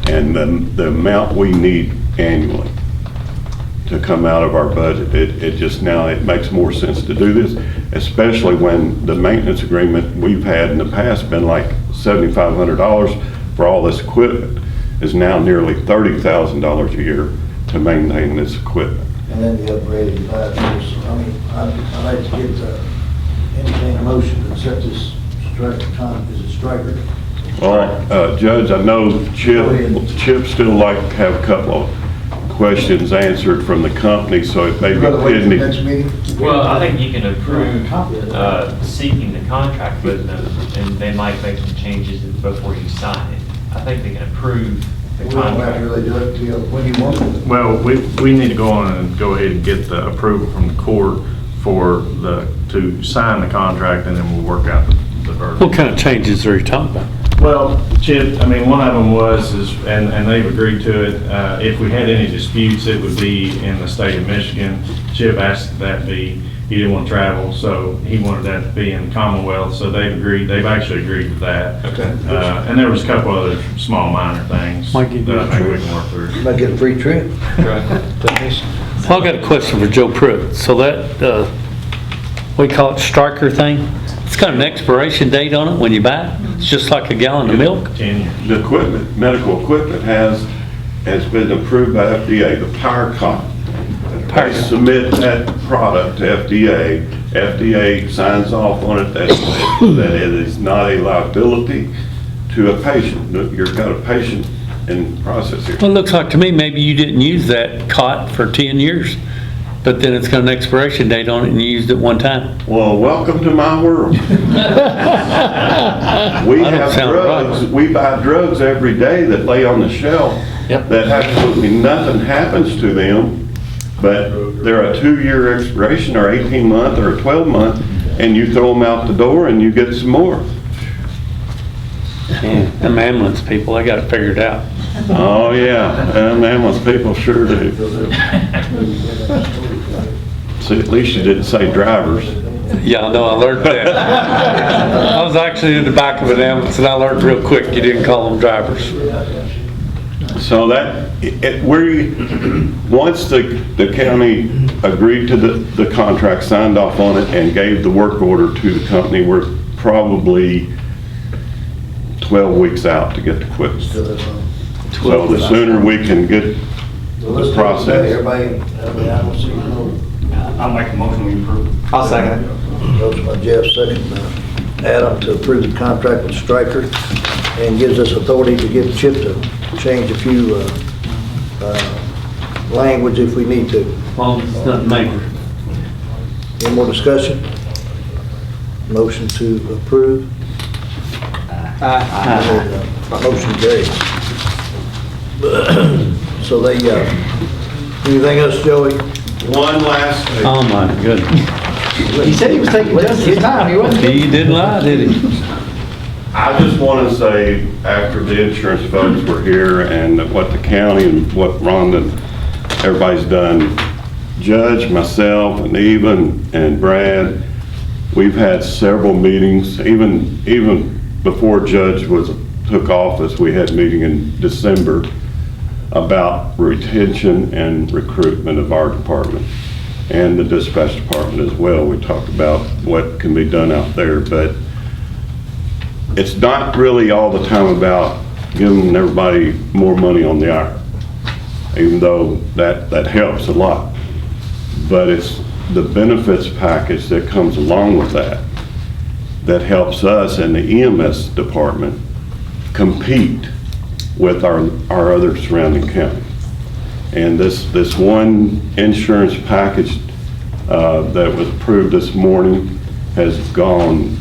and the amount we need annually to come out of our budget, it just now, it makes more sense to do this, especially when the maintenance agreement we've had in the past been like $7,500 for all this equipment, is now nearly $30,000 a year to maintain this equipment. And then the upgraded 5 years. I mean, I'd like to get anything in motion to accept this striker. Well, Judge, I know Chip still like to have a couple of questions answered from the company, so it may be pending. Well, I think you can approve seeking the contract with them, and they might make some changes before you sign it. I think they can approve the We don't have contract. to really do it till when you want it. Well, we need to go on and go ahead and get the approval from the court to sign the contract, and then we'll work out the verdict. What kind of changes are you talking about? Well, Chip, I mean, one of them was, and they've agreed to it, if we had any disputes, it would be in the state of Michigan. Chip asked that he didn't want to travel, so he wanted that to be in the Commonwealth, so they've actually agreed to that. Okay. And there was a couple other small minor things that I think we can work through. You might get a free trip. Well, I've got a question for Joe Pruitt. So that, we call it striker thing, it's got an expiration date on it when you buy it? It's just like a gallon of milk? 10 years. The equipment, medical equipment has been approved by FDA, the Power Cot. They submit that product to FDA. FDA signs off on it that it is not a liability to a patient. You've got a patient in process here. Well, it looks like to me, maybe you didn't use that cot for 10 years, but then it's got an expiration date on it and you used it one time. Well, welcome to my world. We have drugs, we buy drugs every day that lay on the shelf that absolutely nothing happens to them, but they're a 2-year expiration or 18-month or a 12-month, and you throw them out the door and you get some more. Yeah, them ambulance people, they got it figured out. Oh, yeah, them ambulance people sure do. See, at least you didn't say drivers. Yeah, I know, I learned that. I was actually in the back of an ambulance and I learned real quick, you didn't call them drivers. So that, once the county agreed to the contract, signed off on it, and gave the work order to the company, we're probably 12 weeks out to get the equipment. So the sooner we can get the process. I'll make a motion we approve. I'll second it. Motion by Jeff, second by Adam to approve the contract with Stryker, and gives us authority to give Chip to change a few language if we need to. Well, it's not major. Any more discussion? Motion to approve? Aye. Motion carries. So they, anything else, Joey? One last thing. Oh, my goodness. He said he was taking just his time, he wasn't. He didn't lie, did he? I just want to say, after the insurance folks were here and what the county and what Rhonda, everybody's done, Judge, myself, and Eva and Brad, we've had several meetings, even before Judge took office, we had a meeting in December about retention and recruitment of our department and the dispatch department as well. We talked about what can be done out there, but it's not really all the time about giving everybody more money on the hour, even though that helps a lot. But it's the benefits package that comes along with that helps us and the EMS department compete with our other surrounding counties. And this one insurance package that was approved this morning has gone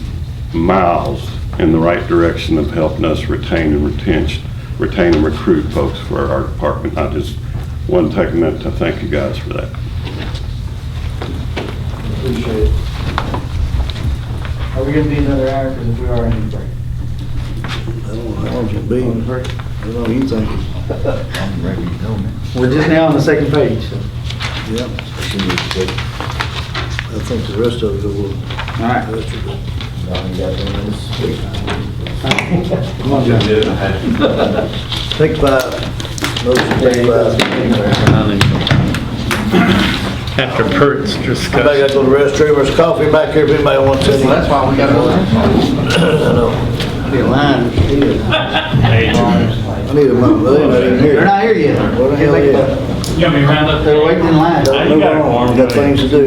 miles in the right direction of helping us retain and recruit folks for our department. I just want to take a minute to thank you guys for that. Appreciate it. Are we gonna be another hour, because if we are, I need a break. I don't know how long it'll be. I don't know, you think? I'm ready to go, man. We're just now on the second page, so. Yeah. I think the rest of it will. All right. Come on, John. Take 5. Motion take 5. After Kurt's discussion. I gotta go to the restroom. There's coffee back here if anybody wants any. Well, that's why we gotta go there. I know. Be a line. I need a moment. They ain't even here. They're not here yet. What the hell is that? You want me around up there? They're waiting in line. Move on. Got things to do.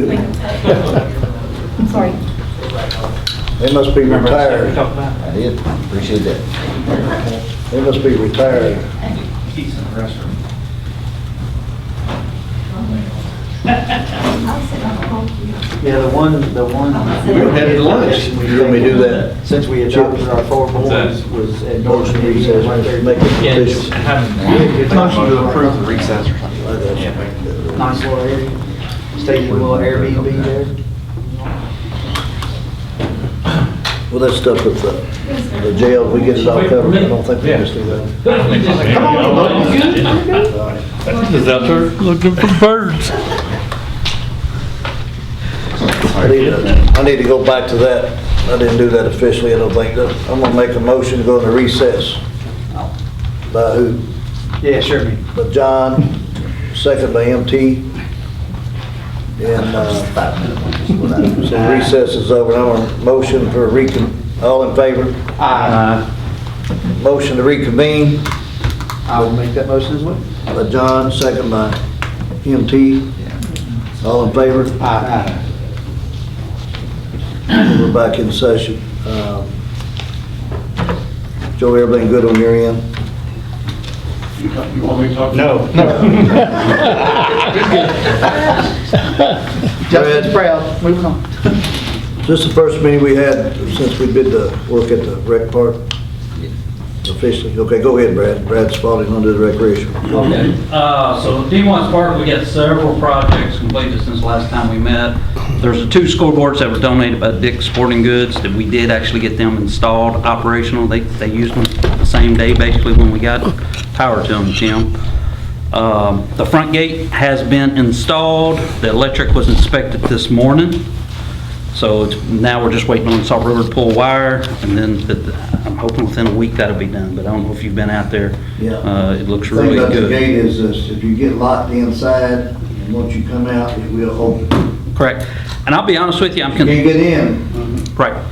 I'm sorry. They must be retired. I did, appreciate that. They must be retired. He's in the restroom. Yeah, the one. We're headed to lunch. You want me to do that? Since we adopted our 4 boards, was endorsed Motion recess right recess, there. make it official. Motion to approve the recess or something. I got you. Nice little area. Stay in a little Airbnb there. Well, that stuff with the jail, we get it all covered. I don't think we just do that. Come on, buddy. You good? All right. He's out there looking for birds. I need to go back to that. I didn't do that officially, I don't think. I'm gonna make a motion to go into recess. By who? Yeah, sure. By John, second by MT. And, so recess is over. I'm on motion for all in favor? Aye. Motion to reconvene I will make that motion as well. by John, second by MT. All in favor? Aye. We're back in session. Joey, everything good on your end? You want me to talk? No. Justin's proud. Moving on. This is the first meeting we had since we did the work at the rec park officially. Okay, go ahead, Brad. Brad's following under the recreation. Okay, so D1 Spark, we got several projects completed since last time we met. There's the 2 scoreboards that were donated by Dick's Sporting Goods that we did actually get them installed, operational. They used them the same day basically when we got power to them, Tim. The front gate has been installed. The electric was inspected this morning. So now we're just waiting on Salt River to pull wire, and then I'm hoping within a week that'll be done, but I don't know if you've been out there. Yeah. It looks The thing really about the good. gate is this, if you get locked inside, and once you come out, it will open. Correct. And I'll be honest with you, You can't get in. Right.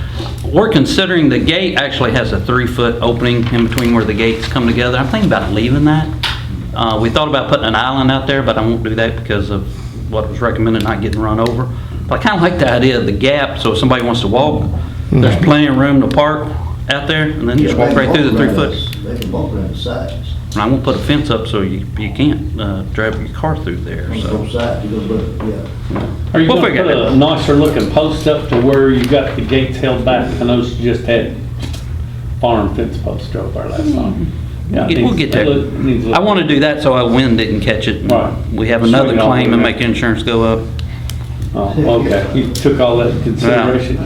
We're considering the gate actually has a 3-foot opening in between where the gates come together. I'm thinking about leaving that. We thought about putting an island out there, but I won't do that because of what was recommended, not getting run over. But I kind of like the idea of the gap, so if somebody wants to walk, there's plenty of room to park out there, and then you just walk right through the 3-foot. They can walk around the sides. And I won't put a fence up so you can't drive your car through there, so. Both sides, you go look, yeah. Are you We'll gonna figure put it out. a nicer looking post up to where you got the gates held back? I noticed you just had farm fence posts over there last time. Yeah, it We'll get there. needs a- I want to do that so our wind didn't catch it. and Right. We have another Swing it all claim and the way make insurance go up. Oh, okay, you took all that into consideration?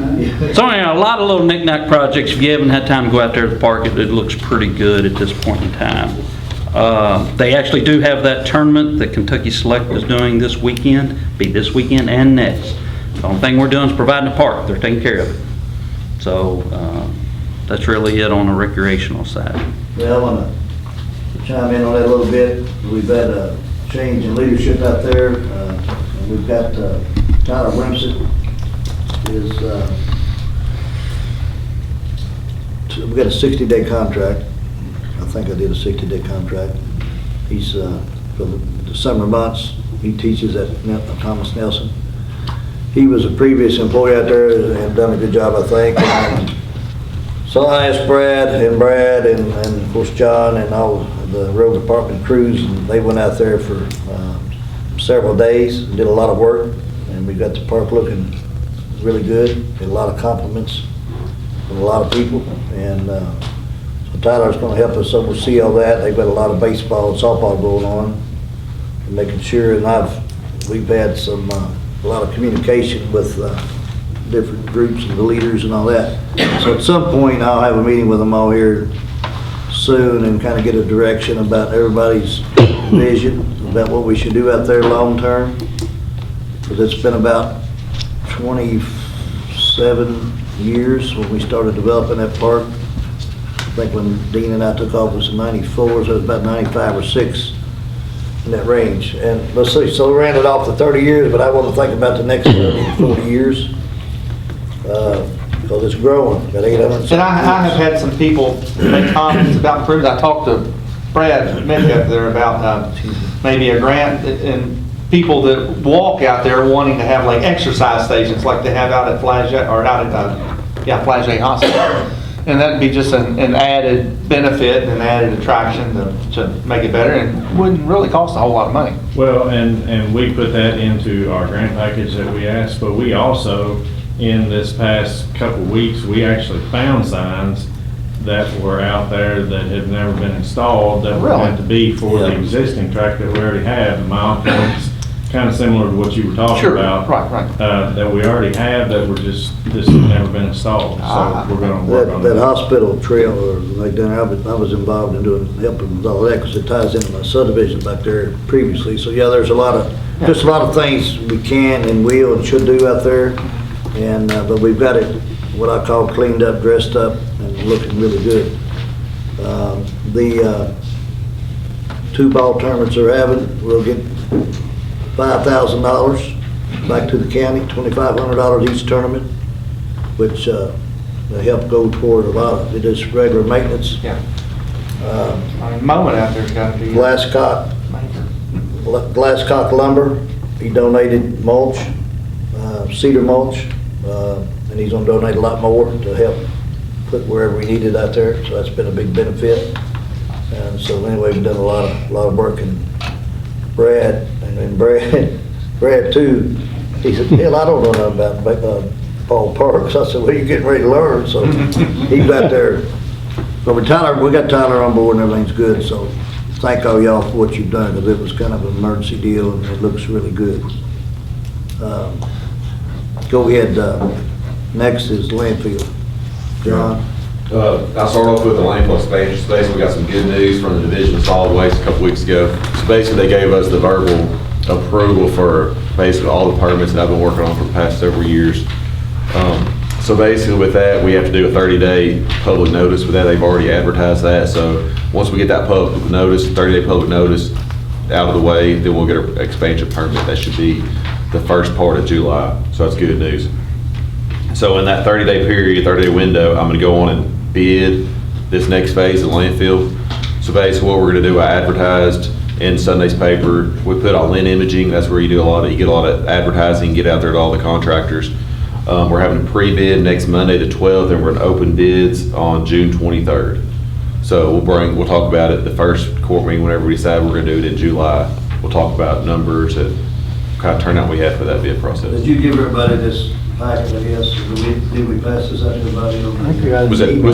So anyhow, a lot of little knick-knack projects. If you haven't had time to go out there to the park, it looks pretty good at this point in time. They actually do have that tournament that Kentucky Select is doing this weekend, be this weekend and next. The only thing we're doing is providing a park. They're taking care of it. So that's really it on the recreational side. Well, I want to chime in on that a little bit. We've had a change in leadership out there. And we've got Tyler Wimsett is, we've got a 60-day contract. I think I did a 60-day contract. He's, for the summer months, he teaches at Thomas Nelson. He was a previous employee out there and done a good job, I think. So I asked Brad, and of course John and all the road department crews, and they went out there for several days and did a lot of work, and we got the park looking really good. Get a lot of compliments from a lot of people, and so Tyler's going to help us oversee all that. They've got a lot of baseball and softball going on, and making sure. And we've had a lot of communication with different groups and the leaders and all that. So at some point, I'll have a meeting with them all here soon and kind of get a direction about everybody's vision about what we should do out there long term. Because it's been about 27 years when we started developing that park. I think when Dean and I took office in '94, so it was about 95 or 6 in that range. And let's see, so we ran it off to 30 years, but I want to think about the next 40 years. Because it's growing, got 800. And I have had some people make comments about improvements. I talked to Brad Metcalf there about maybe a grant and people that walk out there wanting to have like exercise stations like they have out at Flagey, or out at Flagey Hospital. And that'd be just an added benefit and an added attraction to make it better, and wouldn't really cost a whole lot of money. Well, and we put that into our grant package that we asked, but we also, in this past couple of weeks, we actually found signs that were out there that had never been installed that would have to be for the existing track that we already have. And my point's kind of similar to what you were talking about. Right. That we already have that were just have never been installed. So we're going to work on that hospital trail, or like down there, I was involved in helping with all that because it ties into my subdivision back there previously. So yeah, there's a lot of things we can and will and should do out there. And but we've got it, what I call cleaned up, dressed up, and looking really good. The 2 ball tournaments they're having, we'll get $5,000 back to the county, $2,500 each tournament, which will help go toward a lot of it is regular maintenance. Yeah. Mowing out there's got to be Glasscock lumber. He donated mulch, cedar mulch. And he's going to donate a lot more to help put wherever we need it out there. So that's been a big benefit. And so anyway, we've done a lot of work. And Brad too. He said, "Hell, I don't know nothing about Paul Parks." I said, "Well, you're getting ready to learn." So he's out there. But we got Tyler on board and everything's good. So thank all y'all for what you've done, because it was kind of an emergency deal and it looks really good. Go ahead. Next is landfill. John? I'll start off with the landfill expansion space. We got some good news from the Division of Solid Waste a couple weeks ago. So basically, they gave us the verbal approval for basically all the permits that I've been working on for the past several years. So basically with that, we have to do a 30-day public notice with that. They've already advertised that. So once we get that public notice, 30-day public notice out of the way, then we'll get our expansion permit. That should be the first part of July. So that's good news. So in that 30-day period, 30-day window, I'm going to go on and bid this next phase of landfill. So basically what we're going to do, I advertised in Sunday's paper. We put on Lynn Imaging. That's where you get a lot of advertising, get out there to all the contractors. We're having a pre-bid next Monday the 12th, and we're going to open bids on June 23rd. So we'll talk about it the first court meeting whenever we decide we're going to do it in July. We'll talk about numbers and kind of turnout we had for that bid process. Did you give everybody this packet, I guess. Did we pass this out to everybody on?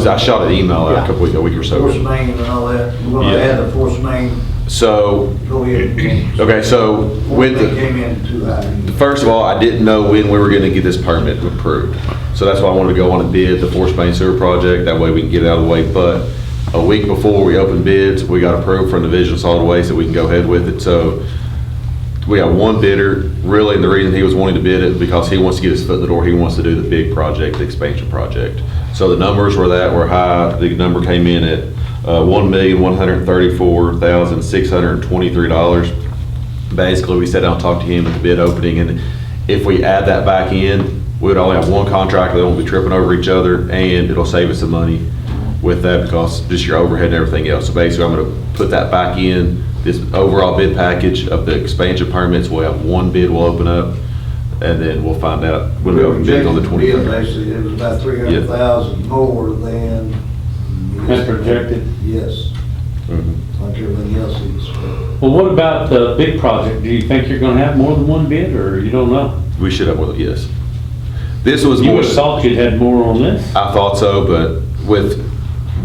I shot an email out a week or so Force ago. main and all that. We're gonna Yeah. add the force main. So, Go ahead. okay, so with They the, came in too high. first of all, I didn't know when we were gonna get this permit approved. So that's why I wanted to go on a bid, the force main sewer project, that way we can get it out of the way. But a week before we opened bids, we got approved from the Division of Solid Waste that we can go ahead with it. So we got one bidder, really, and the reason he was wanting to bid it because he wants to get his foot in the door. He wants to do the big project, the expansion project. So the numbers were high. The number came in at $1,134,623. Basically, we sat down and talked to him at the bid opening, and if we add that back in, we would only have one contractor. They won't be tripping over each other, and it'll save us some money with that because just your overhead and everything else. So basically, I'm going to put that back in this overall bid package of the expansion permits. We'll have one bid we'll open up, and then we'll find out when we open bids on the 23rd. Actually, it was about 300,000 more than. As projected? Yes, like everything else is. Well, what about the big project? Do you think you're gonna have more than one bid, or you don't know? We should have more, yes. This was You more. would've thought you'd had more on this? I thought so, but with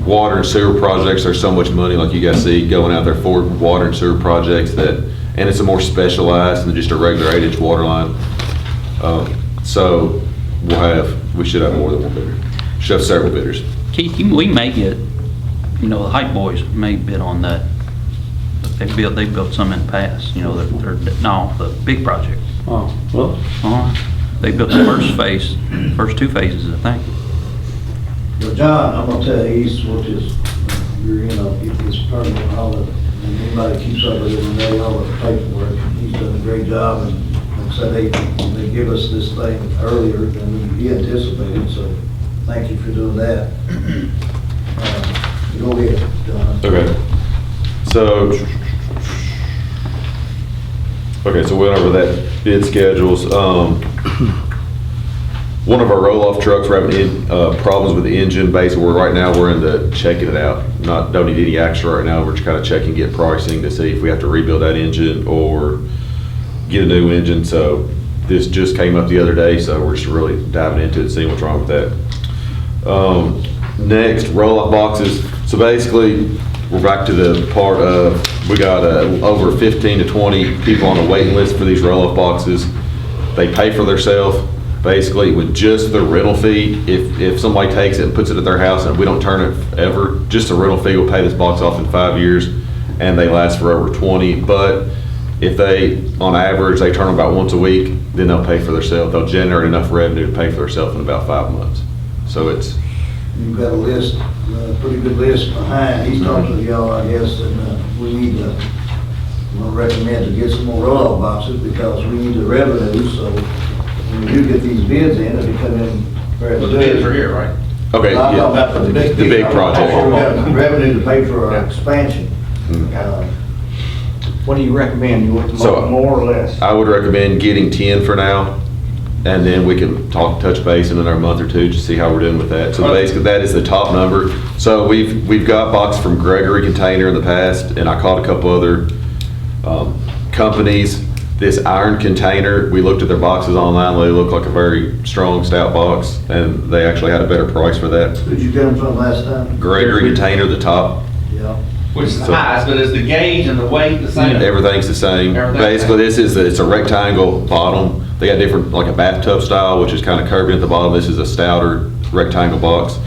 water and sewer projects, there's so much money, like you guys see, going out there for water and sewer projects that, and it's a more specialized than just a regular 8-inch water line. So we should have more than one bidder. Should have several bidders. Keith, we may get, the Hype Boys may bid on that. They built some in the past, the big project. Oh, well. They built the first two phases, I think. Well, John, I'm gonna tell you, he's what his, get this permit and all of it. And anybody keeps up with it and they all the paperwork. He's done a great job, and like I said, they give us this thing earlier than we anticipated, so thank you for doing that. Go ahead, John. Okay. So we went over that bid schedules. One of our roll-off trucks, we're having problems with the engine. Basically, right now we're in the checking it out. Don't need any action right now. We're just kind of checking, get pricing to see if we have to rebuild that engine or get a new engine. So this just came up the other day, so we're just really diving into it, seeing what's wrong with that. Next, roll-off boxes. So basically, we're back to the part of, we got over 15 to 20 people on a waiting list for these roll-off boxes. They pay for themselves, basically, with just the rental fee. If somebody takes it and puts it at their house and we don't turn it ever, just the rental fee will pay this box off in 5 years, and they last for over 20. But if they, on average, they turn them about once a week, then they'll pay for themselves. They'll generate enough revenue to pay for themselves in about 5 months. So it's, You've got a list, a pretty good list behind. He's talking to y'all, I guess, and we need to, I'm gonna recommend to get some more roll-off boxes because we need the revenue, so when we do get these bids in, it'll come in very But good. the bids are here, right? okay, I'm talking about yeah, the big. the big project. We have revenue to pay for our expansion. What do you recommend? You want to So, more or less? I would recommend getting 10 for now, and then we can touch base in another month or two to see how we're doing with that. So basically, that is the top number. So we've got boxes from Gregory Container in the past, and I called a couple other companies. This Iron Container, we looked at their boxes online. They look like a very strong, stout box, and they actually had a better price for that. Who'd you get them from last time? Gregory Container, the top. Yeah. Which is the highest, but is the gauge and the weight the same? Everything's the same. Everything's Basically, it's a rectangle bottom. They got different, like a bathtub style, which is kind of curvy at the bottom. This is a stouter rectangle box.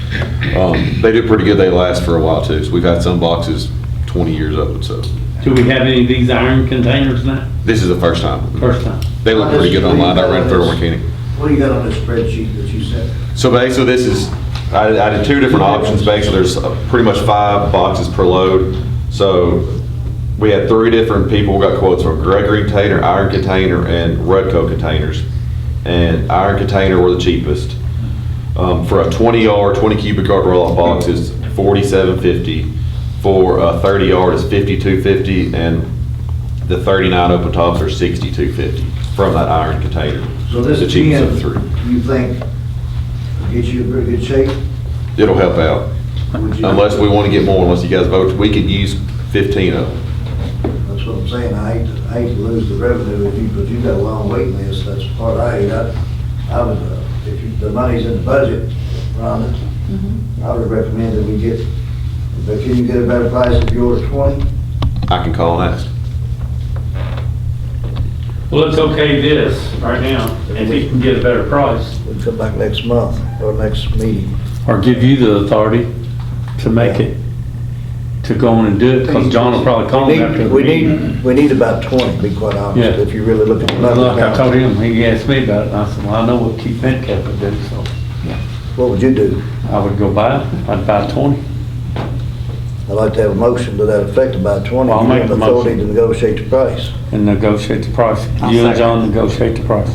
They do pretty good. They last for a while too. So we've had some boxes 20 years old, so. Do we have any of these iron containers now? This is the first time. First time. They look pretty good online. I ran through a mechanic. What do you got on this spreadsheet that you sent? So basically, this is, I did two different options. Basically, there's pretty much 5 boxes per load. So we had 3 different people who got quotes from Gregory Container, Iron Container, and Redco Containers. And Iron Container were the cheapest. For a 20-yard, 20 cubic yard roll-off box is $47.50. For a 30-yard is $52.50, and the 39 open tops are $62.50 from that Iron Container. So this the cheapest of the 3. You think get you in pretty good shape? It'll help out. Unless we want to get more, unless you guys vote, we could use 15 of them. That's what I'm saying. I hate to lose the revenue if you, but you got a long waiting list. That's the part I hate. I would, the money's in the budget, Rhonda, I would recommend that we get, but can you get a better price if you order 20? I can call and ask. Well, let's okay this right now, if he can get a better price. We'll come back next month, or next meeting. Or give you the authority to make it, to go on and do it, because John will probably call him after the meeting. We need about 20, to be quite honest, Yeah. if you really look at the Like I numbers. told him, he asked me about it, and I said, well, I know what Keith Metcalf would do, so What would you do? I would go buy it, I'd buy 20. I'd like to have a motion to that effect, about 20, Well, I'll give make them the authority motion. to negotiate the price. And negotiate the price. I'll You and second. John negotiate the price.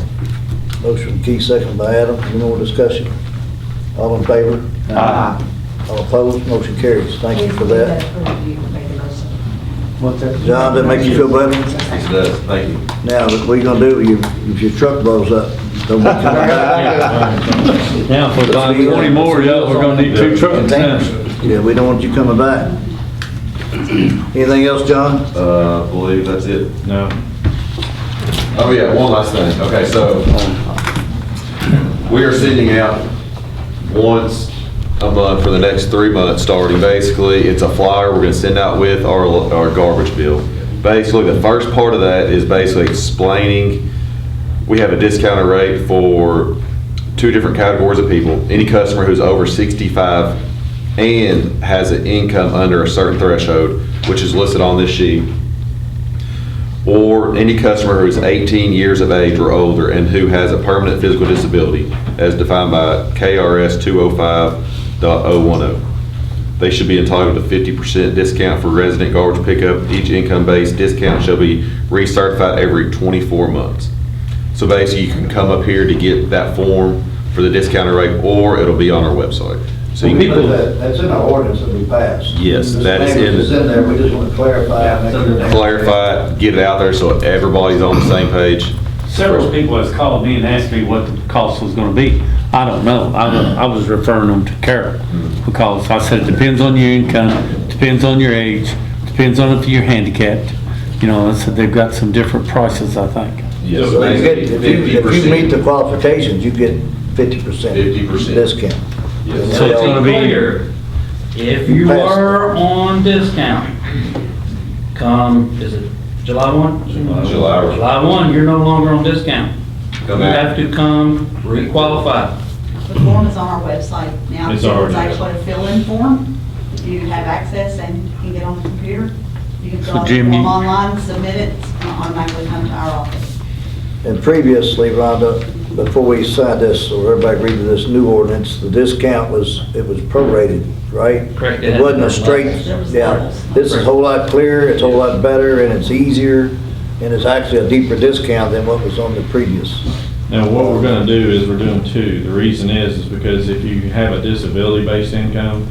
Motion Keith, second by Adam, any more discussion? All in favor? Aye. All opposed, motion carries. Thank you for that. What's that? John, that make you feel better? Yes, it does. Thank you. Now, what you gonna do if your truck blows up? Don't be coming back. Yeah, if we buy 20 more, yeah, we're gonna need 2 trucks. Yeah, we don't want you coming back. Anything else, John? I believe that's it. No. Oh, yeah, one last thing. Okay, so we are sending out once a month for the next 3 months starting. Basically, it's a flyer we're gonna send out with our garbage bill. Basically, the first part of that is basically explaining we have a discounted rate for 2 different categories of people. Any customer who's over 65 and has an income under a certain threshold, which is listed on this sheet, or any customer who is 18 years of age or older and who has a permanent physical disability as defined by KRS 205.010. They should be entitled to 50% discount for resident garbage pickup. Each income-based discount shall be recertified every 24 months. So basically, you can come up here to get that form for the discounted rate, or it'll be on our website. So you can, That's in our ordinance that we passed. Yes, This that is in language it. is in there, we just want to clarify. make sure- clarify it, get it out there so everybody's on the same page. Several people has called me and asked me what the cost was gonna be. I don't know. I was referring them to Carol, because I said it depends on your income, depends on your age, depends on if you're handicapped. You know, I said they've got some different prices, I think. Yes, So you get, basically if you meet 50%. the qualifications, you get 50%. 50%. Discount. Yes. So it's gonna be, Clear, if you are on discount, come, is it July 1? July 1, you're no longer on discount. You Come back. have to come requalify. The form is on our website now. It's already there. actually a fill-in form. If you have access and can get on the computer, you can fill out the Jim, form you- online, submit it, and automatically come to our office. And previously, Rhonda, before we signed this, or everybody agreed to this new ordinance, the discount was prorated, right? Correct. It wasn't a straight, There was yeah. levels. This is a whole lot clearer, it's a whole lot better, and it's easier, and it's actually a deeper discount than what was on the previous. Now, what we're gonna do is we're doing 2. The reason is because if you have a disability-based income,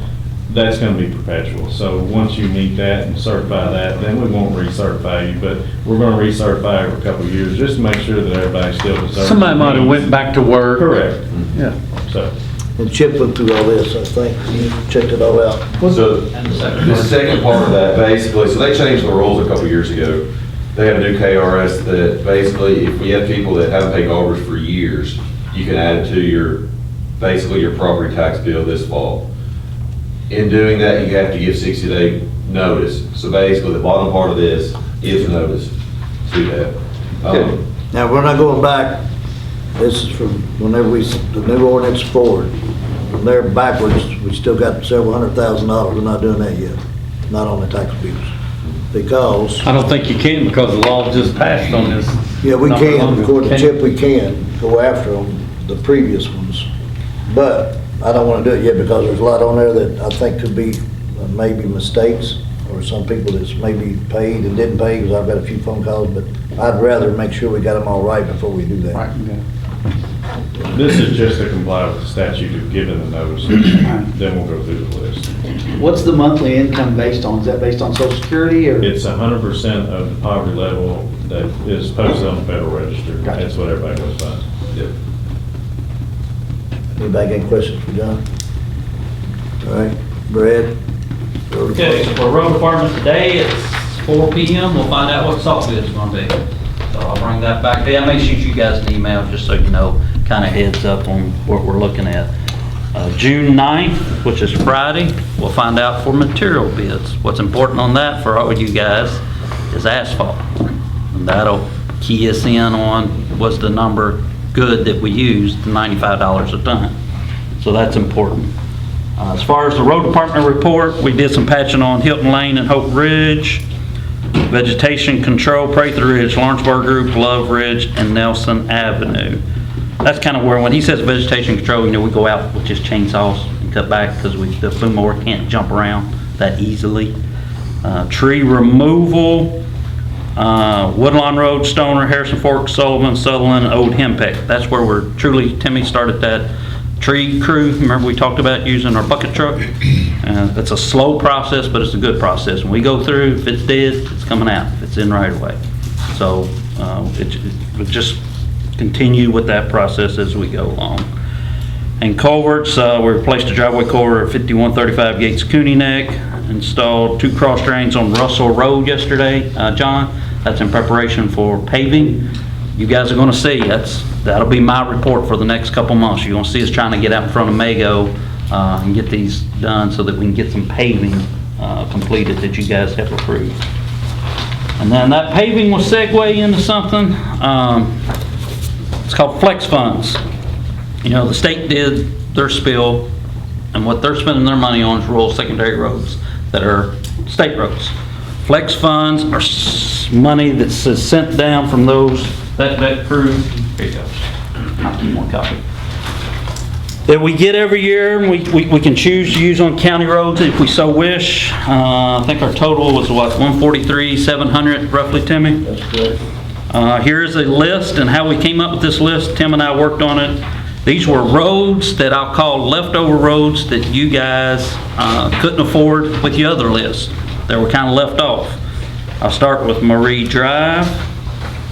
that's gonna be perpetual. So once you meet that and certify that, then we won't recertify you, but we're gonna recertify every couple of years, just to make sure that everybody still deserves. somebody might have went back to work. Correct. Yeah. So, And Chip went through all this, I think, he checked it all out. So the second part of that, basically, so they changed the rules a couple years ago. They have a new KRS that basically, if we have people that haven't paid garbage for years, you can add it to basically your property tax bill this fall. In doing that, you have to give 60-day notice. So basically, the bottom part of this is notice to that. Now, we're not going back, this is from whenever the new ordinance forward. From there backwards, we still got several $100,000, we're not doing that yet, not on the tax bills. Because, I don't think you can, because the law just passed on this. yeah, we not can, long ago. according to Can you? Chip, we can go after them, the previous ones. But I don't want to do it yet because there's a lot on there that I think could be maybe mistakes, or some people that's maybe paid and didn't pay, because I've got a few phone calls, but I'd rather make sure we got them all right before we do that. Right, okay. this is just to comply with the statute of giving the notice, then we'll go through the list. What's the monthly income based on? Is that based on Social Security or? It's 100% of the poverty level that is posted on the Federal Register. That's what everybody goes by. Yep. Anybody got any questions for John? All right, Brad? Okay, for road department today, it's 4 PM. We'll find out what salt bid's gonna be. So I'll bring that back. I may shoot you guys an email just so you know kind of heads up on what we're looking at. June 9th, which is Friday, we'll find out for material bids. What's important on that for all of you guys is asphalt. And that'll key us in on, was the number good that we used, $95 a ton. So that's important. As far as the road department report, we did some patching on Hilton Lane and Hope Ridge, vegetation control, Prather Ridge, Lawrenceburg Group, Love Ridge, and Nelson Avenue. That's kind of where, when he says vegetation control, you know, we go out with just chainsaws and cut back because the boom mower can't jump around that easily. Tree removal, Woodlawn Road, Stoner, Harrison Fork, Sullivan, Sutherland, Old Hempec. That's where we're truly, Timmy started that tree crew. Remember we talked about using our bucket truck? It's a slow process, but it's a good process. When we go through, if it's dead, it's coming out. If it's in right away. So it just continue with that process as we go along. And culverts, we replaced a driveway culvert at 5135 Gates Cooney Neck, installed 2 cross drains on Russell Road yesterday, John. That's in preparation for paving. You guys are going to see, that'll be my report for the next couple months. You're going to see us trying to get out in front of Mago and get these done so that we can get some paving completed that you guys have approved. And then that paving will segue into something. It's called flex funds. You know, the state did their spill, and what they're spending their money on is rural secondary roads that are state roads. Flex funds are money that's sent down from those, that crew. Here you go. I'll keep one copy. That we get every year, and we can choose to use on county roads if we so wish. I think our total was what, 143,700 roughly, Timmy? That's correct. Here's a list and how we came up with this list. Tim and I worked on it. These were roads that I'll call leftover roads that you guys couldn't afford with the other list. They were kind of left off. I'll start with Marie Drive,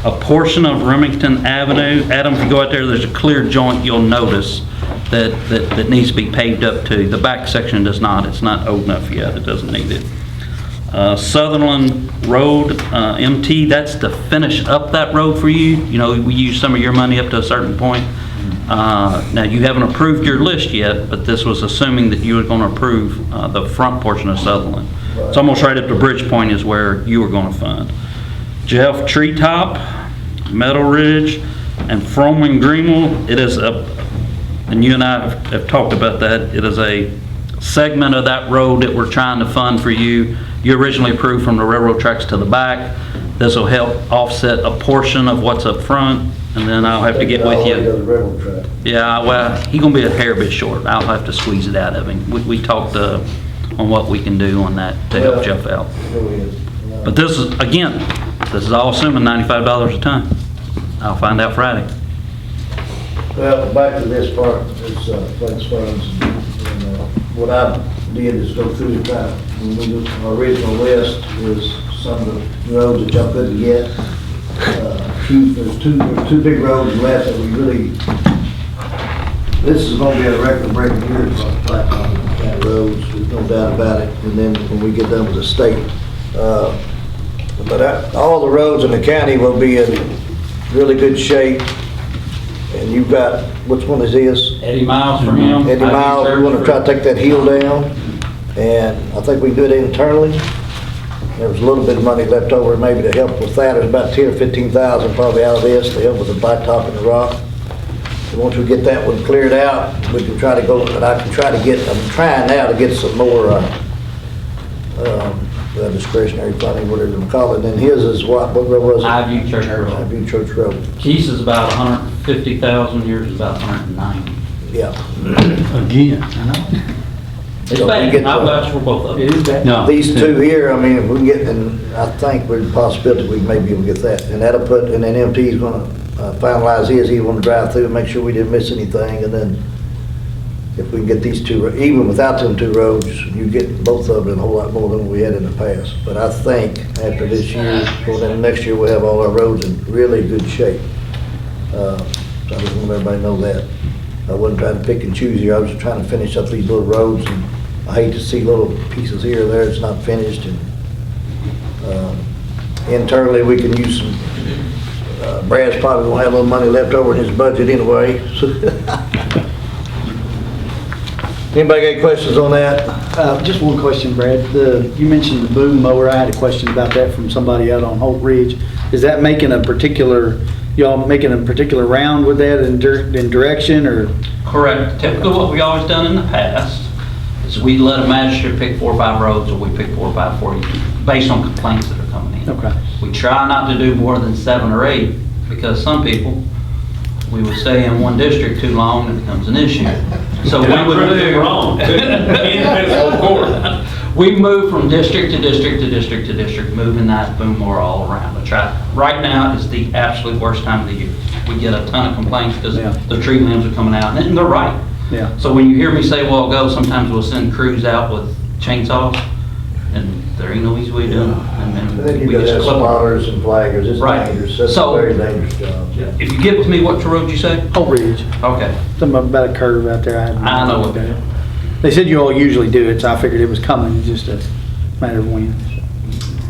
a portion of Remington Avenue. Adam, if you go out there's a clear joint you'll notice that needs to be paved up to. The back section does not. It's not old enough yet. It doesn't need it. Sutherland Road, MT, that's to finish up that road for you. You know, we use some of your money up to a certain point. Now, you haven't approved your list yet, but this was assuming that you were going to approve the front portion of Sutherland. It's almost right up to Bridge Point is where you were going to fund. Jeff Treetop, Meadow Ridge, and Froman Greenville. It is and you and I have talked about that, it is a segment of that road that we're trying to fund for you. You originally approved from the railroad tracks to the back. This will help offset a portion of what's up front, and then I'll have to get with you. Yeah, well, he's going to be a hair bit short. I'll have to squeeze it out of him. We talked on what we can do on that to help Jeff out. But this is, again, this is all assuming $95 a ton. I'll find out Friday. Well, back to this part, it's flex funds. And, what I did is go through the kind of, our original list is some of the roads that y'all couldn't get. There's two big roads left that we really, this is going to be a record-breaking year for Blacktop County roads, there's no doubt about it. And then when we get done with the state, but all the roads in the county will be in really good shape. And you've got, which one is this? Eddie Miles from him. Eddie Miles, we want to try to take that hill down, and I think we can do it internally. There was a little bit of money left over maybe to help with that. There's about 10 or 15,000 probably out of this to help with the blacktop and the rock. And once we get that one cleared out, we can try to go, and I can try to get, I'm trying now to get some more discretionary funding, whatever you call it. And his is what road was it? Highview Church Road. Highview Church Road. Keys is about 150,000, yours is about 190. Yeah. Again, I know. It's So bad. we get I'll the- vouch for both of them. It is bad. No. These two here, I mean, if we can get, and I think there's a possibility we may be able to get that. And that'll put, and then MT's gonna finalize his, he wanna drive through and make sure we didn't miss anything. And then if we can get these two, even without them two roads, you get both of them a whole lot more than we had in the past. But I think after this year, going into next year, we'll have all our roads in really good shape. So I just want everybody to know that. I wasn't trying to pick and choose here. I was just trying to finish up these little roads, and I hate to see little pieces here or there that's not finished. And internally, we can use some Brad's probably gonna have a little money left over in his budget anyway. Anybody got any questions on that? Just one question, Brad. You mentioned the boom mower. I had a question about that from somebody out on Holt Ridge. Is that making a particular, y'all making a particular round with that in direction, or? Correct. Typically what we always done in the past is we let a magistrate pick 4 or 5 roads, or we pick 4 or 5 for you, based on complaints that are coming in. Okay. We try not to do more than 7 or 8, because some people, we would stay in one district too long and it becomes an issue. So we would do. Wrong. We move from district to district to district to district, moving that boom mower all around. Right now is the absolute worst time of the year. We get a ton of complaints because the tree limbs are coming out, and they're right. Yeah. So when you hear me say, well, go, sometimes we'll send crews out with chainsaws, and there ain't no easy way to do it. I And think then you we gotta just have clip them. spotters and flaggers, it's Right. dangerous, that's a So- very dangerous job. If you get with me, what road you say? Holt Ridge. Okay. Something about a curve out there. I know what it. They said you all usually do it, so I figured it was coming. It's just a matter of when.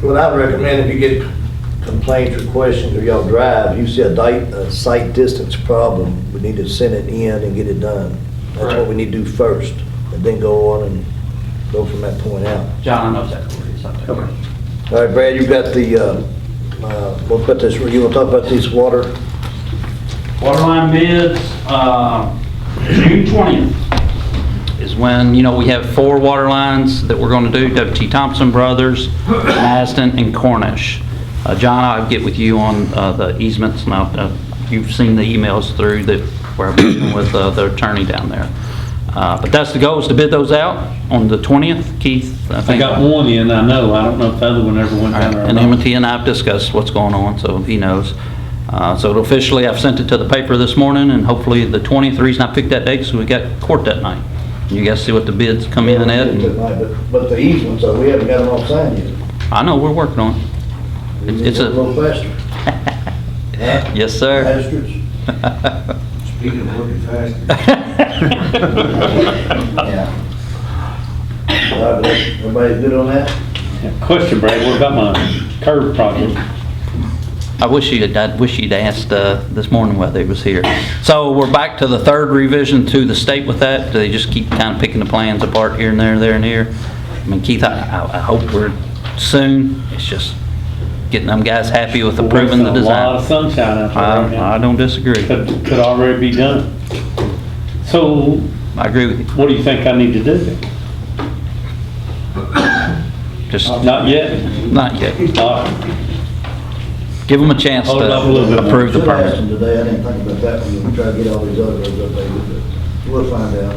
What I recommend, if you get complaints or questions or y'all drive, you see a sight distance problem, we need to send it in and get it done. That's what we need to do first, and then go on and go from that point out. John, I know exactly where it is. I'll take care of it. All right, Brad, you got the, we'll put this, you wanna talk about these water? Waterline bids, June 20th is when, we have 4 water lines that we're going to do, W.T. Thompson Brothers, Maston, and Cornish. John, I'll get with you on the easements, and you've seen the emails through that where I've been with the attorney down there. But that's the goal, is to bid those out on the 20th. Keith, I got one in, I know. I don't know if the other one ever went down there or and not. M&T and I have discussed what's going on, so he knows. So officially, I've sent it to the paper this morning, and hopefully the 20th. The reason I picked that date is we got court that night. You guys see what the bids come in at? But the easements, we haven't got them all signed yet. I know, we're working on it. It's A little faster. Yes, sir. Bastards. Speaking of working faster. Yeah. All right, everybody good on that? Question, Brad, what about my curb project? I wish you'd asked this morning whether he was here. So we're back to the 3rd revision to the state with that. They just keep kind of picking the plans apart here and there and here. I mean, Keith, I hope we're soon. It's just getting them guys happy with approving the design. A lot of sunshine out there right now. I don't disagree. Could already be done. So. I agree with you. What do you think I need to do? Just Not yet? Not yet. All right. Give them a chance Hold it up a little bit to more. approve the Should have asked permit. them today, I didn't think about that one, we try to get all these other roads updated, but we'll find out.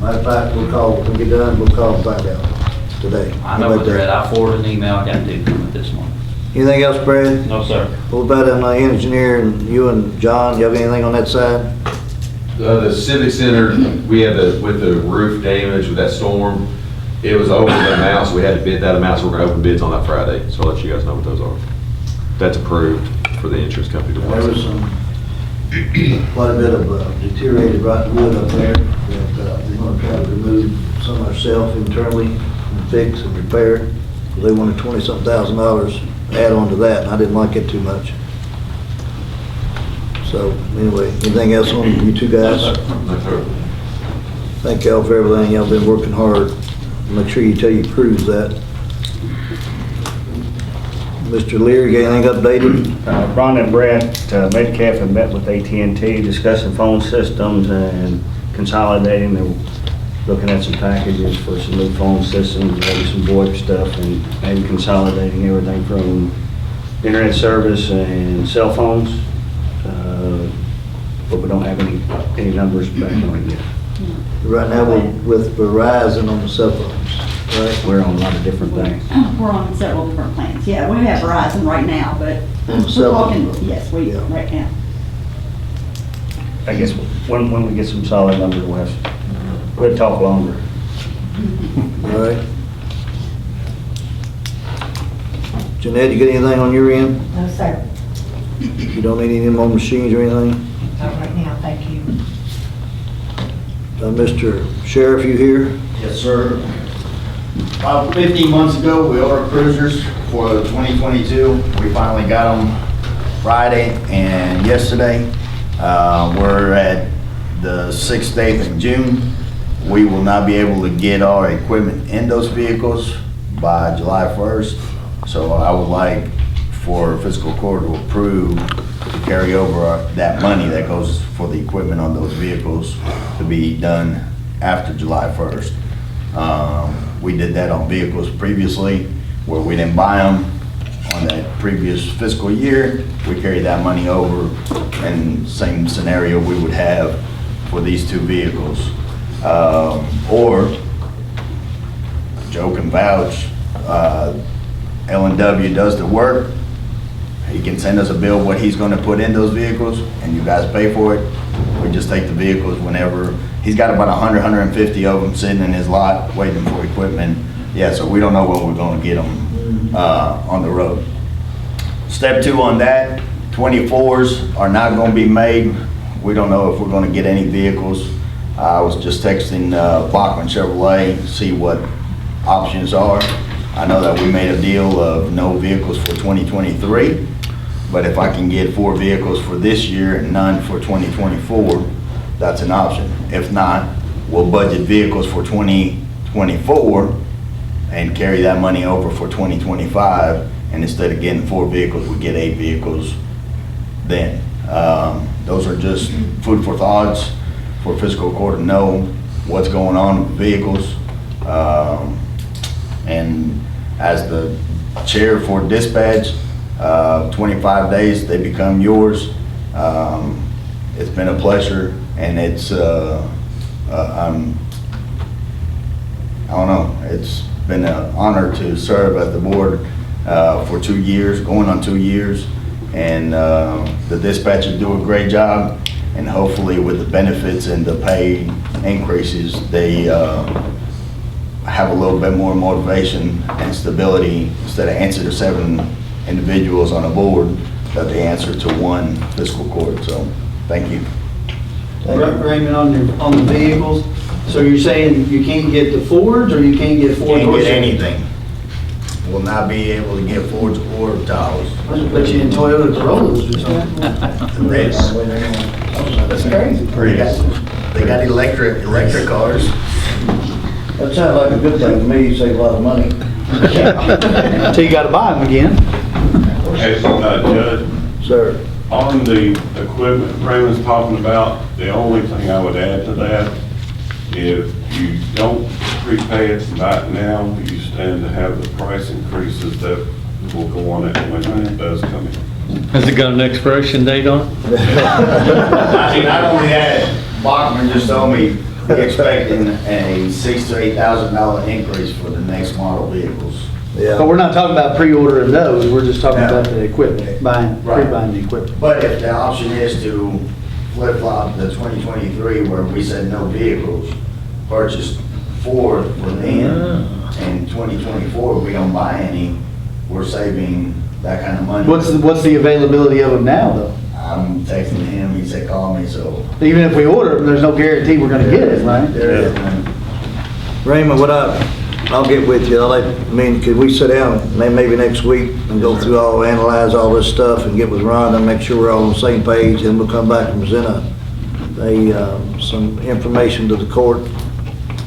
Matter of fact, when we get done, we'll call and find out today. I know what they're at. I forwarded an email. I got to do this morning. Anything else, Brad? No, sir. What about my engineer and you and John, you have anything on that side? The Civic Center, we had with the roof damage with that storm, it was over the amount, so we had to bid that amount, so we're gonna open bids on that Friday, so I'll let you guys know what those are. That's approved for the insurance company to There was quite a bit of deteriorated rotten wood up there that we're gonna try to remove some ourselves internally and fix and repair. They wanted $20-something thousand add on to that, and I didn't like it too much. So, anyway, anything else on you two guys? Thank y'all for everything, y'all been working hard. Make sure you tell your crews that. Mr. Lear, you got anything updated? Ron and Brett, Metcalf have met with AT&T discussing phone systems and consolidating. They're looking at some packages for some new phone systems, maybe some VoIP stuff, and maybe consolidating everything from internet service and cell phones. But we don't have any numbers back on it yet. Right now, we're with Verizon on the cell phones, right? We're on a lot of different things. We're on several different plans. Yeah, we have Verizon right now, but we're Cell looking, phone. yes, right now. I guess when we get some solid numbers, we'll talk longer. All right. Jeanette, you got anything on your end? No, sir. You don't need any more machines or anything? Not right now, thank you. Mr. Sheriff, you here? Yes, sir. About 15 months ago, we ordered cruisers for 2022. We finally got them Friday and yesterday. We're at the 6th, 8th of June. We will not be able to get our equipment in those vehicles by July 1st. So I would like for fiscal court to approve to carry over that money that goes for the equipment on those vehicles to be done after July 1st. We did that on vehicles previously where we didn't buy them on that previous fiscal year. We carried that money over, and same scenario we would have for these two vehicles. Or Joe can vouch, L&W does the work. He can send us a bill what he's gonna put in those vehicles, and you guys pay for it. We just take the vehicles whenever. He's got about 100, 150 of them sitting in his lot waiting for equipment. Yeah, so we don't know when we're gonna get them on the road. Step 2 on that, 24s are not gonna be made. We don't know if we're gonna get any vehicles. I was just texting Bachman Chevrolet, see what options are. I know that we made a deal of no vehicles for 2023, but if I can get 4 vehicles for this year and none for 2024, that's an option. If not, we'll budget vehicles for 2024 and carry that money over for 2025, and instead of getting 4 vehicles, we get 8 vehicles then. Those are just food for thoughts for fiscal court to know what's going on with vehicles. And as the chair for dispatch, 25 days, they become yours. It's been a pleasure, and it's, I don't know, it's been an honor to serve at the board for 2 years, going on 2 years. And the dispatchers do a great job, and hopefully with the benefits and the pay increases, they have a little bit more motivation and stability. Instead of answer to 7 individuals on a board, that they answer to 1 fiscal court. So thank you. Raymond, on the vehicles, so you're saying you can't get the Fords, or you can't get Ford? Can't get anything. Will not be able to get Fords or Tahoes. I'll just put you in Toyota Corollas or something. That's crazy. They got electric cars. That sounds like a good thing to me, you save a lot of money. So you gotta buy them again. Hey, Judge. Sir. On the equipment Raymond's talking about, the only thing I would add to that, if you don't prepay it right now, you stand to have the price increases that will go on it when it does come in. Has it got an expiration date on it? Not only that, Bachman just told me they're expecting a $6,000 to $8,000 increase for the next model vehicles. Yeah. But we're not talking about pre-ordering those, we're just talking about the equipment, pre-buying the equipment. But if the option is to flip-flop the 2023 where we said no vehicles, purchase 4 for then, and 2024 we don't buy any, we're saving that kind of money. What's the availability of them now, though? I'm texting him, he said call me, so. Even if we order them, there's no guarantee we're gonna get it, right? There is. Raymond, I'll get with you. Could we sit down maybe next week and go through analyze all this stuff and get with Ron and make sure we're all on the same page, and we'll come back and present some information to the court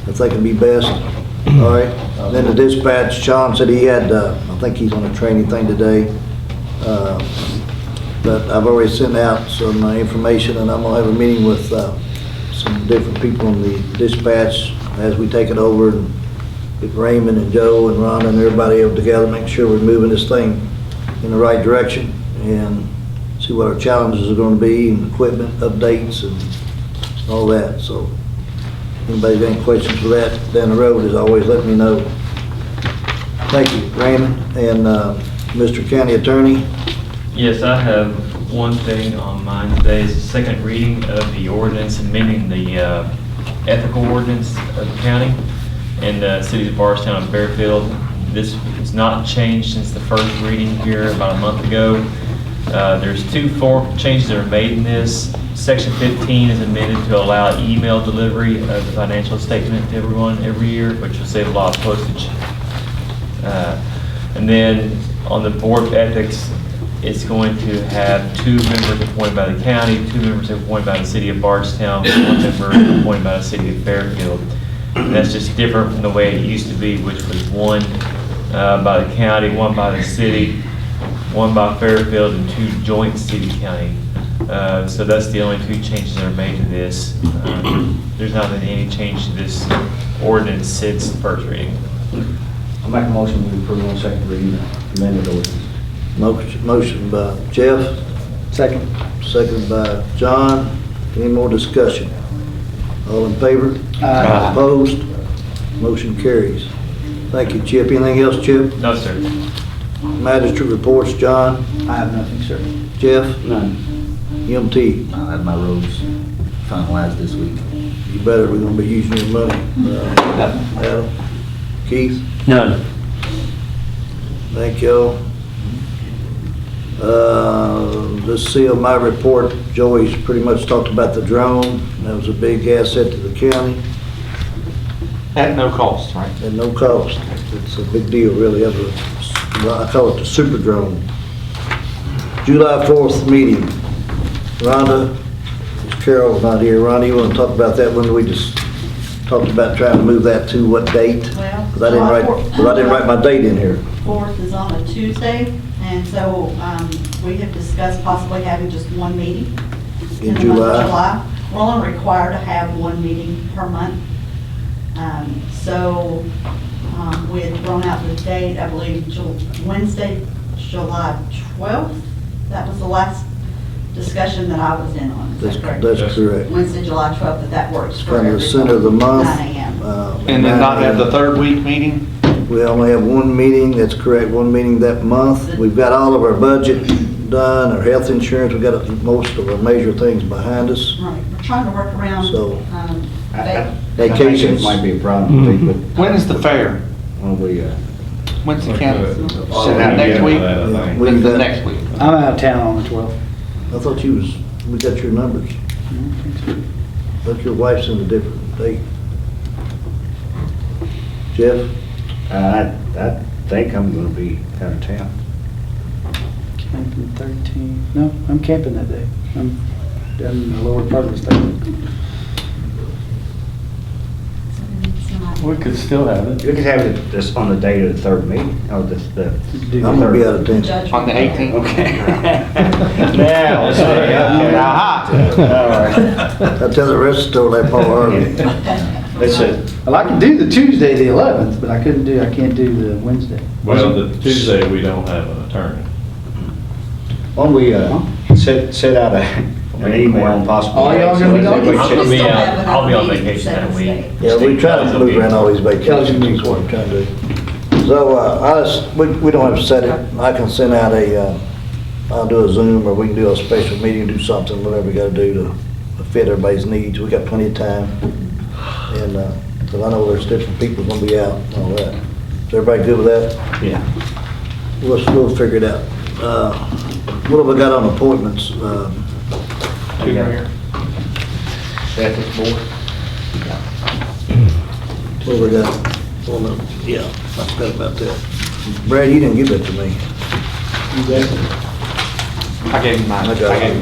I think would be best. All right. Then the dispatch, Sean said he had, I think he's on a training thing today. But I've already sent out some information, and I'm gonna have a meeting with some different people in the dispatch as we take it over, and get Raymond and Joe and Ron and everybody else together, make sure we're moving this thing in the right direction, and see what our challenges are gonna be, and equipment updates and all that. So anybody got any questions for that down the road, as always, let me know. Thank you, Raymond. And Mr. County Attorney? Yes, I have one thing on mine today. Is the second reading of the ordinance amending the ethical ordinance of the county and cities of Bardstown and Fairfield. This has not changed since the first reading here about a month ago. There's 2 changes that are made in this. Section 15 is amended to allow email delivery of the financial statement to everyone every year, which will save a lot of postage. And then on the board of ethics, it's going to have 2 members appointed by the county, 2 members appointed by the city of Bardstown, 1 member appointed by the city of Fairfield. And that's just different from the way it used to be, which was 1 by the county, 1 by the city, 1 by Fairfield, and 2 joint city-county. So that's the only 2 changes that are made to this. There's not been any change to this ordinance since the first reading. I'll make a motion to approve on second reading, amended ordinance. Motion by Jeff. Second. Second by John. Any more discussion? All in favor? Aye. Opposed? Motion carries. Thank you, Chip. Anything else, Chip? No, sir. Magistrate reports, John? I have nothing, sir. Jeff? None. MT? I had my roads finalized this week. You better, we're gonna be using your money. Adam? Keith? None. Thank y'all. Let's see on my report, Joey's pretty much talked about the drone. That was a big asset to the county. At no cost, right? At no cost. It's a big deal, really. I call it the super drone. July 4th meeting. Rhonda, Carol's not here. Rhonda, you want to talk about that one? We just talked about trying to move that to what date? Well, Because I didn't write my date in here. 4th is on a Tuesday, and so we have discussed possibly having just 1 meeting In the month of July. July. We're only required to have 1 meeting per month. So we had thrown out the date, I believe, Wednesday, July 12th. That was the last discussion that I was in on. Is that correct? That's correct. Wednesday, July 12th, that works for Kind of the center of the everyone. month. 9 a.m. And then not have the 3rd week meeting? We only have 1 meeting, that's correct, 1 meeting that month. We've got all of our budget done, our health insurance, we've got most of our major things behind us. Right, we're trying to work around. So, I Vacations. think it might be a problem, I think, but When is the fair? when we, When's the county? Send out Next week? Yeah, When's the got- next week? I'm out of town on the 12th. I thought we got your numbers. But your wife's in a different date. Jeff? I think I'm gonna be out of town. Camping 13. No, I'm camping that day. I'm down in the lower part of the state. We could still have it. You could have it just on the date of the 3rd meeting, or the I'm gonna be out of town. On the 18th? Okay. Now, okay, aha. All right. I tell the rest of the story like Paul Harvey. That's it. Well, I can do the Tuesday, the 11th, but I can't do the Wednesday. Well, the Tuesday, we don't have an attorney. Why don't we, set out an email on possible. Oh, y'all gonna be gone? I'm gonna be Still out, have I'll be on another meeting vacation that for week. Saturday. Yeah, we try to move around all these vacation meetings, what I'm trying to do. So, we don't have to set it, I can send out I'll do a Zoom, or we can do a special meeting, do something, whatever we gotta do to fit everybody's needs, we got plenty of time. And, cause I know there's different people gonna be out and all that. Is everybody good with that? Yeah. We'll figure it out. What have we got on appointments? Two right here. Ethics board. What have we got? Yeah, I forgot about that. Brad, you didn't give that to me. I gave you mine. I got it.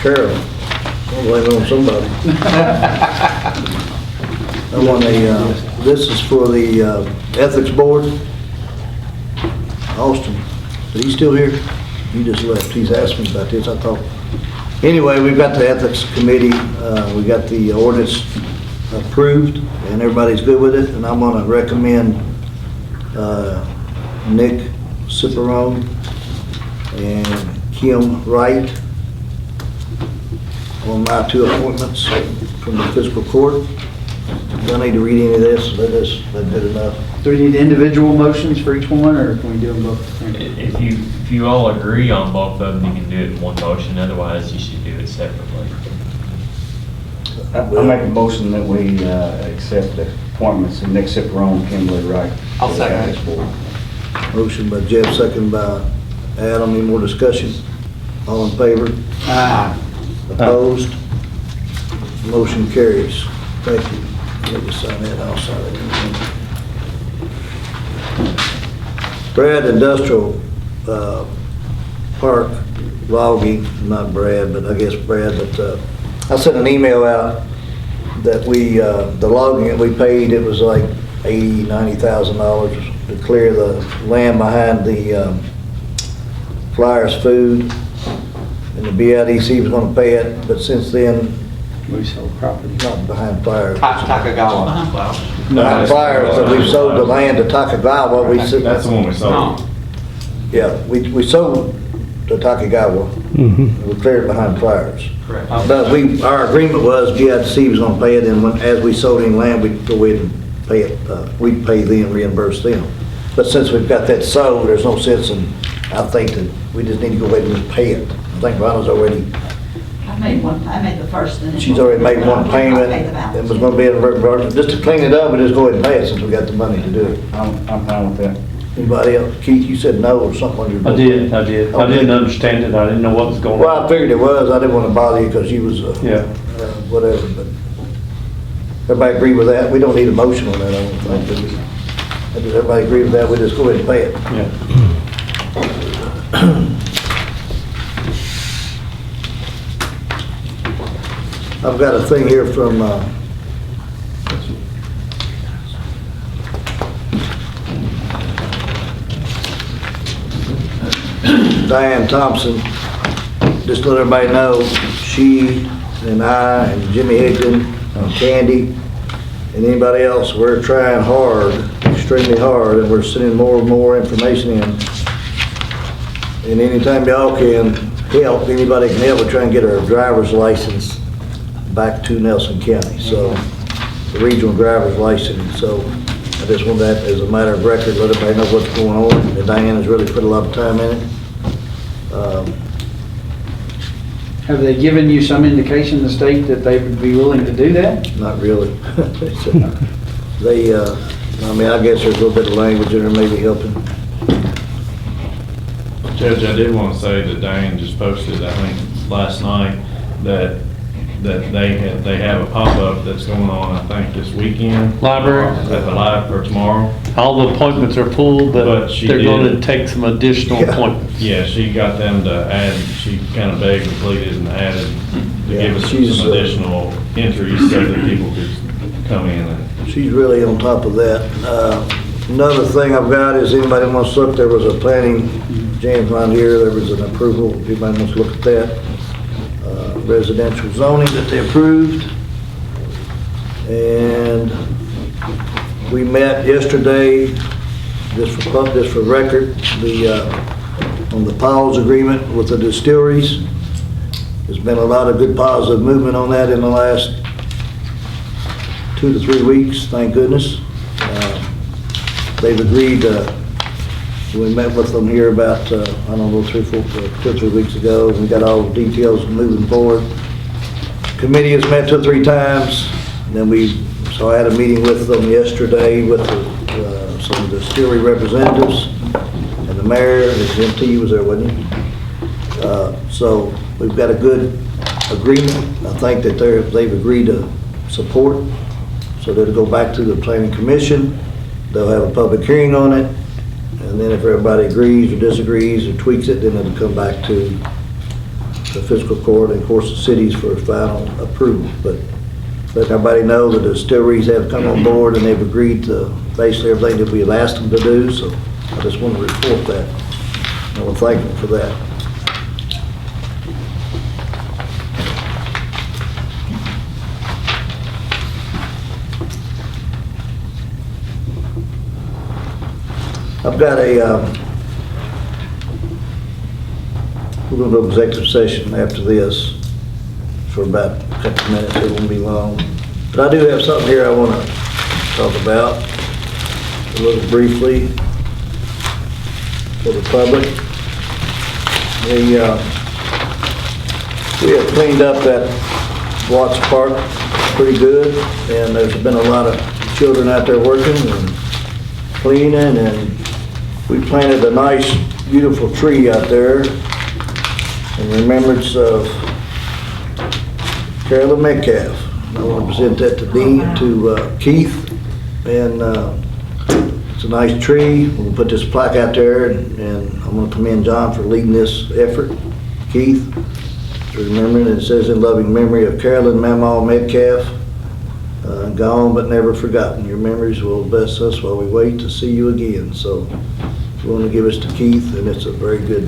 Carol, I'll blame it on somebody. I want this is for the ethics board. Austin, is he still here? He just left. He's asked me about this, I thought. Anyway, we've got the ethics committee, we got the ordinance approved, and everybody's good with it, and I'm gonna recommend Nick Ciperone and Kim Wright on my 2 appointments from the fiscal court. Do I need to read any of this? That's good enough. Do we need individual motions for each one, or can we do them both at the same time? If you all agree on both of them, you can do it in one motion, otherwise you should do it separately. I'll make a motion that we accept the appointments of Nick Ciperone, Kimberly Wright. I'll second it. Ethics board. Motion by Jeff, second by Adam. Any more discussion? All in favor? Aye. Opposed? Motion carries. Thank you. Let me sign that, I'll sign it. Brad, industrial Park logging, not Brad, but I guess Brad, but I sent an email out that we, the logging that we paid, it was like $80,000, $90,000 to clear the land behind the Flyers Food, and the BIDC was gonna pay it, but since then, We sold property. not behind Flyers. Takagawa. Behind Flyers, but we sold the land to Takagawa, we. That's the one we sold. Yeah, we sold to Takagawa. We cleared behind Flyers. Correct. But our agreement was BIDC was gonna pay it, and as we sold any land, we'd go ahead and pay it, we'd pay them, reimburse them. But since we've got that sold, there's no sense in, I think that we just need to go ahead and just pay it. I think Ronald's already, I made the first initial. she's already made one payment, I'll pay the balance. and was gonna be in, just to clean it up, and just go ahead and pay it since we got the money to do it. I'm fine with that. Anybody else? Keith, you said no or something on your. I did. I didn't understand it, I didn't know what was going on. Well, I figured it was, I didn't want to bother you because you was, Yeah. whatever, but everybody agree with that? We don't need a motion on that, I don't think, do we? Does everybody agree with that? We just go ahead and pay it. Yeah. I've got a thing here from, Diane Thompson, just to let everybody know, she and I and Jimmy Higdon and Candy and anybody else, we're trying hard, extremely hard, and we're sending more and more information in. And anytime y'all can help, anybody can help, we're trying to get our driver's license back to Nelson County, so the regional driver's license. So I just want that as a matter of record, let everybody know what's going on. And Diane has really put a lot of time in it. Have they given you some indication, the state, that they would be willing to do that? Not really. They, I mean, I guess there's a little bit of language in there maybe helping. Judge, I did want to say that Diane just posted, I think, last night, that they have a pop-up that's going on, I think, this weekend. Library? At the library, or tomorrow. All the appointments are full, but she they're going to did- take some additional appointments. Yeah, she got them to add, she kind of begged and pleaded and added to Yeah, give us she's, some additional entries so that people could come in and. She's really on top of that. Another thing I've got is anybody wants to look, there was a planning, James around here, there was an approval, if anybody wants to look at that. Residential zoning that they approved. And we met yesterday, just for record, on the Powell's agreement with the distilleries. There's been a lot of good positive movement on that in the last 2 to 3 weeks, thank goodness. They've agreed, we met with them here about, I don't know, 2 or 3 weeks ago. We got all the details moving forward. Committee has met 2 or 3 times. And then so I had a meeting with them yesterday with some of the distillery representatives and the mayor, and the MT was there, wasn't he? So we've got a good agreement. I think that they've agreed to support. So they'll go back to the planning commission. They'll have a public hearing on it. And then if everybody agrees or disagrees or tweaks it, then it'll come back to the fiscal court and of course the cities for final approval. But let everybody know that the distilleries have come on board and they've agreed to basically everything that we have asked them to do. So I just want to report that. I want to thank them for that. I've got we're going to go executive session after this for about a couple of minutes. It won't be long. But I do have something here I want to talk about a little briefly for the public. We have cleaned up that Watts Park pretty good, and there's been a lot of children out there working and cleaning, and we planted a nice, beautiful tree out there in remembrance of Carolyn Metcalf. I want to present that to Dean, to Keith, and It's a nice tree. We'll put this plaque out there, and I'm gonna commend John for leading this effort. Keith, remembering, it says in loving memory of Carolyn Mamaw Metcalf, gone but never forgotten. Your memories will bless us while we wait to see you again. So if you want to give us to Keith, and it's a very good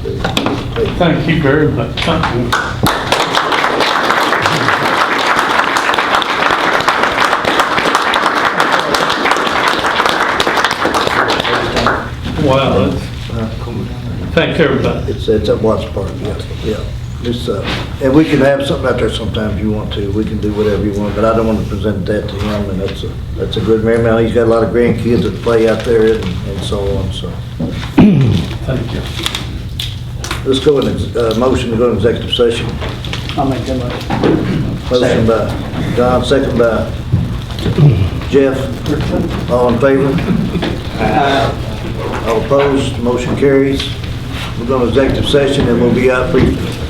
thing. Thank you very much. Thank you. Wow, thanks everybody. It's at Watts Park, yeah. It's, and we can have something out there sometime if you want to. We can do whatever you want, but I don't want to present that to him, and that's a good memory. Now, he's got a lot of grandkids that play out there and so on, so. Thank you. Let's go in, motion to go in executive session. I'll make that motion. Motion by John, second by Jeff. All in favor? All opposed? Motion carries. We're going to executive session and we'll be out briefly.